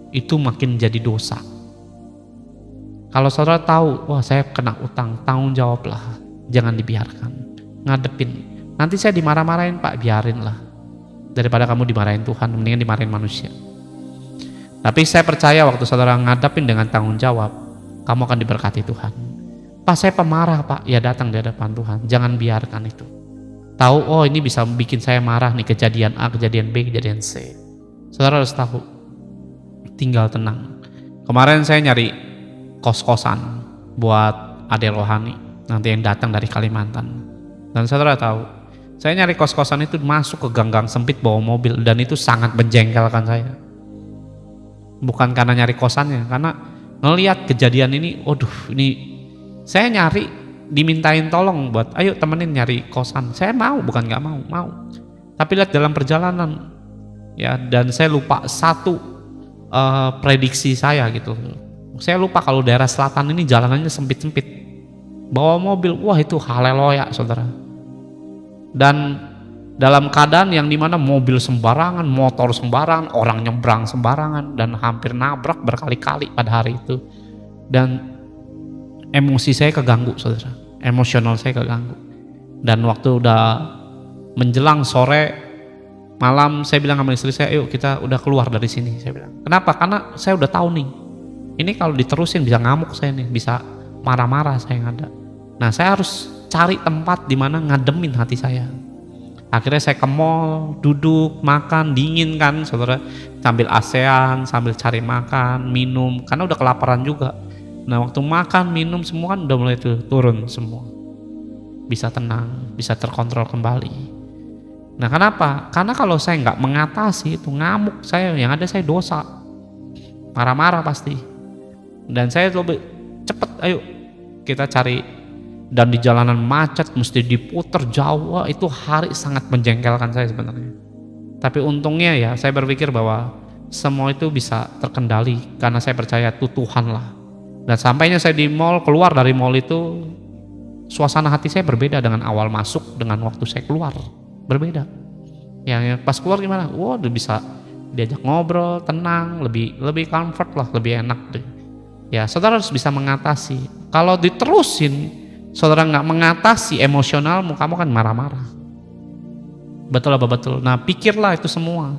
itu makin jadi dosa. Kalau saudara tahu, wah saya kena utang, tanggung jawablah, jangan dibiarkan, ngadepin. Nanti saya dimarah-marahin Pak, biarinlah. Daripada kamu dimarahin Tuhan, mendingan dimarahin manusia. Tapi saya percaya waktu saudara ngadapin dengan tanggung jawab, kamu akan diberkati Tuhan. Pak saya pemarah Pak, ya datang di hadapan Tuhan, jangan biarkan itu. Tahu, oh ini bisa bikin saya marah nih, kejadian A, kejadian B, kejadian C. Saudara harus tahu, tinggal tenang. Kemarin saya nyari kos-kosan buat Ade Rohani, nanti yang datang dari Kalimantan. Dan saudara tahu, saya nyari kos-kosan itu masuk ke gang-gang sempit bawa mobil, dan itu sangat menjengkelkan saya. Bukan karena nyari kosannya, karena ngelihat kejadian ini, waduh ini saya nyari, dimintain tolong buat ayo temenin nyari kosan. Saya mau, bukan nggak mau. Tapi lihat dalam perjalanan, ya, dan saya lupa satu prediksi saya gitu. Saya lupa kalau daerah selatan ini jalanannya sempit-sempit. Bawa mobil, wah itu haleluya saudara. Dan dalam keadaan yang dimana mobil sembarangan, motor sembarangan, orang nyebrang sembarangan, dan hampir nabrak berkali-kali pada hari itu. Dan emosi saya keganggu saudara, emosional saya keganggu. Dan waktu udah menjelang sore, malam, saya bilang sama istri saya, yuk kita udah keluar dari sini. Saya bilang, kenapa? Karena saya udah tahu nih, ini kalau diterusin bisa ngamuk saya nih, bisa marah-marah saya yang ada. Nah saya harus cari tempat di mana ngademin hati saya. Akhirnya saya ke mall, duduk, makan, dingin kan saudara, sambil ASEAN, sambil cari makan, minum, karena udah kelaparan juga. Nah waktu makan, minum semua kan udah mulai turun semua, bisa tenang, bisa terkontrol kembali. Nah kenapa? Karena kalau saya nggak mengatasi itu, ngamuk saya, yang ada saya dosa, marah-marah pasti. Dan saya lebih cepet, ayo kita cari. Dan di jalanan macet, mesti diputer jauh, itu hari sangat menjengkelkan saya sebenarnya. Tapi untungnya ya, saya berpikir bahwa semua itu bisa terkendali karena saya percaya itu Tuhan lah. Dan sampainya saya di mall, keluar dari mall itu suasana hati saya berbeda dengan awal masuk dengan waktu saya keluar, berbeda. Ya pas keluar gimana? Wah, udah bisa diajak ngobrol, tenang, lebih comfort lah, lebih enak deh. Ya, saudara harus bisa mengatasi. Kalau diterusin, saudara nggak mengatasi emosionalmu, kamu kan marah-marah. Betul apa betul? Nah, pikirlah itu semua.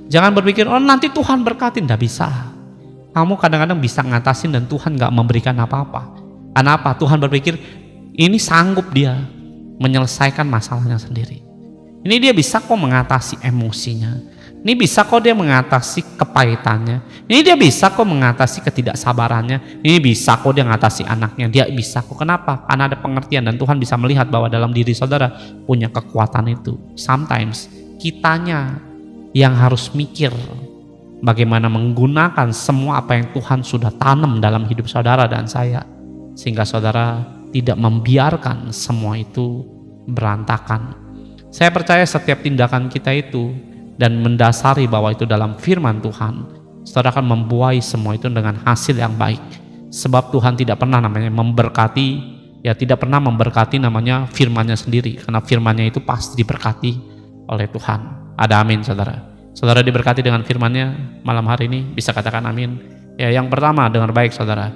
Jangan berpikir, oh nanti Tuhan berkatin, nggak bisa. Kamu kadang-kadang bisa ngatasin dan Tuhan nggak memberikan apa-apa. Kenapa? Tuhan berpikir, ini sanggup dia menyelesaikan masalahnya sendiri. Ini dia bisa kok mengatasi emosinya. Ini bisa kok dia mengatasi kepahitannya. Ini dia bisa kok mengatasi ketidaksabarannya. Ini bisa kok dia mengatasi anaknya. Dia bisa kok. Kenapa? Karena ada pengertian dan Tuhan bisa melihat bahwa dalam diri saudara punya kekuatan itu. Sometimes kitanya yang harus mikir bagaimana menggunakan semua apa yang Tuhan sudah tanam dalam hidup saudara dan saya. Sehingga saudara tidak membiarkan semua itu berantakan. Saya percaya setiap tindakan kita itu dan mendasari bahwa itu dalam firman Tuhan, saudara akan membuai semua itu dengan hasil yang baik. Sebab Tuhan tidak pernah namanya memberkati, ya tidak pernah memberkati namanya firman-Nya sendiri, karena firman-Nya itu pasti diberkati oleh Tuhan. Ada amin saudara. Saudara diberkati dengan firman-Nya malam hari ini, bisa katakan amin. Ya, yang pertama dengar baik saudara.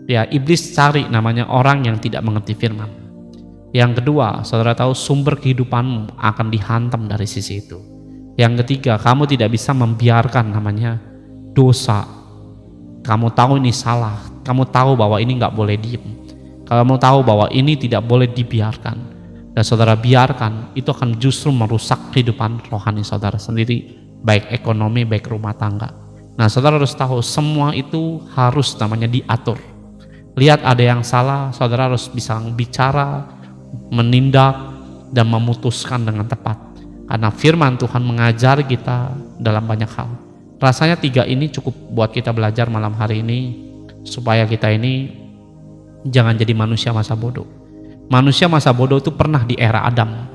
Ya, iblis cari namanya orang yang tidak mengerti firman. Yang kedua, saudara tahu sumber kehidupanmu akan dihantam dari sisi itu. Yang ketiga, kamu tidak bisa membiarkan namanya dosa. Kamu tahu ini salah, kamu tahu bahwa ini nggak boleh diem. Kamu tahu bahwa ini tidak boleh dibiarkan. Dan saudara biarkan, itu akan justru merusak kehidupan rohani saudara sendiri, baik ekonomi, baik rumah tangga. Nah, saudara harus tahu semua itu harus namanya diatur. Lihat ada yang salah, saudara harus bisa bicara, menindak, dan memutuskan dengan tepat. Karena firman Tuhan mengajar kita dalam banyak hal. Rasanya 3 ini cukup buat kita belajar malam hari ini, supaya kita ini jangan jadi manusia masa bodoh. Manusia masa bodoh itu pernah di era Adam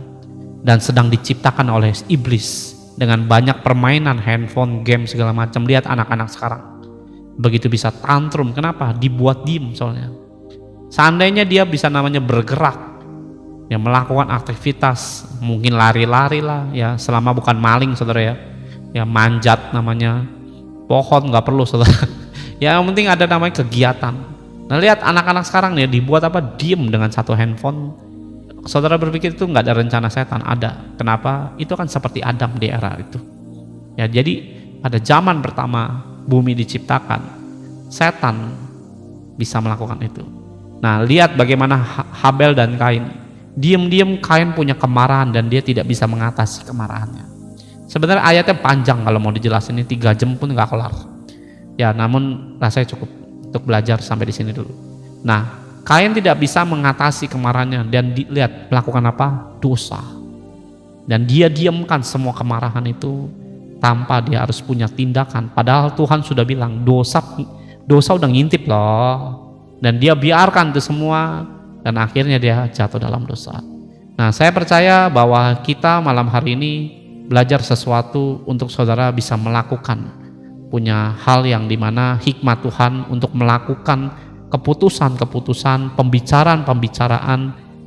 dan sedang diciptakan oleh iblis dengan banyak permainan, handphone, game segala macam. Lihat anak-anak sekarang, begitu bisa tantrum. Kenapa? Dibuat diem soalnya. Seandainya dia bisa namanya bergerak, ya melakukan aktivitas, mungkin lari-lari lah ya, selama bukan maling saudara ya manjat namanya, pohon nggak perlu saudara. Ya yang penting ada namanya kegiatan. Nah lihat anak-anak sekarang nih dibuat apa, diem dengan satu handphone. Saudara berpikir itu nggak ada rencana setan? Ada. Kenapa? Itu kan seperti Adam di era itu. Ya jadi pada zaman pertama bumi diciptakan, setan bisa melakukan itu. Nah lihat bagaimana Habel dan Kain. Diam-diam Kain punya kemarahan dan dia tidak bisa mengatasi kemarahannya. Sebenarnya ayatnya panjang, kalau mau dijelasin ini 3 jam pun nggak kelar. Ya namun rasanya cukup untuk belajar sampai di sini dulu. Nah Kain tidak bisa mengatasi kemarahannya dan lihat melakukan apa? Dosa. Dan dia diamkan semua kemarahan itu tanpa dia harus punya tindakan. Padahal Tuhan sudah bilang dosa udah ngintip loh. Dan dia biarkan itu semua. Dan akhirnya dia jatuh dalam dosa. Nah saya percaya bahwa kita malam hari ini belajar sesuatu untuk saudara bisa melakukan, punya hal yang dimana hikmat Tuhan untuk melakukan keputusan-keputusan, pembicaraan-pembicaraan,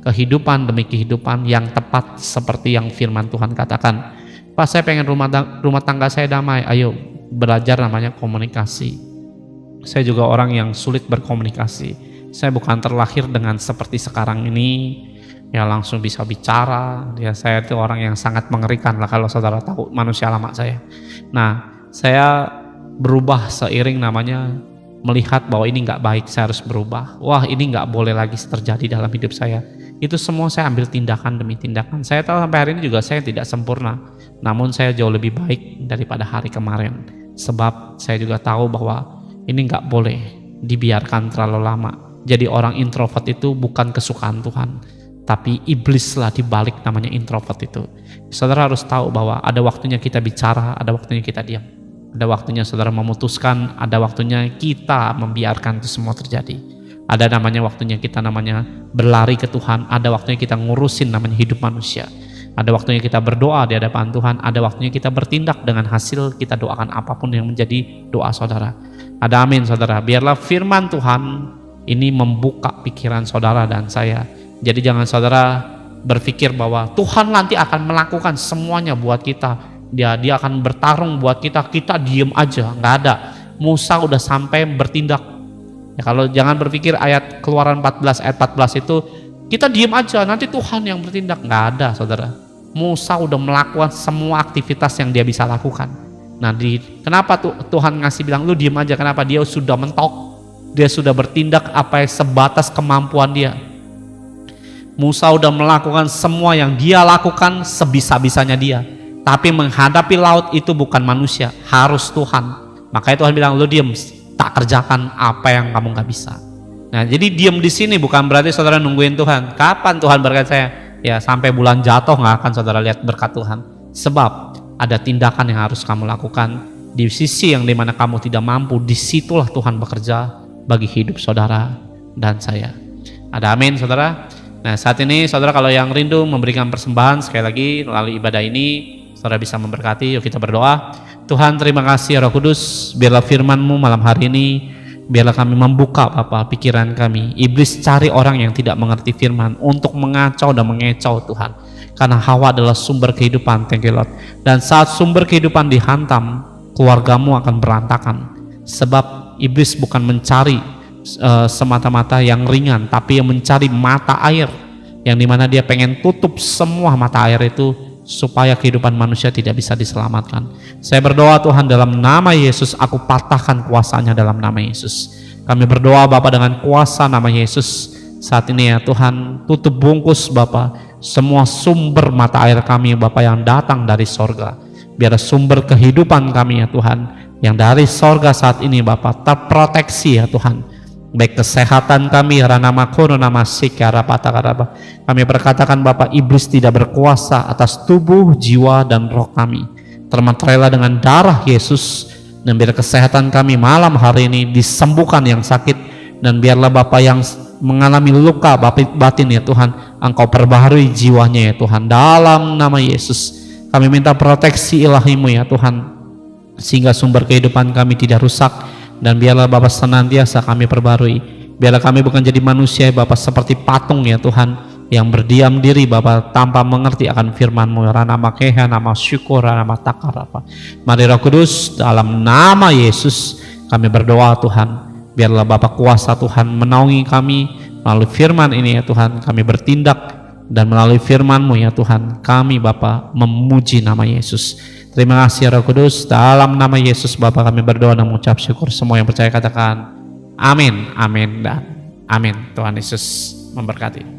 kehidupan demi kehidupan yang tepat seperti yang firman Tuhan katakan. Pak saya pengen rumah tangga saya damai, ayo belajar namanya komunikasi. Saya juga orang yang sulit berkomunikasi. Saya bukan terlahir dengan seperti sekarang ini ya langsung bisa bicara. Ya saya itu orang yang sangat mengerikan lah kalau saudara tahu manusia lama saya. Nah saya berubah seiring namanya melihat bahwa ini nggak baik, saya harus berubah. Wah ini nggak boleh lagi terjadi dalam hidup saya. Itu semua saya ambil tindakan demi tindakan. Saya tahu sampai hari ini juga saya tidak sempurna, namun saya jauh lebih baik daripada hari kemarin. Sebab saya juga tahu bahwa ini nggak boleh dibiarkan terlalu lama. Jadi orang introvert itu bukan kesukaan Tuhan, tapi iblislah dibalik namanya introvert itu. Saudara harus tahu bahwa ada waktunya kita bicara, ada waktunya kita diam. Ada waktunya saudara memutuskan, ada waktunya kita membiarkan itu semua terjadi. Ada namanya waktunya kita namanya berlari ke Tuhan, ada waktunya kita ngurusin namanya hidup manusia. Ada waktunya kita berdoa di hadapan Tuhan, ada waktunya kita bertindak dengan hasil kita doakan apapun yang menjadi doa saudara. Ada amin saudara. Biarlah firman Tuhan ini membuka pikiran saudara dan saya. Jadi jangan saudara berpikir bahwa Tuhan nanti akan melakukan semuanya buat kita. Dia akan bertarung buat kita diem aja. Nggak ada. Musa udah sampai bertindak. Ya, kalau jangan berpikir ayat Keluaran 14 ayat 14 itu kita diem aja nanti Tuhan yang bertindak. Nggak ada saudara. Musa udah melakukan semua aktivitas yang dia bisa lakukan. Nah, kenapa Tuhan ngasih bilang lu diem aja? Kenapa? Dia sudah mentok. Dia sudah bertindak apa yang sebatas kemampuan dia. Musa udah melakukan semua yang dia lakukan sebisa-bisanya dia. Tapi menghadapi laut itu bukan manusia, harus Tuhan. Makanya Tuhan bilang lu diem, tak kerjakan apa yang kamu nggak bisa. Nah, jadi diem di sini bukan berarti saudara nungguin Tuhan. Kapan Tuhan berkat saya? Ya sampai bulan jatuh nggak akan saudara lihat berkat Tuhan. Sebab ada tindakan yang harus kamu lakukan di sisi yang dimana kamu tidak mampu. Disitulah Tuhan bekerja bagi hidup saudara dan saya. Ada amin saudara. Nah saat ini saudara kalau yang rindu memberikan persembahan sekali lagi melalui ibadah ini saudara bisa memberkati. Yuk kita berdoa. Tuhan terima kasih Roh Kudus, biarlah firman-Mu malam hari ini, biarlah kami membuka Bapa pikiran kami. Iblis cari orang yang tidak mengerti firman untuk mengacau dan mengecau Tuhan. Karena Hawa adalah sumber kehidupan, thank you Lord. Dan saat sumber kehidupan dihantam, keluargamu akan berantakan. Sebab iblis bukan mencari semata-mata yang ringan, tapi yang mencari mata air, yang dimana dia pengen tutup semua mata air itu supaya kehidupan manusia tidak bisa diselamatkan. Saya berdoa Tuhan dalam nama Yesus, aku patahkan kuasanya dalam nama Yesus. Kami berdoa Bapa dengan kuasa nama Yesus saat ini ya Tuhan, tutup bungkus Bapa semua sumber mata air kami Bapa yang datang dari sorga. Biar sumber kehidupan kami ya Tuhan yang dari sorga saat ini Bapa terproteksi ya Tuhan. Baik kesehatan kami ranama kono nama sikara patakaraba. Kami berkatakan Bapa iblis tidak berkuasa atas tubuh, jiwa dan roh kami. Termantrailah dengan darah Yesus, dan biar kesehatan kami malam hari ini disembuhkan yang sakit, dan biarlah Bapa yang mengalami luka batin ya Tuhan, Engkau perbaharui jiwanya ya Tuhan dalam nama Yesus. Kami minta proteksi ilahi-Mu ya Tuhan, sehingga sumber kehidupan kami tidak rusak, dan biarlah Bapa senantiasa kami perbarui. Biarlah kami bukan jadi manusia Bapa seperti patung ya Tuhan, yang berdiam diri Bapa tanpa mengerti akan firman-Mu. Ranama keha nama syukur ranama takarapa. Mari Roh Kudus dalam nama Yesus kami berdoa Tuhan, biarlah Bapa kuasa Tuhan menaungi kami melalui firman ini ya Tuhan. Kami bertindak dan melalui firman-Mu ya Tuhan kami Bapa memuji nama Yesus. Terima kasih Roh Kudus, dalam nama Yesus Bapa kami berdoa dan mengucap syukur. Semua yang percaya katakan amin, amin dan amin. Tuhan Yesus memberkati.